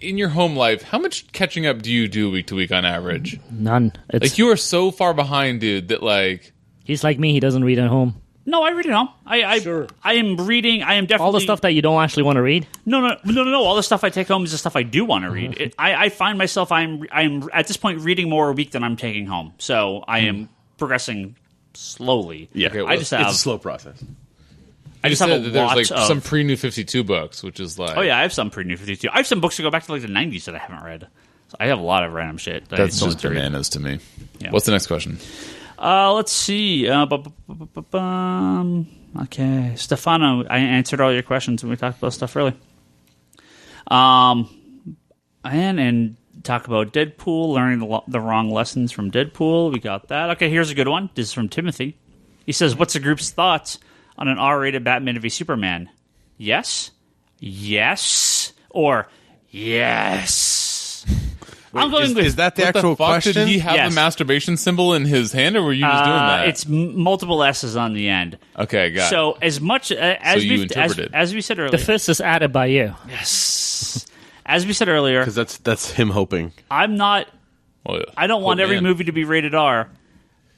Speaker 2: In your home life, how much catching up do you do week to week on average?
Speaker 4: None. It's
Speaker 2: Like, you are so far behind, dude, that like...
Speaker 4: he's like me. He doesn't read at home.
Speaker 1: No, I read it all.
Speaker 4: Sure.
Speaker 1: I am reading. I am definitely
Speaker 4: All the stuff that you don't actually want to read.
Speaker 1: No. All the stuff I take home is the stuff I do want to read. I find myself I'm at this point reading more a week than I'm taking home. So I am progressing slowly.
Speaker 3: Yeah.
Speaker 2: Okay, well,
Speaker 1: I just have
Speaker 3: It's a slow process.
Speaker 1: I just have a
Speaker 2: there's
Speaker 1: lot
Speaker 2: like
Speaker 1: of
Speaker 2: some pre-New 52 books, which is like...
Speaker 1: Oh yeah, I have some pre-New 52. I have some books that go back to like the 90s that I haven't read. So I have a lot of random shit. That I
Speaker 2: That's
Speaker 1: still
Speaker 2: just
Speaker 1: have to read.
Speaker 2: bananas to me.
Speaker 1: Yeah.
Speaker 2: What's the next question?
Speaker 1: Let's see. Okay, Stefano, I answered all your questions when we talked about stuff early. And talk about Deadpool, learning the wrong lessons from Deadpool. We got that. Okay, here's a good one. This is from Timothy. He says, "What's the group's thoughts on an R-rated Batman v Superman? Yes, yes, or yes." I'm going with.
Speaker 3: Is that the
Speaker 2: What
Speaker 3: actual
Speaker 2: the fuck?
Speaker 3: question?
Speaker 2: Did he have
Speaker 1: Yes.
Speaker 2: a masturbation symbol in his hand, or were you just doing that?
Speaker 1: It's multiple S's on the end.
Speaker 2: Okay, got it.
Speaker 1: So as much as
Speaker 2: you
Speaker 1: we
Speaker 2: interpreted.
Speaker 1: as we said earlier,
Speaker 4: The fist is added by you.
Speaker 1: yes, as we said earlier,
Speaker 3: Because that's him hoping.
Speaker 1: I'm not.
Speaker 2: Well,
Speaker 1: I don't want
Speaker 2: oh,
Speaker 1: every
Speaker 2: man.
Speaker 1: movie to be rated R,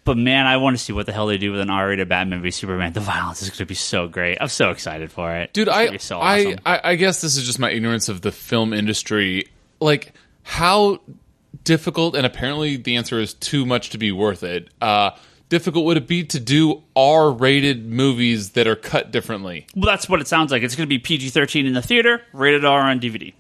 Speaker 1: but man, I want to see what the hell they do with an R-rated Batman v Superman. The violence is going to be so great. I'm so excited for it,
Speaker 2: Dude,
Speaker 1: It's gonna be so awesome.
Speaker 2: I guess this is just my ignorance of the film industry. Like, how difficult, and apparently the answer is too much to be worth it, difficult would it be to do R-rated movies that are cut differently?
Speaker 1: Well, that's what it sounds like. It's going to be PG-13 in the theater, rated R on DVD.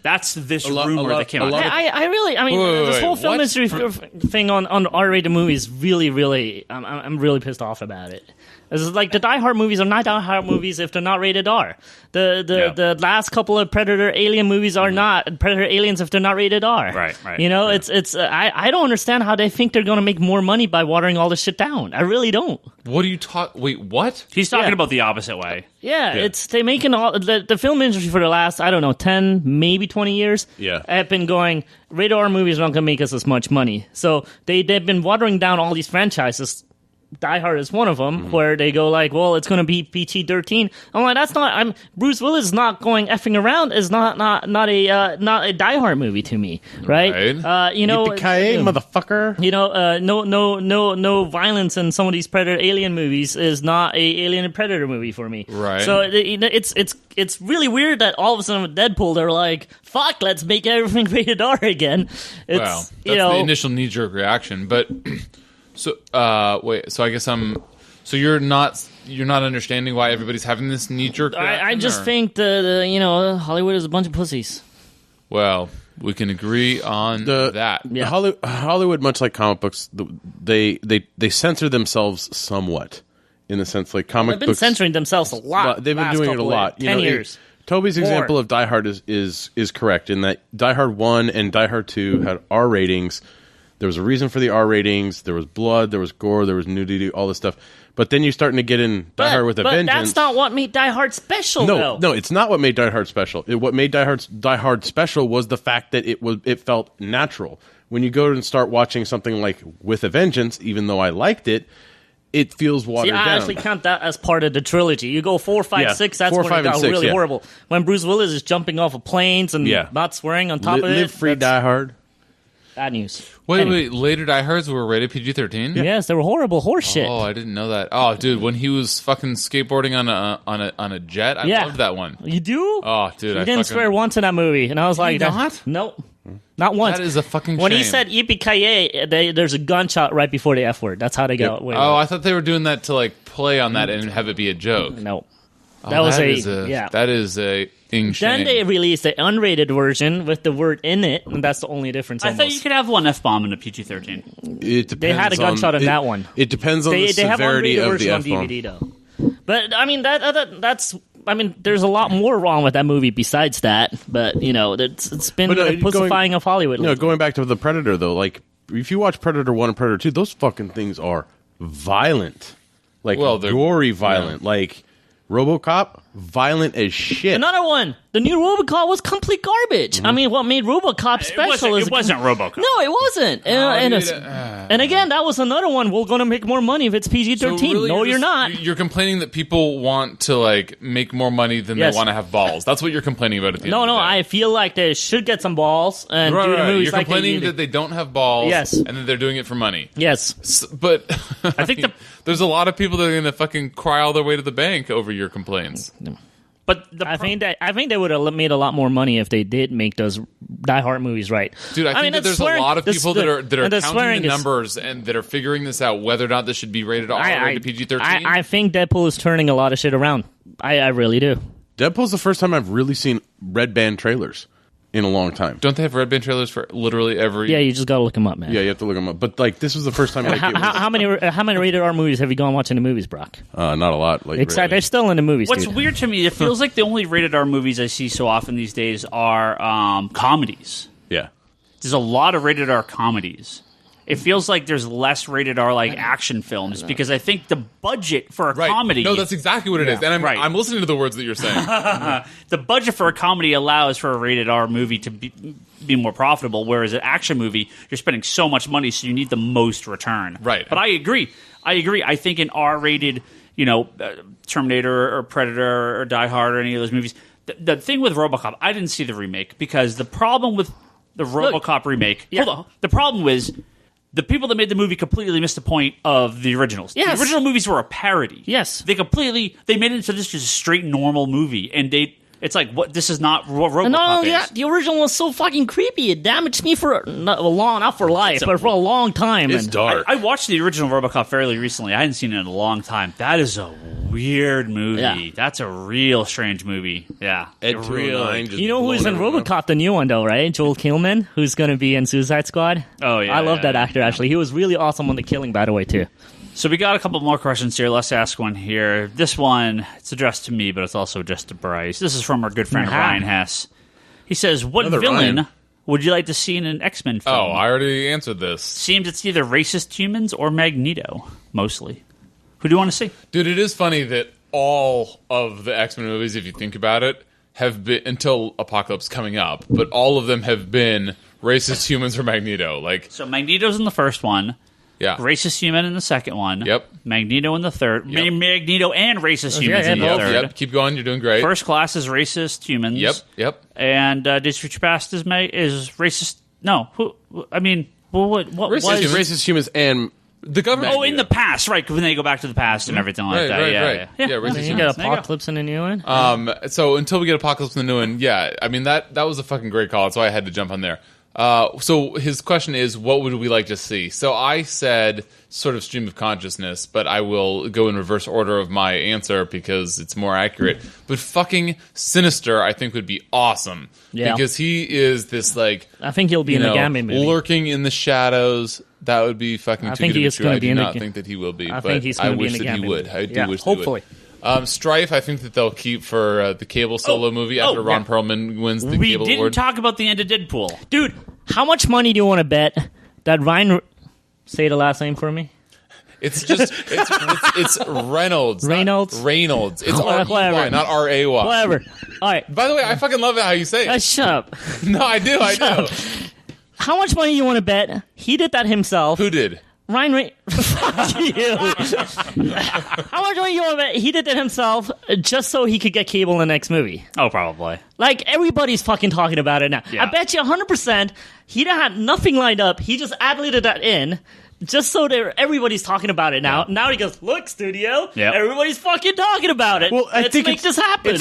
Speaker 1: That's this rumor that came out.
Speaker 4: I really, I mean,
Speaker 2: Wait,
Speaker 4: this whole
Speaker 2: what?
Speaker 4: film industry thing on R-rated movies really, I'm really pissed off about it. It's like the Die Hard movies are not Die Hard movies if they're not rated R. The last couple of Predator Alien movies are not Predator Aliens if they're not rated R.
Speaker 1: Right.
Speaker 4: You know, it's I don't understand how they think they're going to make more money by watering all this shit down. I really don't.
Speaker 2: What are you Wait, what?
Speaker 1: He's talking
Speaker 4: Yeah.
Speaker 1: about the opposite way.
Speaker 4: Yeah, they making all the film industry for the last 10, maybe 20 years.
Speaker 3: Yeah.
Speaker 4: have been going. Rated R movies are not going to make us as much money, so they've been watering down all these franchises. Die Hard is one of them, where they go like, well, it's going to be PG-13. I'm like, that's not. Bruce Willis is not going effing around. Is not a Die Hard movie to me, right? You know,
Speaker 3: Yippee-ki-yay, motherfucker.
Speaker 4: you know, no violence in some of these Predator Alien movies is not a Alien and Predator movie for me.
Speaker 2: Right.
Speaker 4: So it's really weird that all of a sudden with Deadpool they're like, fuck, let's make everything rated R again. It's,
Speaker 2: Wow, that's
Speaker 4: you know,
Speaker 2: the initial knee-jerk reaction. But so wait, so I guess so you're not understanding why everybody's having this knee-jerk reaction?
Speaker 4: I just
Speaker 2: or?
Speaker 4: think the Hollywood is a bunch of pussies.
Speaker 2: Well, we can agree on that.
Speaker 4: Yeah.
Speaker 3: Hollywood, much like comic books, they censor themselves somewhat in the sense like comic
Speaker 4: They've been
Speaker 3: books
Speaker 4: censoring themselves a lot.
Speaker 3: They've been doing it a lot.
Speaker 4: 10 years.
Speaker 3: Toby's
Speaker 4: More.
Speaker 3: example of Die Hard is correct in that Die Hard 1 and Die Hard 2 had R ratings. There was a reason for the R ratings. There was blood, there was gore, there was nudity, all this stuff. But then you're starting to get in Die Hard with a Vengeance.
Speaker 4: But that's not what made Die Hard special, though.
Speaker 3: No, it's not what made Die Hard special. What made Die Hard special was the fact that it felt natural. When you go and start watching something like With a Vengeance, even though I liked it, it feels watered
Speaker 4: See, I
Speaker 3: down.
Speaker 4: actually count that as part of the trilogy. You go 4, 5,
Speaker 3: Yeah,
Speaker 4: 6, that's
Speaker 3: 4,
Speaker 4: when
Speaker 3: 5,
Speaker 4: it got
Speaker 3: and 6,
Speaker 4: really
Speaker 3: yeah.
Speaker 4: horrible. When Bruce Willis is jumping off of planes and not swearing on top of it.
Speaker 3: Live Free,
Speaker 4: that's
Speaker 3: Die Hard.
Speaker 4: bad news.
Speaker 2: Wait,
Speaker 4: Anyway.
Speaker 2: later Die Hards were rated PG-13?
Speaker 4: Yes, they were horrible horse shit.
Speaker 2: Oh, I didn't know that. Oh, dude, when he was fucking skateboarding on a jet, I
Speaker 4: Yeah.
Speaker 2: loved that one.
Speaker 4: You do?
Speaker 2: Oh, dude,
Speaker 4: He
Speaker 2: I
Speaker 4: didn't
Speaker 2: fucking-
Speaker 4: swear once in that movie, and I was like,
Speaker 2: not?
Speaker 4: Nope. Not once.
Speaker 2: That is a fucking
Speaker 4: When he
Speaker 2: shame.
Speaker 4: said yippee-ki-yay, there's a gunshot right before the F word. That's how they go.
Speaker 3: Yep.
Speaker 4: Wait,
Speaker 2: Oh, I thought they were doing that to like play on that and have it be a joke.
Speaker 4: no.
Speaker 2: Oh,
Speaker 4: That was
Speaker 2: that is
Speaker 4: yeah.
Speaker 2: That is a
Speaker 4: Then
Speaker 2: shame.
Speaker 4: they released the unrated version with the word in it, and that's the only difference.
Speaker 1: I
Speaker 4: Almost.
Speaker 1: thought you could have one F-bomb in a PG-13.
Speaker 3: It depends
Speaker 4: They had a gunshot in that one.
Speaker 3: It depends on the
Speaker 4: They have
Speaker 3: severity
Speaker 4: unrated
Speaker 3: of
Speaker 4: version
Speaker 3: the
Speaker 4: on
Speaker 3: F-bomb.
Speaker 4: DVD though. But I mean that's. I mean, there's a lot more wrong with that movie besides that. But you know, it's been
Speaker 3: But no,
Speaker 4: a pussifying of Hollywood.
Speaker 3: No, going back to the Predator though, like if you watch Predator 1 and Predator 2, those fucking things are violent, like
Speaker 2: Well, they're-
Speaker 3: gory violent, like RoboCop, violent as shit.
Speaker 4: Another one. The new RoboCop was complete garbage. I mean, what made RoboCop special
Speaker 1: It wasn't RoboCop.
Speaker 4: No, it wasn't. And again, that was another one. We're going to make more money if it's PG-13.
Speaker 2: So really
Speaker 4: no, you're
Speaker 2: just-
Speaker 4: not.
Speaker 2: You're complaining that people want to like make more money than
Speaker 4: Yes.
Speaker 2: they want to have balls. That's what you're complaining about at the
Speaker 4: No,
Speaker 2: end of the day.
Speaker 4: I feel like they should get some balls and
Speaker 2: Right,
Speaker 4: do the
Speaker 2: right.
Speaker 4: movies
Speaker 2: You're
Speaker 4: like they
Speaker 2: complaining
Speaker 4: do.
Speaker 2: that they don't have balls,
Speaker 4: Yes.
Speaker 2: and that they're doing it for money.
Speaker 4: Yes.
Speaker 2: But I
Speaker 1: think
Speaker 2: mean, there's a lot of people that are going to fucking cry all their way to the bank over your complaints.
Speaker 1: But
Speaker 4: I think they would have made a lot more money if they did make those Die Hard movies right.
Speaker 2: Dude, I think
Speaker 4: mean,
Speaker 2: that
Speaker 4: that's
Speaker 2: there's a lot of
Speaker 4: the-
Speaker 2: people
Speaker 4: the-
Speaker 2: that are
Speaker 4: and
Speaker 2: counting
Speaker 4: swearing
Speaker 2: the
Speaker 4: is-
Speaker 2: numbers and that are figuring this out, whether or not this should be rated R or rated PG-13.
Speaker 4: I think Deadpool is turning a lot of shit around. I really do.
Speaker 3: Deadpool's the first time I've really seen red band trailers in a long time.
Speaker 2: Don't they have red band trailers for literally every...
Speaker 4: Yeah, you just gotta look them up, man.
Speaker 3: Yeah, you have to look them up. But like, this was the first time. Like, it was,
Speaker 4: How many rated R movies have you gone watching the movies, Brock?
Speaker 3: not a lot. Like,
Speaker 4: Exactly,
Speaker 3: really.
Speaker 4: they're still in the movies.
Speaker 1: what's
Speaker 4: dude.
Speaker 1: weird to me, it feels like the only rated R movies I see so often these days are comedies.
Speaker 3: Yeah.
Speaker 1: there's a lot of rated R comedies. It feels like there's less rated R like action films because I think the budget for a comedy.
Speaker 2: No, that's exactly what it is. And I'm listening to the words that you're saying.
Speaker 1: The budget for a comedy allows for a rated R movie to be more profitable, whereas an action movie, you're spending so much money, so you need the most return.
Speaker 2: Right.
Speaker 1: But I agree. I think an R-rated, Terminator or Predator or Die Hard or any of those movies. The thing with RoboCop, I didn't see the remake because the problem with the RoboCop remake. Hold on. The problem was the people that made the movie completely missed the point of the originals.
Speaker 4: Yes.
Speaker 1: The original movies were a parody.
Speaker 4: Yes.
Speaker 1: They made it into this just a straight normal movie, and it's like, what? This is not what RoboCop
Speaker 4: No,
Speaker 1: is.
Speaker 4: yeah, the original was so fucking creepy. It damaged me not for life, but for a long time.
Speaker 3: It's dark.
Speaker 1: I watched the original RoboCop fairly recently. I hadn't seen it in a long time. That is a weird movie.
Speaker 4: Yeah.
Speaker 1: That's a real strange movie. Yeah.
Speaker 3: Ed 209 just
Speaker 4: You know who's in
Speaker 3: blowing everyone
Speaker 4: RoboCop, the new one, though, right? Joel Kinnaman, who's going to be in Suicide Squad.
Speaker 1: Oh, yeah.
Speaker 4: I love that actor, actually. He was really awesome on The Killing, by the way, too.
Speaker 1: So we got a couple more questions here. Let's ask one here. This one, it's addressed to me, but it's also addressed to Bryce. This is from our good friend Ryan Hess. He says, what
Speaker 3: Another
Speaker 1: villain
Speaker 3: Ryan.
Speaker 1: would you like to see in an X-Men film?
Speaker 2: Oh, I already answered this.
Speaker 1: Seems it's either racist humans or Magneto, mostly. Who do you want to see?
Speaker 2: Dude, it is funny that all of the X-Men movies, if you think about it, have been, until Apocalypse coming up, but all of them have been racist humans or Magneto.
Speaker 1: So Magneto's in the first one.
Speaker 2: Yeah.
Speaker 1: Racist human in the second one.
Speaker 2: Yep.
Speaker 1: Magneto in the third.
Speaker 2: Yep.
Speaker 1: Magneto and racist humans in the third.
Speaker 2: Yep. Keep going. You're doing great.
Speaker 1: First class is racist humans.
Speaker 2: Yep.
Speaker 1: And Days of Future Past is racist. No. What
Speaker 2: Racist
Speaker 1: was
Speaker 2: humans.
Speaker 3: Racist humans and
Speaker 2: The government.
Speaker 1: Oh, in the past, right? When they go back to the past and everything like that.
Speaker 2: Right.
Speaker 1: Yeah.
Speaker 2: Racist
Speaker 4: You
Speaker 2: humans.
Speaker 4: got
Speaker 1: There you go.
Speaker 4: Apocalypse in the new one?
Speaker 2: So until we get Apocalypse in the new one, that was a fucking great call. That's why I had to jump on there. So his question is, what would we like to see? So I said sort of stream of consciousness, but I will go in reverse order of my answer because it's more accurate. But fucking Sinister, I think, would be awesome.
Speaker 4: Yeah.
Speaker 2: Because he is this,
Speaker 4: I think he'll be in the Gambit movie.
Speaker 2: lurking in the shadows. That would be fucking
Speaker 4: I
Speaker 2: too
Speaker 4: think
Speaker 2: good
Speaker 4: he
Speaker 2: to be
Speaker 4: is
Speaker 2: true.
Speaker 4: gonna
Speaker 2: I
Speaker 4: be
Speaker 2: do
Speaker 4: in the
Speaker 2: not
Speaker 4: Ga-
Speaker 2: think that he will be.
Speaker 4: I
Speaker 2: but
Speaker 4: think he's
Speaker 2: I
Speaker 4: going to be
Speaker 2: wish
Speaker 4: in the
Speaker 2: that he
Speaker 4: Gambit
Speaker 2: would.
Speaker 4: movie.
Speaker 2: I do wish that
Speaker 4: hopefully.
Speaker 2: he would. Strife, I think that they'll keep for the Cable solo movie after Ron Perlman wins the
Speaker 1: We
Speaker 2: Cable
Speaker 1: didn't
Speaker 2: Award.
Speaker 1: talk about the end of Deadpool.
Speaker 4: Dude, how much money do you want to bet that Ryan... Say the last name for me.
Speaker 2: It's just it's Reynolds.
Speaker 4: Reynolds?
Speaker 2: Not Reynolds. It's
Speaker 4: Whatever.
Speaker 2: R-E-Y, not R-A-Y.
Speaker 4: Whatever. All right.
Speaker 2: By the way, I fucking love it how you say it.
Speaker 4: Shut up.
Speaker 2: No, I do.
Speaker 4: How much money do you want to bet he did that himself?
Speaker 2: Who did?
Speaker 4: Ryan Fuck you. How much money do you want to bet he did that himself just so he could get Cable in the next movie?
Speaker 1: Oh, probably.
Speaker 4: Like, everybody's fucking talking about it now.
Speaker 1: Yeah.
Speaker 4: I bet you 100% he had nothing lined up. He just ad-libbed that in just so that everybody's talking about it now. Now he goes, look, studio,
Speaker 1: Yep.
Speaker 4: everybody's fucking talking about it.
Speaker 3: Well, I
Speaker 4: Let's
Speaker 3: think
Speaker 4: make this happen.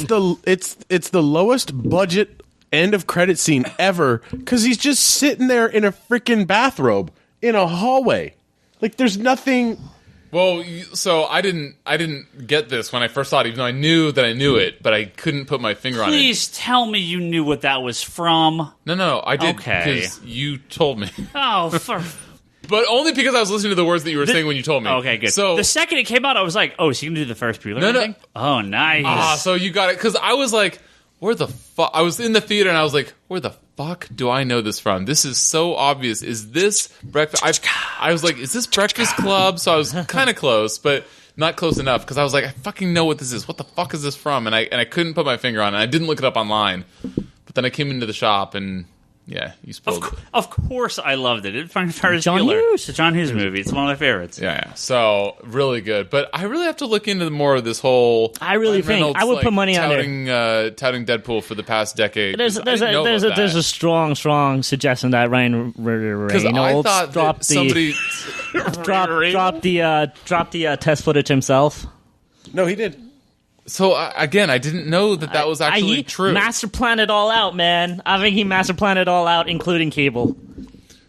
Speaker 3: It's the lowest budget end of credit scene ever because he's just sitting there in a freaking bathrobe in a hallway. Like there's nothing.
Speaker 2: Well, so I didn't get this when I first saw it, even though I knew that I knew it, but I couldn't put my finger on it.
Speaker 1: Please tell me you knew what that was from.
Speaker 2: No, I did
Speaker 1: Okay.
Speaker 2: because you told me.
Speaker 1: Oh, for...
Speaker 2: But only because I was listening to the words that you were saying when you told me.
Speaker 1: Okay, good.
Speaker 2: So
Speaker 1: the second it came out, I was like, oh, is he going to do the first Bueller
Speaker 2: No.
Speaker 1: thing? Oh, nice.
Speaker 2: so you got it. Because I was like, where the fuck? I was in the theater and I was like, where the fuck do I know this from? This is so obvious. Is this Breakfast? I was like, is this Breakfast Club? So I was kind of close, but not close enough because I was like, I fucking know what this is. What the fuck is this from? And I couldn't put my finger on it. I didn't look it up online. But then I came into the shop and yeah, you spoiled it.
Speaker 1: Of course I loved it. It's Ferris
Speaker 4: John
Speaker 1: Bueller.
Speaker 4: Hughes.
Speaker 1: It's a John Hughes movie. It's one of my favorites.
Speaker 2: Yeah. So really good, but I really have to look into more of this whole.
Speaker 4: I really
Speaker 2: Ryan
Speaker 4: think
Speaker 2: Reynolds,
Speaker 4: I would put money on there.
Speaker 2: touting Deadpool for the past decade.
Speaker 4: There's a strong suggestion that Ryan
Speaker 2: because I
Speaker 4: Reynolds
Speaker 2: thought
Speaker 4: dropped
Speaker 2: that somebody
Speaker 4: dropped the test footage himself.
Speaker 3: No, he did.
Speaker 2: So again, I didn't know that was actually
Speaker 4: He
Speaker 2: true.
Speaker 4: master planned it all out, man. I think he master planned it all out, including Cable.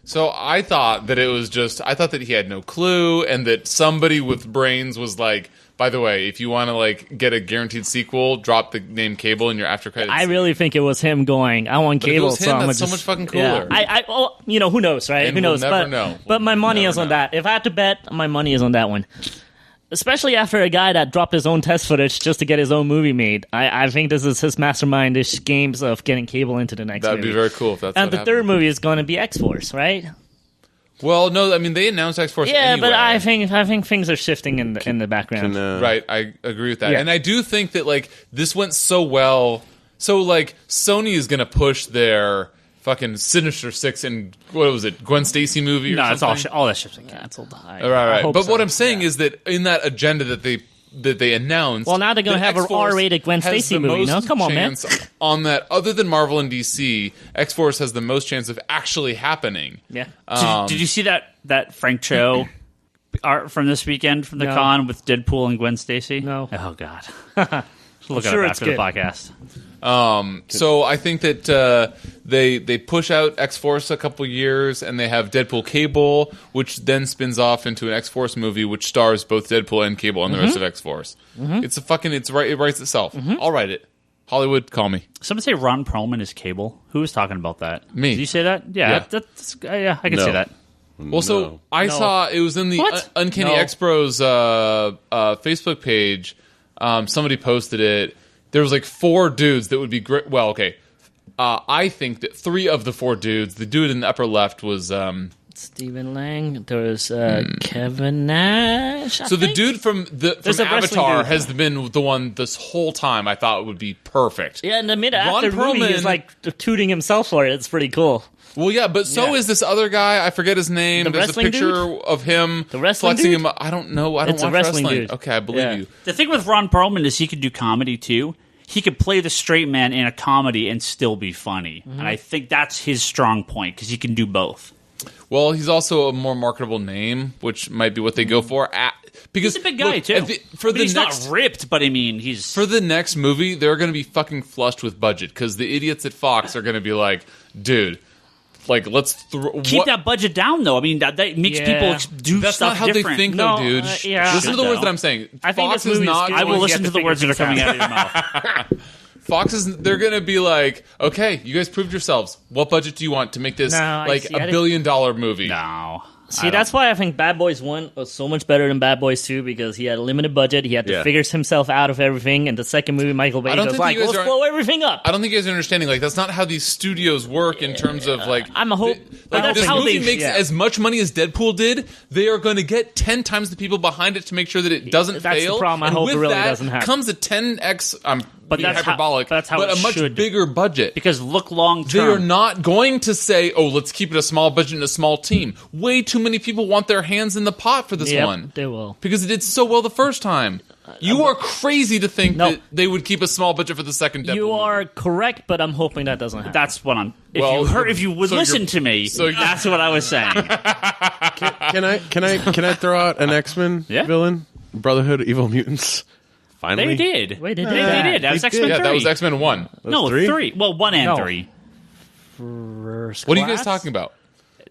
Speaker 2: So I thought that it was just. I thought that he had no clue, and that somebody with brains was like, by the way, if you want to like get a guaranteed sequel, drop the name Cable in your after credits.
Speaker 4: I really think it was him going, I want
Speaker 2: But if it
Speaker 4: Cable,
Speaker 2: was him,
Speaker 4: so I'm
Speaker 2: that's
Speaker 4: gonna
Speaker 2: so
Speaker 4: just,
Speaker 2: much fucking
Speaker 4: yeah.
Speaker 2: cooler.
Speaker 4: Who knows, right?
Speaker 2: And
Speaker 4: Who knows?
Speaker 2: we'll never
Speaker 4: but
Speaker 2: know.
Speaker 4: but my money
Speaker 2: Never
Speaker 4: is on
Speaker 2: know.
Speaker 4: that. If I had to bet, my money is on that one. Especially after a guy that dropped his own test footage just to get his own movie made. I think this is his mastermindish games of getting Cable into the next movie.
Speaker 2: That'd be very cool if that's
Speaker 4: And
Speaker 2: what
Speaker 4: the third movie is going to be X-Force, right?
Speaker 2: Well, no, I mean, they announced X-Force anyway.
Speaker 4: But I think things are shifting in the background.
Speaker 2: Right, I agree with that.
Speaker 4: Yeah.
Speaker 2: And I do think that, like, this went so well. So, like, Sony is going to push their fucking Sinister Six and, what was it, Gwen Stacy movie or
Speaker 1: No, it's
Speaker 2: something?
Speaker 1: all that shit's been canceled.
Speaker 2: Right.
Speaker 4: hope
Speaker 2: But
Speaker 4: so.
Speaker 2: what I'm saying is that in that agenda that they announced...
Speaker 4: Well, now they're gonna
Speaker 2: that
Speaker 4: have an
Speaker 2: X-Force
Speaker 4: R-rated Gwen
Speaker 2: has
Speaker 4: Stacy
Speaker 2: the
Speaker 4: movie,
Speaker 2: most
Speaker 4: no? Come on, man.
Speaker 2: chance on that, other than Marvel and DC, X-Force has the most chance of actually happening.
Speaker 4: Yeah.
Speaker 1: Did you see that Frank Cho art from this weekend from the
Speaker 4: No.
Speaker 1: con with Deadpool and Gwen Stacy?
Speaker 4: No.
Speaker 1: Oh God. Look at
Speaker 4: sure
Speaker 1: it
Speaker 4: it's
Speaker 1: after the
Speaker 4: good.
Speaker 1: podcast.
Speaker 2: So I think that they push out X-Force a couple years, and they have Deadpool Cable, which then spins off into an X-Force movie, which stars both Deadpool and Cable and the rest of X-Force. It writes itself. I'll write it. Hollywood, call me.
Speaker 1: Someone say Ron Perlman is Cable. Who was talking about that?
Speaker 2: Me.
Speaker 1: Did you say that? Yeah,
Speaker 2: Yeah.
Speaker 1: yeah, I can
Speaker 3: No.
Speaker 1: see that.
Speaker 2: Well, so I saw it was in the
Speaker 1: What?
Speaker 2: Uncanny
Speaker 4: No.
Speaker 2: X-Bros Facebook page. Somebody posted it. There was like 4 dudes that would be great. Well, okay. I think that 3 of the 4 dudes, the dude in the upper left was...
Speaker 4: Stephen Lang. There's Kevin Nash.
Speaker 2: So the dude from
Speaker 4: There's a wrestling
Speaker 2: Avatar
Speaker 4: dude.
Speaker 2: has been the one this whole time I thought would be perfect.
Speaker 4: Yeah, in the mid
Speaker 2: Ron
Speaker 4: after movie,
Speaker 2: Perlman-
Speaker 4: he's like tooting himself for it. It's pretty cool.
Speaker 2: Well, yeah, but so
Speaker 4: Yeah.
Speaker 2: is this other guy. I forget his name.
Speaker 4: The
Speaker 2: There's a
Speaker 4: wrestling
Speaker 2: picture
Speaker 4: dude?
Speaker 2: of him
Speaker 4: The wrestling
Speaker 2: flexing
Speaker 4: dude?
Speaker 2: him. I don't know. I don't
Speaker 4: It's a
Speaker 2: watch
Speaker 4: wrestling
Speaker 2: wrestling.
Speaker 4: dude.
Speaker 2: Okay, I believe
Speaker 4: Yeah.
Speaker 2: you.
Speaker 1: The thing with Ron Perlman is he could do comedy too. He could play the straight man in a comedy and still be funny. And I think that's his strong point because he can do both.
Speaker 2: Well, he's also a more marketable name, which might be what they go for. Because
Speaker 1: He's a big guy
Speaker 2: look,
Speaker 1: too. He's not ripped, but I mean, he's
Speaker 2: for the next movie, they're going to be fucking flushed with budget because the idiots at Fox are going to be like, dude, like let's
Speaker 1: keep that budget down though. I mean, that makes
Speaker 4: Yeah.
Speaker 1: people do
Speaker 2: That's
Speaker 1: stuff
Speaker 2: not how
Speaker 1: different.
Speaker 2: they think,
Speaker 4: No,
Speaker 2: though, dude.
Speaker 4: yeah.
Speaker 2: Listen to the words
Speaker 1: though.
Speaker 2: that I'm saying.
Speaker 4: I think
Speaker 2: Fox
Speaker 4: this
Speaker 2: is
Speaker 4: movie is
Speaker 2: not.
Speaker 4: good.
Speaker 1: I will
Speaker 4: You
Speaker 1: listen
Speaker 4: have
Speaker 1: to
Speaker 4: to
Speaker 1: the words that
Speaker 4: figure
Speaker 1: are coming
Speaker 4: things
Speaker 1: out of your mouth.
Speaker 2: Fox is. They're going to be like, okay, you guys proved yourselves. What budget do you want to make this like
Speaker 4: see.
Speaker 2: $1 billion movie?
Speaker 1: No.
Speaker 4: See, that's why I think Bad Boys 1 was so much better than Bad Boys 2 because he had a limited budget. He had to
Speaker 3: Yeah.
Speaker 4: figure himself out of everything. And the second movie, Michael Bay
Speaker 2: don't
Speaker 4: was
Speaker 2: think
Speaker 4: like,
Speaker 2: you guys
Speaker 4: let's
Speaker 2: are-
Speaker 4: blow everything up.
Speaker 2: I don't think you guys are understanding. Like, that's not how these studios work in terms of like.
Speaker 4: I'm a hope.
Speaker 2: Like,
Speaker 1: that's
Speaker 2: this
Speaker 1: how
Speaker 2: movie
Speaker 1: they-
Speaker 2: makes
Speaker 4: yeah.
Speaker 2: as much money as Deadpool did. They are going to get 10 times the people behind it to make sure that it doesn't
Speaker 4: That's the
Speaker 2: fail.
Speaker 4: problem. I
Speaker 2: and
Speaker 4: hope it
Speaker 2: with
Speaker 4: really
Speaker 2: that
Speaker 4: doesn't happen.
Speaker 2: comes a 10x.
Speaker 1: But that's how-
Speaker 2: hyperbolic.
Speaker 1: that's how
Speaker 2: but
Speaker 1: it
Speaker 2: a much
Speaker 1: should.
Speaker 2: bigger budget.
Speaker 1: Because look long
Speaker 2: They are
Speaker 1: term.
Speaker 2: not going to say, "Oh, let's keep it a small budget and a small team." Way too many people want their hands in the pot for this
Speaker 4: Yep,
Speaker 2: one
Speaker 4: they will.
Speaker 2: because it did so well the first time. You are crazy to think
Speaker 4: No.
Speaker 2: that they would keep a small budget for the second Deadpool
Speaker 4: You
Speaker 2: movie.
Speaker 4: are correct, but I'm hoping that doesn't happen.
Speaker 1: That's what I'm.
Speaker 2: Well,
Speaker 1: If you would
Speaker 2: so
Speaker 1: listen
Speaker 2: you're-
Speaker 1: to me,
Speaker 2: so you're-
Speaker 1: that's what I was saying.
Speaker 3: Can I throw out an X-Men
Speaker 1: Yeah.
Speaker 3: villain? Brotherhood of Evil Mutants. Finally,
Speaker 1: They did.
Speaker 4: Wait, they
Speaker 1: They
Speaker 4: did?
Speaker 1: did. That was
Speaker 3: They did.
Speaker 1: X-Men 3.
Speaker 2: Yeah, that was X-Men 1.
Speaker 1: No,
Speaker 3: three?
Speaker 1: 3. Well, 1 and
Speaker 4: No.
Speaker 1: 3.
Speaker 2: What are you guys talking about?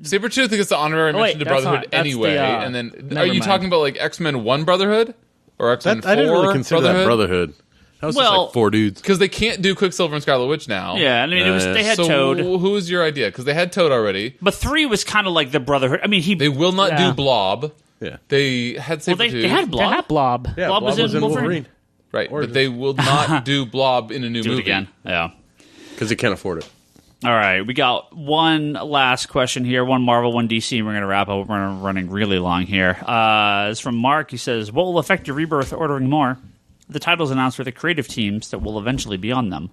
Speaker 2: Sabretooth gets the honorary
Speaker 4: Oh, wait,
Speaker 2: mention to
Speaker 4: that's
Speaker 2: Brotherhood
Speaker 4: not- that's
Speaker 2: anyway.
Speaker 4: the,
Speaker 2: And then,
Speaker 4: never
Speaker 2: are you
Speaker 4: mind.
Speaker 2: talking about like X-Men 1 Brotherhood? Or X-Men 4
Speaker 3: I didn't really consider that Brotherhood. That was just
Speaker 1: Well-
Speaker 3: like 4 dudes.
Speaker 2: Because they can't do Quicksilver and Scarlet Witch now.
Speaker 1: Yeah, I mean, they had
Speaker 2: So
Speaker 1: Toad.
Speaker 2: who was your idea? Because they had Toad already.
Speaker 1: But 3 was kind of like the Brotherhood. I mean,
Speaker 2: They will not
Speaker 4: Yeah.
Speaker 2: do Blob.
Speaker 3: Yeah,
Speaker 2: They had
Speaker 1: well,
Speaker 2: Sabretooth.
Speaker 1: they had
Speaker 4: They
Speaker 1: Blob.
Speaker 4: had Blob.
Speaker 3: yeah.
Speaker 1: Blob was in Wolverine.
Speaker 2: Right, but they will not do Blob in a new
Speaker 1: Do
Speaker 2: movie.
Speaker 1: it again. Yeah.
Speaker 3: because they can't afford it.
Speaker 1: All right, we got one last question here. One Marvel, one DC, and we're going to wrap up. We're running really long here. It's from Mark. He says, what will affect your Rebirth ordering more? The titles announced for the creative teams that will eventually be on them.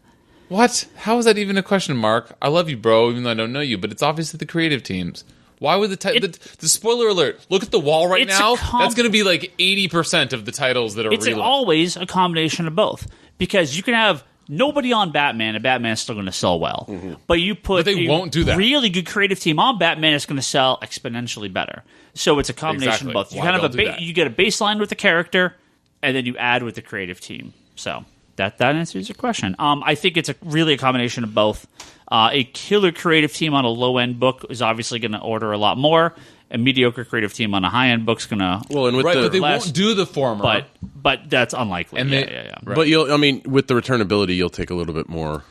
Speaker 2: What? How is that even a question, Mark? I love you, bro, even though I don't know you, but it's obviously the creative teams. Why would the spoiler alert, look at the wall right
Speaker 1: It's a
Speaker 2: now.
Speaker 1: comp-
Speaker 2: That's going to be like 80% of the titles that are
Speaker 1: It's
Speaker 2: relaunched.
Speaker 1: always a combination of both. Because you can have nobody on Batman, and Batman's still going to sell well. But you put
Speaker 2: But they
Speaker 1: a
Speaker 2: won't do that.
Speaker 1: really good creative team on Batman, it's going to sell exponentially better. So it's a combination
Speaker 2: Exactly.
Speaker 1: of both. You
Speaker 2: Why
Speaker 1: kind of
Speaker 2: they'll do that.
Speaker 1: you get a baseline with the character, and then you add with the creative team. So that answers your question. I think it's really a combination of both. A killer creative team on a low end book is obviously going to order a lot more. A mediocre creative team on a high end book's going to,
Speaker 3: Well, and with
Speaker 2: Right,
Speaker 3: the
Speaker 2: but they
Speaker 1: less-
Speaker 2: won't do the former.
Speaker 1: but that's unlikely.
Speaker 2: And
Speaker 1: yeah,
Speaker 2: they-
Speaker 1: yeah.
Speaker 3: But with the returnability, you'll take a little bit more.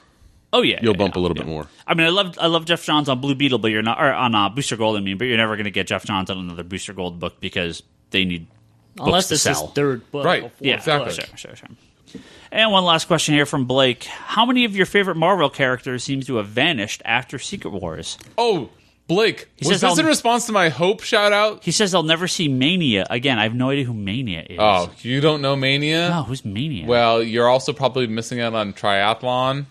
Speaker 1: Oh yeah,
Speaker 3: You'll
Speaker 1: yeah,
Speaker 3: bump
Speaker 1: yeah,
Speaker 3: a little
Speaker 1: yeah.
Speaker 3: bit more.
Speaker 1: I mean, I love Jeff Johns on Blue Beetle, but you're not, or on Booster Gold. I mean, but you're never going to get Jeff Johns on another Booster Gold book because they need
Speaker 4: Unless
Speaker 1: to
Speaker 4: it's his
Speaker 1: sell.
Speaker 4: third book.
Speaker 2: Right.
Speaker 4: or fourth
Speaker 1: Yeah,
Speaker 2: exactly.
Speaker 4: book.
Speaker 1: Sure. And one last question here from Blake. How many of your favorite Marvel characters seem to have vanished after Secret Wars?
Speaker 2: Oh, Blake, was
Speaker 1: says
Speaker 2: this
Speaker 1: I'll-
Speaker 2: in response to my Hope shout out?
Speaker 1: He says I'll never see Mania again. I have no idea who Mania is.
Speaker 2: Oh, you don't know Mania?
Speaker 1: No, who's Mania?
Speaker 2: Well, you're also probably missing out on Triathlon.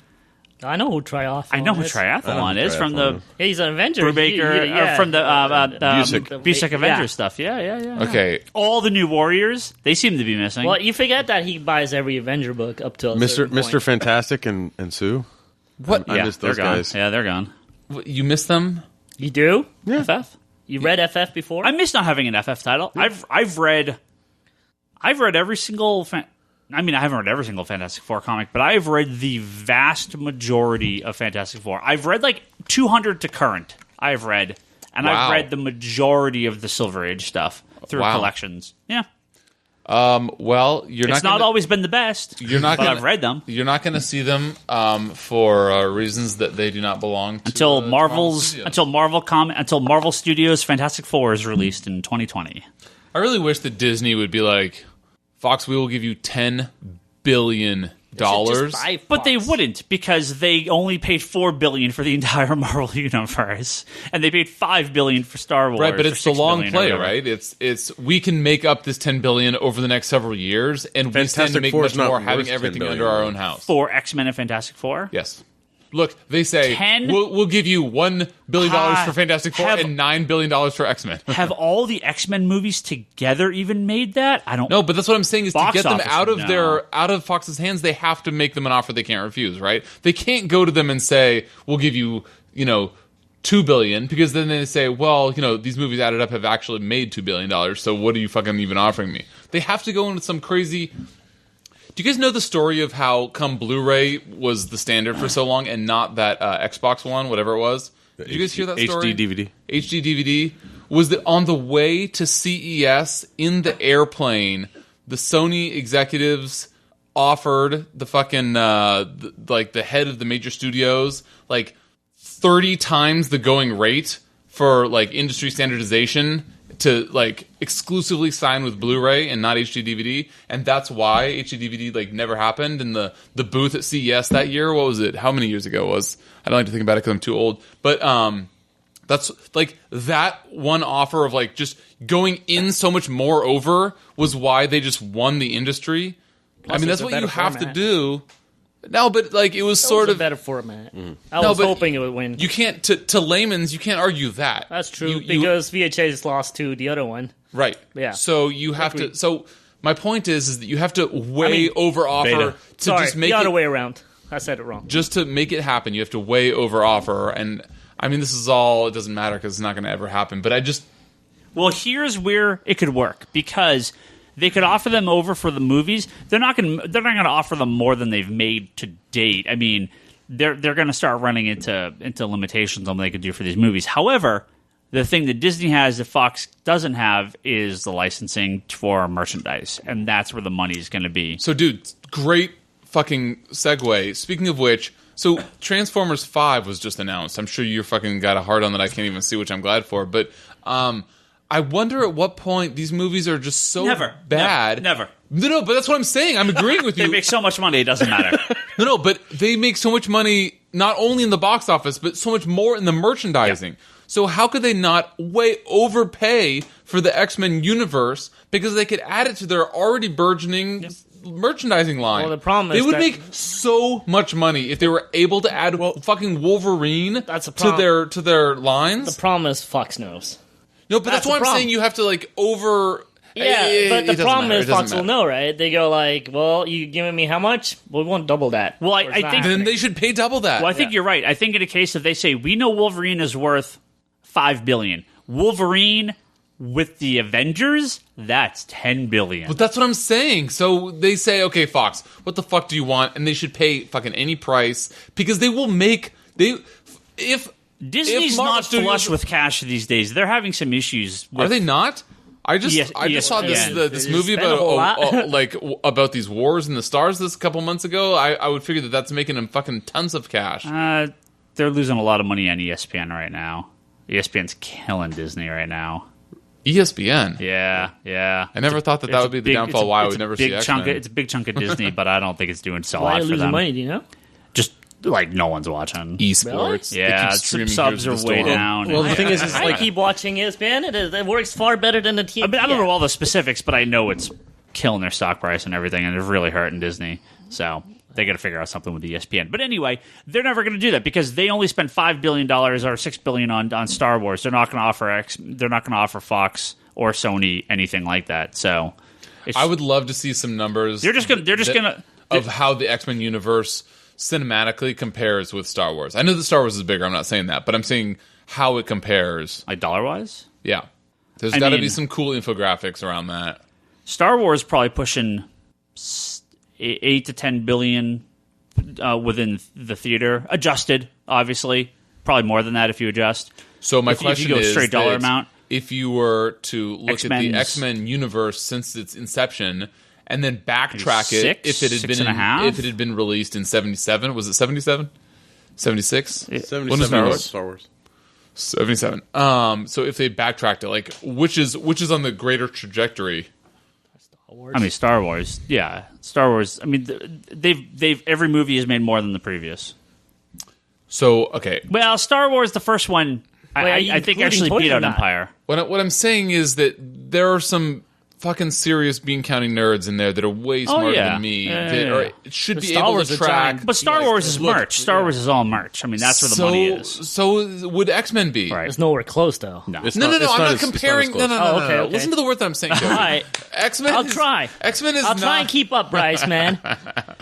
Speaker 4: I know who Triathlon
Speaker 1: I know who
Speaker 4: is.
Speaker 1: Triathlon is from the
Speaker 4: Yeah, he's an Avenger.
Speaker 1: Brubaker, or from the
Speaker 3: Busick.
Speaker 1: Busick Avengers stuff. Yeah.
Speaker 2: Okay.
Speaker 1: All the new Warriors, they seem to be missing.
Speaker 4: Well, you forget that he buys every Avenger book up to a
Speaker 3: Mr.
Speaker 4: certain point.
Speaker 3: Mr. Fantastic and Sue.
Speaker 2: What?
Speaker 3: I missed those
Speaker 1: they're gone.
Speaker 3: guys.
Speaker 1: Yeah, they're gone.
Speaker 2: You missed them?
Speaker 4: You do?
Speaker 1: FF?
Speaker 4: You read FF before?
Speaker 1: I miss not having an FF title. I've read every single. I haven't read every single Fantastic Four comic, but I've read the vast majority of Fantastic Four. I've read like 200 to current. I've read, and
Speaker 2: Wow.
Speaker 1: I've read the majority of the Silver Age stuff through
Speaker 2: Wow.
Speaker 1: collections. Yeah,
Speaker 2: Well, you're
Speaker 1: it's not
Speaker 2: gonna,
Speaker 1: always been the best.
Speaker 2: You're not
Speaker 1: but
Speaker 2: gonna,
Speaker 1: I've read them
Speaker 2: You're not going to see them for reasons that they do not belong to
Speaker 1: until
Speaker 2: Marvel Studios.
Speaker 1: until Marvel Studios Fantastic Four is released in 2020.
Speaker 2: I really wish that Disney would be like, Fox, we will give you $10 billion.
Speaker 1: But they wouldn't, because they only paid $4 billion for the entire Marvel universe, and they paid $5 billion for Star Wars.
Speaker 2: Right, but
Speaker 1: or
Speaker 2: it's the
Speaker 1: $6
Speaker 2: long
Speaker 1: billion or
Speaker 2: play,
Speaker 1: whatever.
Speaker 2: right? It's we can make up this $10 billion over the next several years, and we stand to
Speaker 3: Fantastic
Speaker 2: make
Speaker 3: Four
Speaker 2: much
Speaker 3: is not
Speaker 2: more
Speaker 3: worth
Speaker 2: having
Speaker 3: $10
Speaker 2: everything
Speaker 3: billion.
Speaker 2: under our own house.
Speaker 1: For X-Men and Fantastic Four.
Speaker 2: Yes. Look, they say
Speaker 1: 10?
Speaker 2: we'll give you $1 billion for Fantastic Four
Speaker 1: have-
Speaker 2: and $9 billion for X-Men.
Speaker 1: Have all the X-Men movies together even made that? I don't.
Speaker 2: No, but that's what I'm saying is to
Speaker 1: Box
Speaker 2: get them
Speaker 1: office,
Speaker 2: out of
Speaker 1: no.
Speaker 2: out of Fox's hands, they have to make them an offer they can't refuse, right? They can't go to them and say, "We'll give you, $2 billion," because then they say, "Well, these movies added up have actually made $2 billion. So what are you fucking even offering me?" They have to go into some crazy. Do you guys know the story of how come Blu-ray was the standard for so long and not that Xbox One, whatever it was? Did you guys hear that story?
Speaker 3: HD DVD.
Speaker 2: HD DVD was that on the way to CES in the airplane, the Sony executives offered the fucking the head of the major studios like 30 times the going rate for like industry standardization to like exclusively sign with Blu-ray and not HD DVD, and that's why HD DVD like never happened in the booth at CES that year. What was it? How many years ago it was? I don't like to think about it because I'm too old. But that's like that one offer of like just going in so much more over was why they just won the industry.
Speaker 4: Plus
Speaker 2: that's
Speaker 4: it's a
Speaker 2: what you
Speaker 4: better
Speaker 2: have to
Speaker 4: format.
Speaker 2: do. No, but like it was sort
Speaker 4: a
Speaker 2: of
Speaker 4: better format.
Speaker 1: Mm.
Speaker 4: I
Speaker 2: No,
Speaker 4: was
Speaker 2: but
Speaker 4: hoping it would win.
Speaker 2: you can't to layman's you can't argue that.
Speaker 4: That's true
Speaker 2: You-
Speaker 4: because VHS lost to the other one.
Speaker 2: Right.
Speaker 4: Yeah.
Speaker 2: So you have to. So my point is that you have to way over offer
Speaker 3: beta.
Speaker 2: to
Speaker 4: Sorry,
Speaker 2: just make
Speaker 4: the other
Speaker 2: it
Speaker 4: way around. I said it wrong.
Speaker 2: just to make it happen. You have to way over offer, and this is all. It doesn't matter because it's not going to ever happen. But I just
Speaker 1: Well, here's where it could work, because they could offer them over for the movies. They're not going to offer them more than they've made to date. I mean, they're going to start running into limitations on what they could do for these movies. However, the thing that Disney has that Fox doesn't have is the licensing for merchandise, and that's where the money is going to be.
Speaker 2: so dude, great fucking segue. Speaking of which, so Transformers 5 was just announced. I'm sure you fucking got a hard on that I can't even see, which I'm glad for. But I wonder at what point these movies are just so bad.
Speaker 1: Never.
Speaker 2: No, but that's what I'm saying. I'm agreeing with you.
Speaker 1: They make so much money, it doesn't matter.
Speaker 2: No, but they make so much money not only in the box office, but so much more in the merchandising. So how could they not way overpay for the X-Men universe because they could add it to their already burgeoning merchandising line?
Speaker 4: Well, the problem
Speaker 2: they
Speaker 4: is
Speaker 2: would
Speaker 4: that-
Speaker 2: make so much money if they were able to add fucking Wolverine
Speaker 4: That's a
Speaker 2: to
Speaker 4: problem.
Speaker 2: their lines.
Speaker 4: The problem is Fox knows.
Speaker 2: No, but that's
Speaker 4: the
Speaker 2: why I'm
Speaker 4: problem.
Speaker 2: saying you have to like over.
Speaker 4: Yeah,
Speaker 2: It
Speaker 4: but the
Speaker 2: doesn't
Speaker 4: problem
Speaker 2: matter.
Speaker 4: is
Speaker 2: It doesn't
Speaker 4: Fox will
Speaker 2: matter.
Speaker 4: know, right? They go like, "Well, you giving me how much? Well, we want double that."
Speaker 1: Well, I
Speaker 4: Or it's
Speaker 1: think
Speaker 4: not
Speaker 2: Then
Speaker 4: happening.
Speaker 2: they should pay double that.
Speaker 1: Well, I think you're right. I think in a case if they say we know Wolverine is worth $5 billion, Wolverine with the Avengers, that's $10 billion.
Speaker 2: But that's what I'm saying. So they say, okay, Fox, what the fuck do you want? And they should pay fucking any price because they will make if
Speaker 1: Disney's
Speaker 2: Marvel
Speaker 1: not
Speaker 2: Studios-
Speaker 1: flush with cash these days. They're having some issues. With,
Speaker 2: Are they not? I just
Speaker 1: Yes,
Speaker 2: saw this
Speaker 1: yes.
Speaker 2: this
Speaker 4: They
Speaker 2: movie
Speaker 4: spend a whole
Speaker 2: about
Speaker 4: lot.
Speaker 2: about these wars in the stars this couple months ago. I would figure that that's making them fucking tons of cash.
Speaker 1: They're losing a lot of money on ESPN right now. ESPN's killing Disney right now.
Speaker 2: ESPN.
Speaker 1: Yeah.
Speaker 2: I never thought that would be the downfall. Why we never see X-Men.
Speaker 1: It's a big chunk of Disney, but I don't think it's doing so
Speaker 4: Why are
Speaker 1: hot
Speaker 4: you
Speaker 1: for
Speaker 4: losing
Speaker 1: them.
Speaker 4: money? Do you know?
Speaker 1: Just like no one's watching.
Speaker 2: Esports. They
Speaker 1: Yeah,
Speaker 2: keep streaming
Speaker 1: subs
Speaker 2: Heroes
Speaker 1: are
Speaker 2: of the
Speaker 1: way
Speaker 2: Storm.
Speaker 1: down.
Speaker 3: Well, the
Speaker 1: and-
Speaker 3: thing is
Speaker 4: I
Speaker 3: like
Speaker 4: keep watching ESPN. It works far better than the TNT.
Speaker 1: I mean, I don't know all the specifics, but I know it's killing their stock price and everything, and it's really hurting Disney. So they got to figure out something with ESPN. But anyway, they're never going to do that because they only spent $5 billion or $6 billion on Star Wars. They're not going to offer They're not going to offer Fox or Sony anything like that. So
Speaker 2: I would love to see some numbers.
Speaker 1: they're just gonna
Speaker 2: of how the X-Men universe cinematically compares with Star Wars. I know that Star Wars is bigger. I'm not saying that, but I'm saying how it compares.
Speaker 1: like dollar wise.
Speaker 2: Yeah, there's
Speaker 1: I
Speaker 2: got to
Speaker 1: mean-
Speaker 2: be some cool infographics around that.
Speaker 1: Star Wars probably pushing 8 to 10 billion within the theater, adjusted, obviously. Probably more than that if you adjust.
Speaker 2: So my
Speaker 1: If you
Speaker 2: question
Speaker 1: go
Speaker 2: is
Speaker 1: straight dollar
Speaker 2: that
Speaker 1: amount,
Speaker 2: if you were to look at the
Speaker 1: X-Men's-
Speaker 2: X-Men universe since its inception and then backtrack it,
Speaker 1: Six,
Speaker 2: if it had
Speaker 1: six
Speaker 2: been
Speaker 1: and a half?
Speaker 2: if it had been released in 77, was it 77? 76?
Speaker 3: 77
Speaker 2: Star
Speaker 3: was
Speaker 2: Wars?
Speaker 3: Star Wars.
Speaker 2: 77. So if they backtracked it, like which is on the greater trajectory?
Speaker 1: I mean, Star Wars. Yeah, Star Wars. I mean, they've every movie has made more than the previous.
Speaker 2: So okay,
Speaker 1: Well, Star Wars, the first one,
Speaker 4: Wait, are you
Speaker 1: I think
Speaker 4: including
Speaker 1: actually
Speaker 4: toys
Speaker 1: beat
Speaker 4: or
Speaker 1: out
Speaker 4: not?
Speaker 1: Empire.
Speaker 2: what I'm saying is that there are some fucking serious bean counting nerds in there that are way smarter
Speaker 1: yeah.
Speaker 2: than me
Speaker 1: Yeah,
Speaker 2: that
Speaker 1: yeah,
Speaker 2: Are,
Speaker 1: yeah.
Speaker 2: should
Speaker 4: But
Speaker 2: be
Speaker 4: Star
Speaker 2: able
Speaker 4: Wars
Speaker 2: to
Speaker 4: is
Speaker 2: track.
Speaker 4: giant.
Speaker 1: But Star Wars is merch. Star Wars is all merch. I mean, that's where the money is.
Speaker 2: So would X-Men be?
Speaker 1: Right.
Speaker 4: It's nowhere close, though.
Speaker 1: No.
Speaker 3: It's
Speaker 2: No,
Speaker 3: not-
Speaker 2: I'm
Speaker 3: it's
Speaker 2: not
Speaker 3: as- it's
Speaker 2: comparing.
Speaker 3: as
Speaker 2: No,
Speaker 3: close.
Speaker 2: no.
Speaker 4: Oh, okay, okay.
Speaker 2: Listen to the words I'm saying. Toby.
Speaker 4: All right.
Speaker 2: X-Men.
Speaker 4: I'll try.
Speaker 2: X-Men is
Speaker 4: I'll
Speaker 2: not.
Speaker 4: try and keep up, Bryce, man.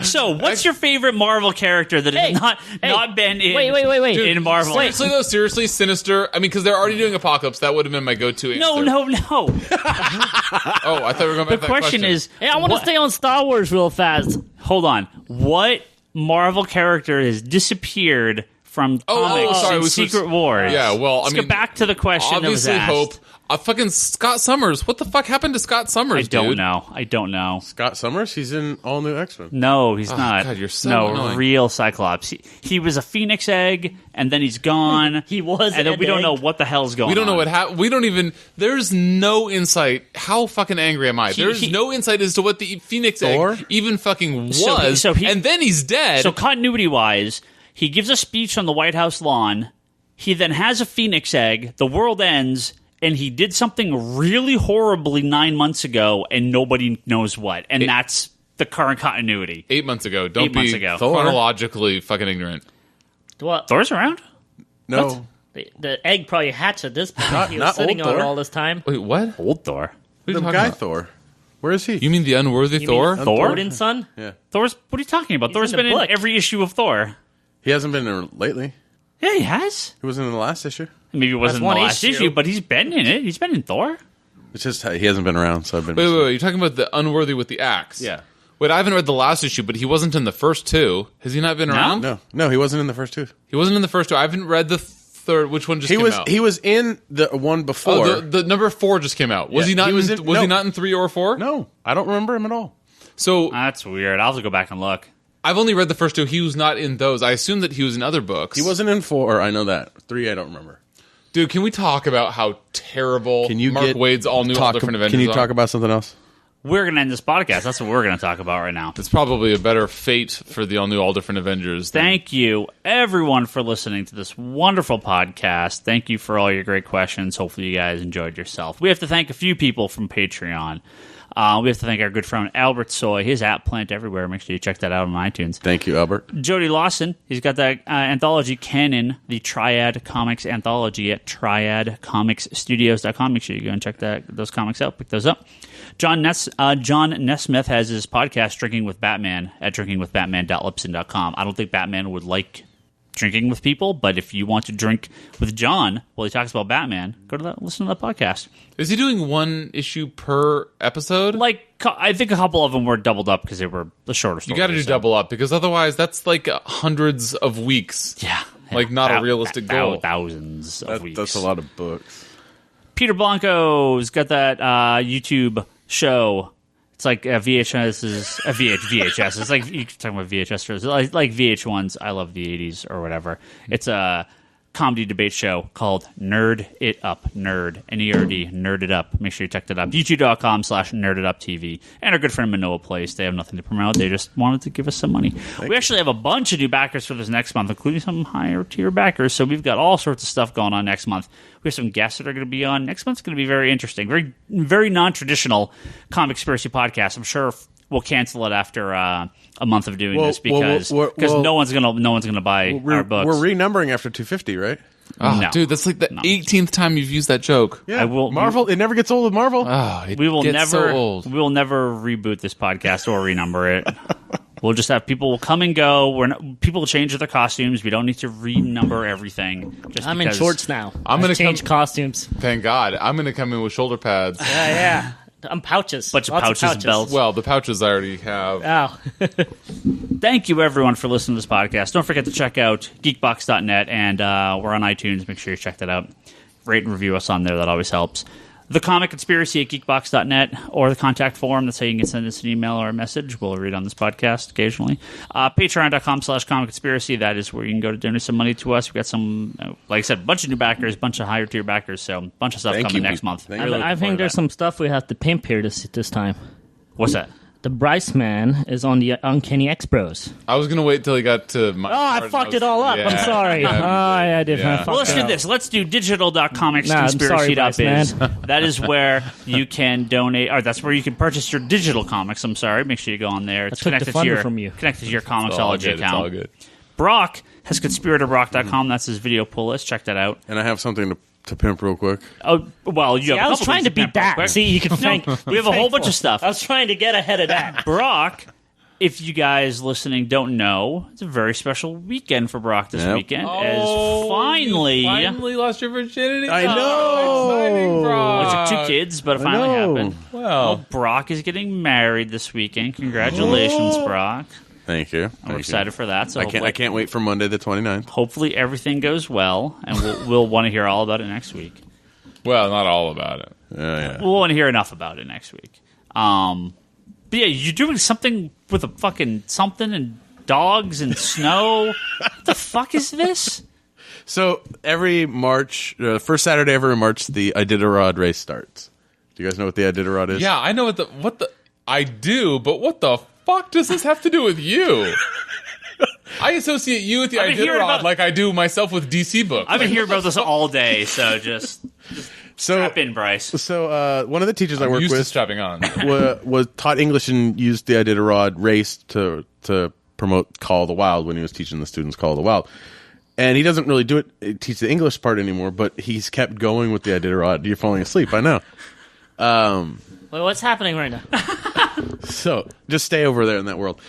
Speaker 1: So, what's your favorite Marvel character that
Speaker 4: Hey,
Speaker 1: has
Speaker 4: hey,
Speaker 1: not been in?
Speaker 4: wait.
Speaker 1: in Marvel?
Speaker 2: Seriously though, Sinister. I mean, because they're already doing Apocalypse. That would have been my go-to.
Speaker 1: No.
Speaker 2: answer. Oh, I thought we were going back
Speaker 1: The
Speaker 2: to that
Speaker 1: question is,
Speaker 4: Hey, I want to
Speaker 1: what-
Speaker 4: stay on Star Wars real fast.
Speaker 1: Hold on. What Marvel character has disappeared from comics
Speaker 2: sorry,
Speaker 1: in
Speaker 2: we switched-
Speaker 1: Secret Wars?
Speaker 2: Yeah, well, I
Speaker 1: Let's
Speaker 2: mean,
Speaker 1: go back to the question that was
Speaker 2: Obviously,
Speaker 1: asked.
Speaker 2: Hope. Fucking Scott Summers. What the fuck happened to Scott Summers?
Speaker 1: I don't
Speaker 2: dude?
Speaker 1: know. I don't know.
Speaker 3: Scott Summers, he's in all new X-Men.
Speaker 1: No, he's not.
Speaker 2: God, you're so
Speaker 1: no
Speaker 2: annoying.
Speaker 1: real Cyclops. He was a Phoenix egg, and then he's gone.
Speaker 4: He was
Speaker 1: and then
Speaker 4: an
Speaker 1: we don't
Speaker 4: egg.
Speaker 1: know what the hell's going on.
Speaker 2: We don't know what happened. We don't even. There's no insight. How fucking angry am I? There's no insight as to what the Phoenix
Speaker 3: Thor?
Speaker 2: egg even fucking was.
Speaker 1: So he-
Speaker 2: and then he's dead.
Speaker 1: So continuity-wise, he gives a speech on the White House lawn. He then has a Phoenix egg. The world ends, and he did something really horribly 9 months ago, and nobody knows what. And that's the current continuity.
Speaker 2: 8 months ago. Don't
Speaker 1: 8 months
Speaker 2: be
Speaker 1: ago.
Speaker 2: chronologically fucking ignorant.
Speaker 4: What?
Speaker 1: Thor's around?
Speaker 3: No,
Speaker 4: The egg probably hatched at this point. He was
Speaker 3: not
Speaker 4: sitting
Speaker 3: old
Speaker 4: on it
Speaker 3: Thor.
Speaker 4: all this time.
Speaker 2: Wait, what?
Speaker 1: Old Thor.
Speaker 2: What are you
Speaker 3: the
Speaker 2: talking
Speaker 3: guy
Speaker 2: about?
Speaker 3: Thor. Where is he?
Speaker 2: You mean the unworthy
Speaker 4: You
Speaker 2: Thor?
Speaker 4: mean
Speaker 1: Thor?
Speaker 4: Odin's son?
Speaker 3: Yeah,
Speaker 1: Thor's. What are you talking about? Thor's
Speaker 4: in the
Speaker 1: been in
Speaker 4: book.
Speaker 1: every issue of Thor.
Speaker 3: he hasn't been there lately.
Speaker 1: Yeah, he has.
Speaker 3: He wasn't in the last issue.
Speaker 1: Maybe it wasn't in the
Speaker 4: one
Speaker 1: last
Speaker 4: issue.
Speaker 1: issue, but he's been in it. He's been in Thor.
Speaker 3: It's just he hasn't been around, so I've been.
Speaker 2: Wait. You're talking about the unworthy with the axe?
Speaker 3: Yeah.
Speaker 2: Wait, I haven't read the last issue, but he wasn't in the first two. Has he not been around?
Speaker 3: No, he wasn't in the first two.
Speaker 2: He wasn't in the first two. I haven't read the third. Which one just
Speaker 3: He
Speaker 2: came
Speaker 3: was
Speaker 2: out?
Speaker 3: he was in the one before.
Speaker 2: Oh, the number 4 just came out. Was
Speaker 3: Yeah,
Speaker 2: he not?
Speaker 3: he was
Speaker 2: in,
Speaker 3: in-
Speaker 2: was
Speaker 3: no.
Speaker 2: he not in 3 or 4?
Speaker 3: No, I don't remember him at all.
Speaker 2: So
Speaker 1: That's weird. I'll have to go back and look.
Speaker 2: I've only read the first 2. He was not in those. I assume that he was in other books.
Speaker 3: He wasn't in 4. I know that 3. I don't remember.
Speaker 2: Dude, can we talk about how terrible Mark Wade's all new, all different Avengers?
Speaker 3: Can you
Speaker 2: are?
Speaker 3: talk about something else?
Speaker 1: We're going to end this podcast. That's what we're going to talk about right now.
Speaker 2: It's probably a better fate for the all new, all different Avengers.
Speaker 1: Thank you, everyone, for listening to this wonderful podcast. Thank you for all your great questions. Hopefully, you guys enjoyed yourself. We have to thank a few people from Patreon. We have to thank our good friend Albert Soy. His app Plant Everywhere. Make sure you check that out on iTunes.
Speaker 3: Thank you, Albert.
Speaker 1: Jody Lawson. He's got that anthology Canon, the Triad Comics anthology at triadcomicsstudios.com. Make sure you go and check those comics out. Pick those up. John Nesmith has his podcast Drinking with Batman at drinkingwithbatman.libsyn.com. I don't think Batman would like drinking with people, but if you want to drink with John while he talks about Batman, listen to that podcast.
Speaker 2: Is he doing one issue per episode?
Speaker 1: I think a couple of them were doubled up because they were the shorter stories.
Speaker 2: You got to do double up because otherwise that's like hundreds of weeks.
Speaker 1: Yeah.
Speaker 2: Like not a realistic goal.
Speaker 1: Thousands of weeks.
Speaker 3: That's a lot of books.
Speaker 1: Peter Blanco's got that YouTube show. It's like VHS is a VHS. It's like you're talking about VHS shows, like VH1's I Love the 80s or whatever. It's comedy debate show called Nerd It Up. Nerd, N-E-R-D, Nerd It Up. Make sure you check that out. youtube.com/nerdituptv. And our good friend Manoa Place. They have nothing to promote. They just wanted to give us some money. We actually have a bunch of new backers for this next month, including some higher tier backers. So we've got all sorts of stuff going on next month. We have some guests that are going to be on. Next month's going to be very interesting. Very, very non-traditional Comic Conspiracy podcast. I'm sure we'll cancel it after a month of doing this because no one's gonna buy our books.
Speaker 3: We're renumbering after 250, right?
Speaker 2: Oh,
Speaker 1: No.
Speaker 2: dude, that's like the 18th time you've used that joke.
Speaker 3: Yeah,
Speaker 1: I will-
Speaker 3: Marvel. It never gets old with Marvel.
Speaker 1: We will
Speaker 2: gets
Speaker 1: never
Speaker 2: so old.
Speaker 1: we will never reboot this podcast or renumber it. We'll just have people will come and go. People will change their costumes. We don't need to renumber everything.
Speaker 4: I'm in shorts now.
Speaker 2: I'm gonna
Speaker 4: change costumes.
Speaker 2: Thank God. I'm going to come in with shoulder pads.
Speaker 4: Yeah. I'm pouches.
Speaker 1: Bunch of
Speaker 4: Lots
Speaker 1: pouches and belts.
Speaker 2: Well, the pouches I already have.
Speaker 4: Oh.
Speaker 1: Thank you, everyone, for listening to this podcast. Don't forget to check out geekbox.net, and we're on iTunes. Make sure you check that out. Rate and review us on there. That always helps. The Comic Conspiracy at geekbox.net, or the contact form. That's how you can send us an email or a message. We'll read on this podcast occasionally. Patreon.com/Comic Conspiracy. That is where you can go to donate some money to us. We've got some, like I said, a bunch of new backers, a bunch of higher tier backers, so a bunch of stuff coming next month.
Speaker 4: I think there's some stuff we have to pimp here this time.
Speaker 1: What's that?
Speaker 4: The Bryce man is on the Uncanny X-Bros.
Speaker 2: I was going to wait till he got to my
Speaker 4: Oh, I fucked it all up. I'm sorry. I did.
Speaker 2: Yeah.
Speaker 1: Well, let's do this. Let's do digital.comicsconspiracy.biz. That is where you can donate, or that's where you can purchase your digital comics. I'm sorry. Make sure you go on there. It's
Speaker 4: took the thunder from you.
Speaker 1: Connected to your
Speaker 2: It's all
Speaker 1: Comixology
Speaker 2: good.
Speaker 1: account.
Speaker 2: It's all good.
Speaker 1: Brock has conspiratorbrock.com. That's his video pull list. Check that out.
Speaker 3: And I have something to pimp real quick.
Speaker 1: Oh, well, you have a
Speaker 4: I was
Speaker 1: couple
Speaker 4: trying
Speaker 1: things
Speaker 4: to beat
Speaker 1: pimp real
Speaker 4: that.
Speaker 1: quick.
Speaker 4: See, you can thank.
Speaker 1: We have a whole bunch of stuff.
Speaker 4: I was trying to get ahead of that.
Speaker 1: Brock, if you guys listening don't know, it's a very special weekend for Brock this weekend. As finally
Speaker 2: lost your virginity.
Speaker 3: I know.
Speaker 2: Exciting, Brock.
Speaker 1: It took 2 kids, but it finally
Speaker 3: know.
Speaker 1: happened.
Speaker 2: Well,
Speaker 1: Brock is getting married this weekend. Congratulations, Brock.
Speaker 3: Thank you.
Speaker 1: We're excited for that. So
Speaker 3: I can't wait for Monday the 29th.
Speaker 1: hopefully everything goes well, and we'll want to hear all about it next week.
Speaker 2: well, not all about it.
Speaker 3: Yeah.
Speaker 1: We'll want to hear enough about it next week. But yeah, you're doing something with a fucking something and dogs and snow. What the fuck is this?
Speaker 3: So every March, first Saturday ever in March, the Iditarod race starts. Do you guys know what the Iditarod is?
Speaker 2: Yeah, I know what the I do, but what the fuck does this have to do with you? I associate you with the
Speaker 1: I've been hearing
Speaker 2: Iditarod
Speaker 1: about-
Speaker 2: like I do myself with DC books.
Speaker 1: I've been hearing about this all day, so just
Speaker 3: So
Speaker 1: strap in, Bryce.
Speaker 3: So one of the teachers I work
Speaker 2: used to
Speaker 3: with
Speaker 2: strapping on.
Speaker 3: was taught English and used the Iditarod race to promote Call of the Wild when he was teaching the students Call of the Wild. And he doesn't really teach the English part anymore, but he's kept going with the Iditarod. You're falling asleep, I know.
Speaker 4: Wait, what's happening right now?
Speaker 3: So just stay over there in that world.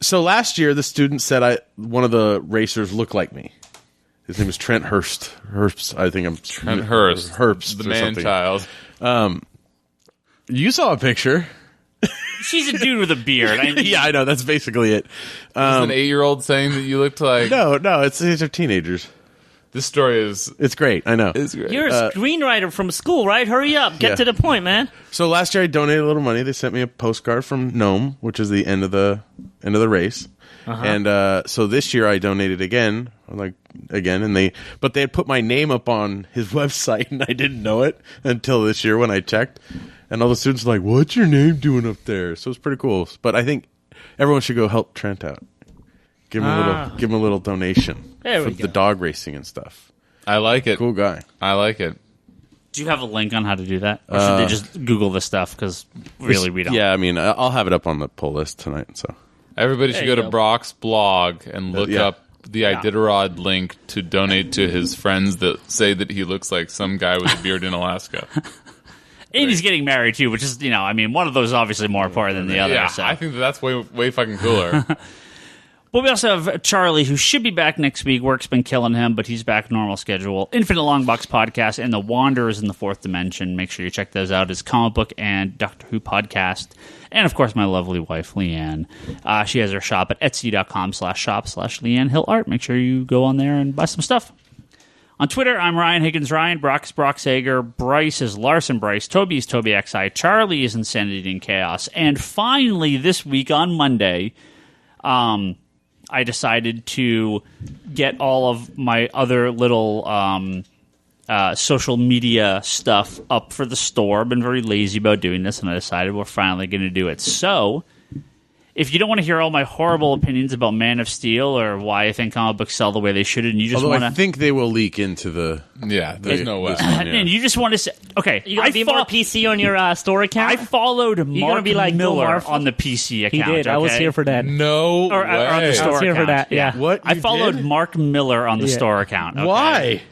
Speaker 3: So last year the student said one of the racers looked like me. His name is Trent Hurst. I think I'm
Speaker 2: Trent Hurst,
Speaker 3: Herbst,
Speaker 2: the
Speaker 3: or
Speaker 2: man
Speaker 3: something.
Speaker 2: child.
Speaker 3: You saw a picture.
Speaker 1: She's a dude with a beard.
Speaker 3: Yeah, I know. That's basically it.
Speaker 2: Is an 8-year-old saying that you looked like
Speaker 3: No, these are teenagers.
Speaker 2: this story is
Speaker 3: It's great. I know.
Speaker 2: great.
Speaker 4: You're a screenwriter from school, right? Hurry up. Get
Speaker 3: Yeah.
Speaker 4: to the point, man.
Speaker 3: So last year I donated a little money. They sent me a postcard from Nome, which is the end of the race. And so this year I donated again, and they had put my name up on his website, and I didn't know it until this year when I checked. And all the students were like, "What's your name doing up there?" So it's pretty cool. But I think everyone should go help Trent out. Give him a little donation
Speaker 4: There
Speaker 3: for
Speaker 4: we go.
Speaker 3: the dog racing and stuff.
Speaker 2: I like it.
Speaker 3: Cool guy.
Speaker 2: I like it.
Speaker 1: Do you have a link on how to do that? Or should they just Google this stuff? Because really, we don't.
Speaker 3: Yeah, I mean, I'll have it up on the pull list tonight. So
Speaker 2: Everybody should
Speaker 4: There
Speaker 2: go
Speaker 4: you
Speaker 2: to
Speaker 4: go.
Speaker 2: Brock's blog and look
Speaker 3: yeah.
Speaker 2: up the Iditarod link to donate to his friends that say that he looks like some guy with a beard in Alaska.
Speaker 1: And he's getting married too, which is, one of those is obviously more important than the other.
Speaker 2: Yeah,
Speaker 1: So.
Speaker 2: I think that's way fucking cooler.
Speaker 1: But we also have Charlie, who should be back next week. Work's been killing him, but he's back normal schedule. Infinite Longbox Podcast and The Wanderers in the Fourth Dimension. Make sure you check those out. His comic book and Doctor Who podcast. And, of course, my lovely wife, Leanne. She has her shop at etsy.com/shop/Leanne Hill Art. Make sure you go on there and buy some stuff. On Twitter, I'm Ryan Higgins Ryan. Brock is Brock Sager. Bryce is Larsen Bryce. Toby is Toby XI. Charlie is Insanity and Chaos. And finally, this week on Monday, I decided to get all of my other little social media stuff up for the store. I've been very lazy about doing this, and I decided we're finally going to do it. So, if you don't want to hear all my horrible opinions about Man of Steel or why I think comic books sell the way they should, and you just want to...
Speaker 3: I think they will leak into the...
Speaker 2: Yeah, there's no way.
Speaker 1: And you just want to say... Okay,
Speaker 4: You gonna be more PC on your store account?
Speaker 1: I followed Mark
Speaker 4: be like
Speaker 1: Miller
Speaker 4: Marvel?
Speaker 1: on the PC account.
Speaker 4: He did. I was
Speaker 1: okay?
Speaker 4: here for that.
Speaker 2: No
Speaker 1: Or
Speaker 2: way.
Speaker 1: on the store
Speaker 4: I was here for
Speaker 1: account.
Speaker 4: that, yeah.
Speaker 3: What?
Speaker 1: I
Speaker 3: You
Speaker 1: followed
Speaker 3: did?
Speaker 1: Mark Miller on the store account. Okay?
Speaker 3: Why?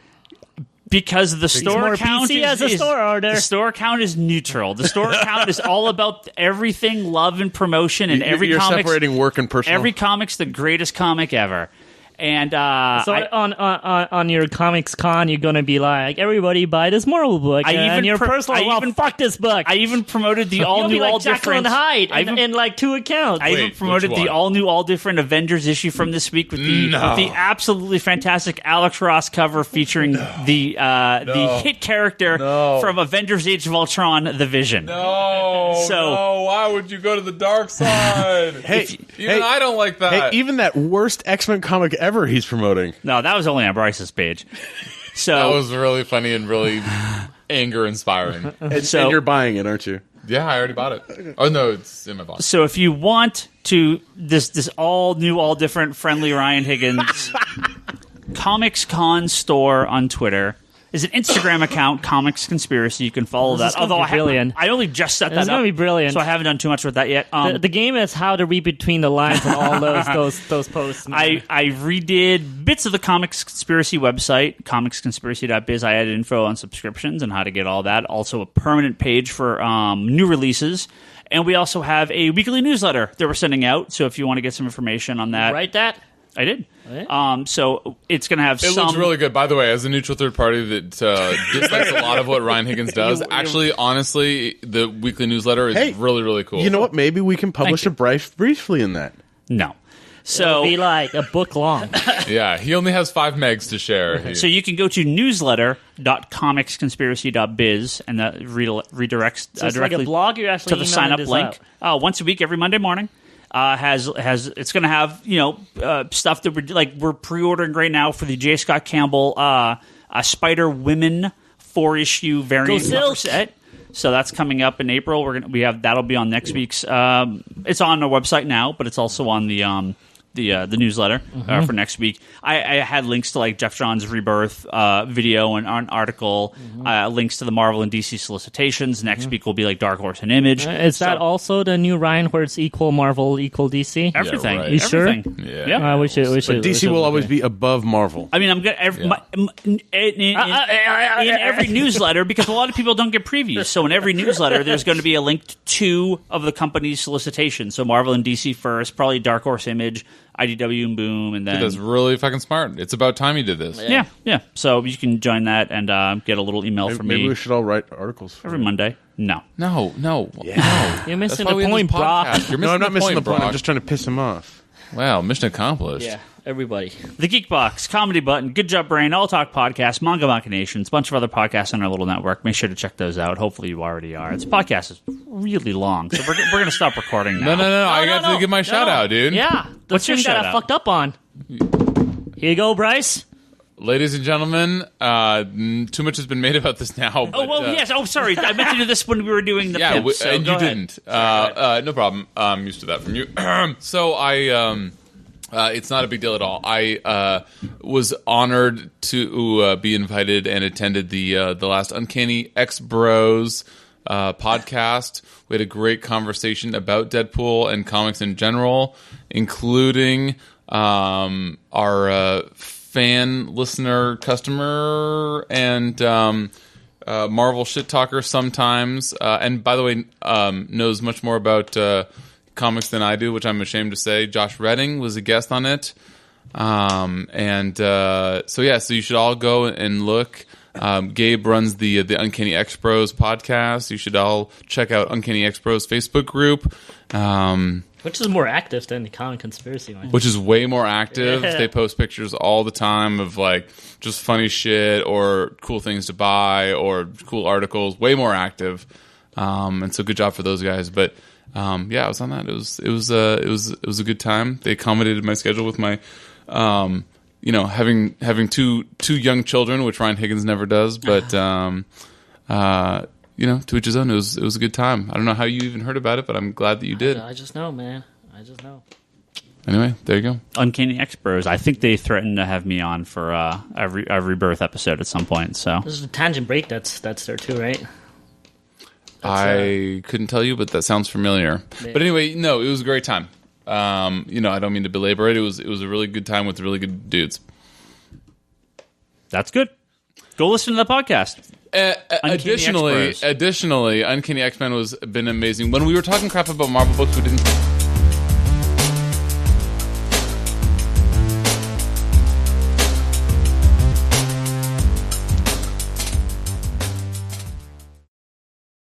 Speaker 1: Because the store
Speaker 4: more
Speaker 1: account
Speaker 4: PC as a store order.
Speaker 1: The store account is neutral. The store account is all about everything, love and promotion, and
Speaker 3: You're separating work and personal.
Speaker 1: Every comic's the greatest comic ever. And
Speaker 4: So on your Comics Con, you're gonna be like, everybody buy this Marvel book, and your personal, fuck this book.
Speaker 1: I even promoted the
Speaker 4: You'll
Speaker 1: all
Speaker 4: be
Speaker 1: new,
Speaker 4: like
Speaker 1: all
Speaker 4: Jekyll
Speaker 1: different.
Speaker 4: and Hyde
Speaker 1: I even-
Speaker 4: in like 2 accounts.
Speaker 1: I even
Speaker 2: Wait,
Speaker 1: promoted
Speaker 2: which
Speaker 1: the
Speaker 2: one?
Speaker 1: all new, all different Avengers issue from this week with the absolutely fantastic Alex Ross cover featuring the hit character from Avengers: Age of Ultron, the Vision.
Speaker 2: No, why would you go to the dark side? Even I don't like that.
Speaker 3: Hey, even that worst X-Men comic ever he's promoting.
Speaker 1: No, that was only on Bryce's page. So
Speaker 2: That was really funny and really anger-inspiring.
Speaker 3: And
Speaker 1: So-
Speaker 3: you're buying it, aren't you?
Speaker 2: Yeah, I already bought it. Oh, no, it's in my box.
Speaker 1: So if you want to this all new, all different, friendly Ryan Higgins Comics Con store on Twitter is an Instagram account, Comics Conspiracy. You can follow
Speaker 4: This is
Speaker 1: that.
Speaker 4: gonna
Speaker 1: Although
Speaker 4: be brilliant.
Speaker 1: I only just set that
Speaker 4: It's
Speaker 1: up.
Speaker 4: gonna be brilliant.
Speaker 1: So I haven't done too much with that yet.
Speaker 4: The game is how to read between the lines and all those posts. man.
Speaker 1: I redid bits of the Comics Conspiracy website, comicsconspiracy.biz. I added info on subscriptions and how to get all that. Also a permanent page for new releases. And we also have a weekly newsletter that we're sending out. So if you want to get some information on that.
Speaker 4: Write that.
Speaker 1: I did.
Speaker 4: Yeah.
Speaker 1: So it's going to have
Speaker 2: It
Speaker 1: some...
Speaker 2: looks really good. By the way, as a neutral third party that dislikes a lot of what Ryan Higgins does, actually, honestly, the weekly newsletter is really, really cool.
Speaker 3: You know what? Maybe we can publish a Bryce briefly in that.
Speaker 1: No. So...
Speaker 4: Be like a book long.
Speaker 2: Yeah, he only has 5 megs to share.
Speaker 1: So you can go to newsletter.comicsconspiracy.biz, and that redirects
Speaker 4: So it's
Speaker 1: directly
Speaker 4: like a blog. You're
Speaker 1: to
Speaker 4: actually
Speaker 1: the sign up
Speaker 4: emailing
Speaker 1: link.
Speaker 4: this out.
Speaker 1: Once a week, every Monday morning. It's going to have stuff that we're pre-ordering right now for the J. Scott Campbell Spider Women 4-issue variant
Speaker 4: Go Silk.
Speaker 1: cover set. So that's coming up in April. That'll be on next week's. It's on our website now, but it's also on the newsletter for next week. I had links to like Jeff John's Rebirth video and an article, links to the Marvel and DC solicitations. Next week will be like Dark Horse and Image.
Speaker 4: Is that also the new Ryan where it's equal Marvel, equal DC?
Speaker 1: Everything.
Speaker 2: right.
Speaker 4: You sure?
Speaker 1: Everything.
Speaker 2: Yeah.
Speaker 4: We should.
Speaker 3: But DC will always be above Marvel.
Speaker 1: I mean, I'm gonna in every newsletter, because a lot of people don't get previews. So in every newsletter, there's going to be a link to 2 of the company's solicitations. So Marvel and DC first, probably Dark Horse Image, IDW and Boom, and then
Speaker 2: That's really fucking smart. It's about time you did this.
Speaker 1: yeah. So you can join that and get a little email from
Speaker 3: Maybe
Speaker 1: me
Speaker 3: we should all write articles. For
Speaker 1: every
Speaker 3: it.
Speaker 1: Monday. No.
Speaker 2: No.
Speaker 4: You're
Speaker 2: That's
Speaker 4: missing
Speaker 2: why we
Speaker 4: the
Speaker 2: have
Speaker 4: point,
Speaker 2: this
Speaker 4: Brock.
Speaker 2: podcast. You're
Speaker 3: No, I'm not missing the point.
Speaker 2: Brock.
Speaker 3: I'm just trying to piss him off.
Speaker 2: Wow, mission accomplished.
Speaker 4: Yeah, everybody.
Speaker 1: The Geek Box, Comedy Button, Good Job Brain, All Talk Podcast, Manga Machinations, a bunch of other podcasts on our little network. Make sure to check those out. Hopefully you already are. This podcast is really long, so we're going to stop recording now.
Speaker 2: No. I got to give my shout out, dude.
Speaker 4: Yeah, the
Speaker 1: What's your
Speaker 4: thing that
Speaker 1: shout
Speaker 4: I
Speaker 1: out?
Speaker 4: fucked up on. Here you go, Bryce.
Speaker 2: Ladies and gentlemen, too much has been made about this now. But,
Speaker 1: Oh, well, yes. Oh, sorry. I meant to do this when we were doing the
Speaker 2: Yeah,
Speaker 1: pimp, so
Speaker 2: and
Speaker 1: go
Speaker 2: you
Speaker 1: ahead.
Speaker 2: didn't. No problem. I'm used to that from you. So I, it's not a big deal at all. I was honored to be invited and attended the last Uncanny X Bros podcast. We had a great conversation about Deadpool and comics in general, including our fan, listener, customer, and Marvel shit talker sometimes. And by the way, knows much more about comics than I do, which I'm ashamed to say. Josh Redding was a guest on it. So you should all go and look. Gabe runs the Uncanny X Bros podcast. You should all check out Uncanny X Bros Facebook group.
Speaker 4: Which is more active than the Comic Conspiracy one.
Speaker 2: Which is way more active.
Speaker 4: Yeah.
Speaker 2: They post pictures all the time of like just funny shit or cool things to buy or cool articles. Way more active. And so good job for those guys. But I was on that. It was a good time. They accommodated my schedule with my, having two young children, which Ryan Higgins never does. But to each his own. It was a good time. I don't know how you even heard about it, but I'm glad that you did.
Speaker 4: I just know, man. I just know.
Speaker 2: Anyway, there you go.
Speaker 1: Uncanny X-Bros. I think they threatened to have me on for a Rebirth episode at some point. So
Speaker 4: This is a tangent break. That's there too, right?
Speaker 2: I couldn't tell you, but that sounds familiar.
Speaker 4: Yeah.
Speaker 2: But anyway, no, it was a great time. I don't mean to belabor it. It was a really good time with really good dudes.
Speaker 1: that's good. Go listen to the podcast.
Speaker 2: Additionally, Uncanny X-Men has been amazing. When we were talking crap about Marvel books, we didn't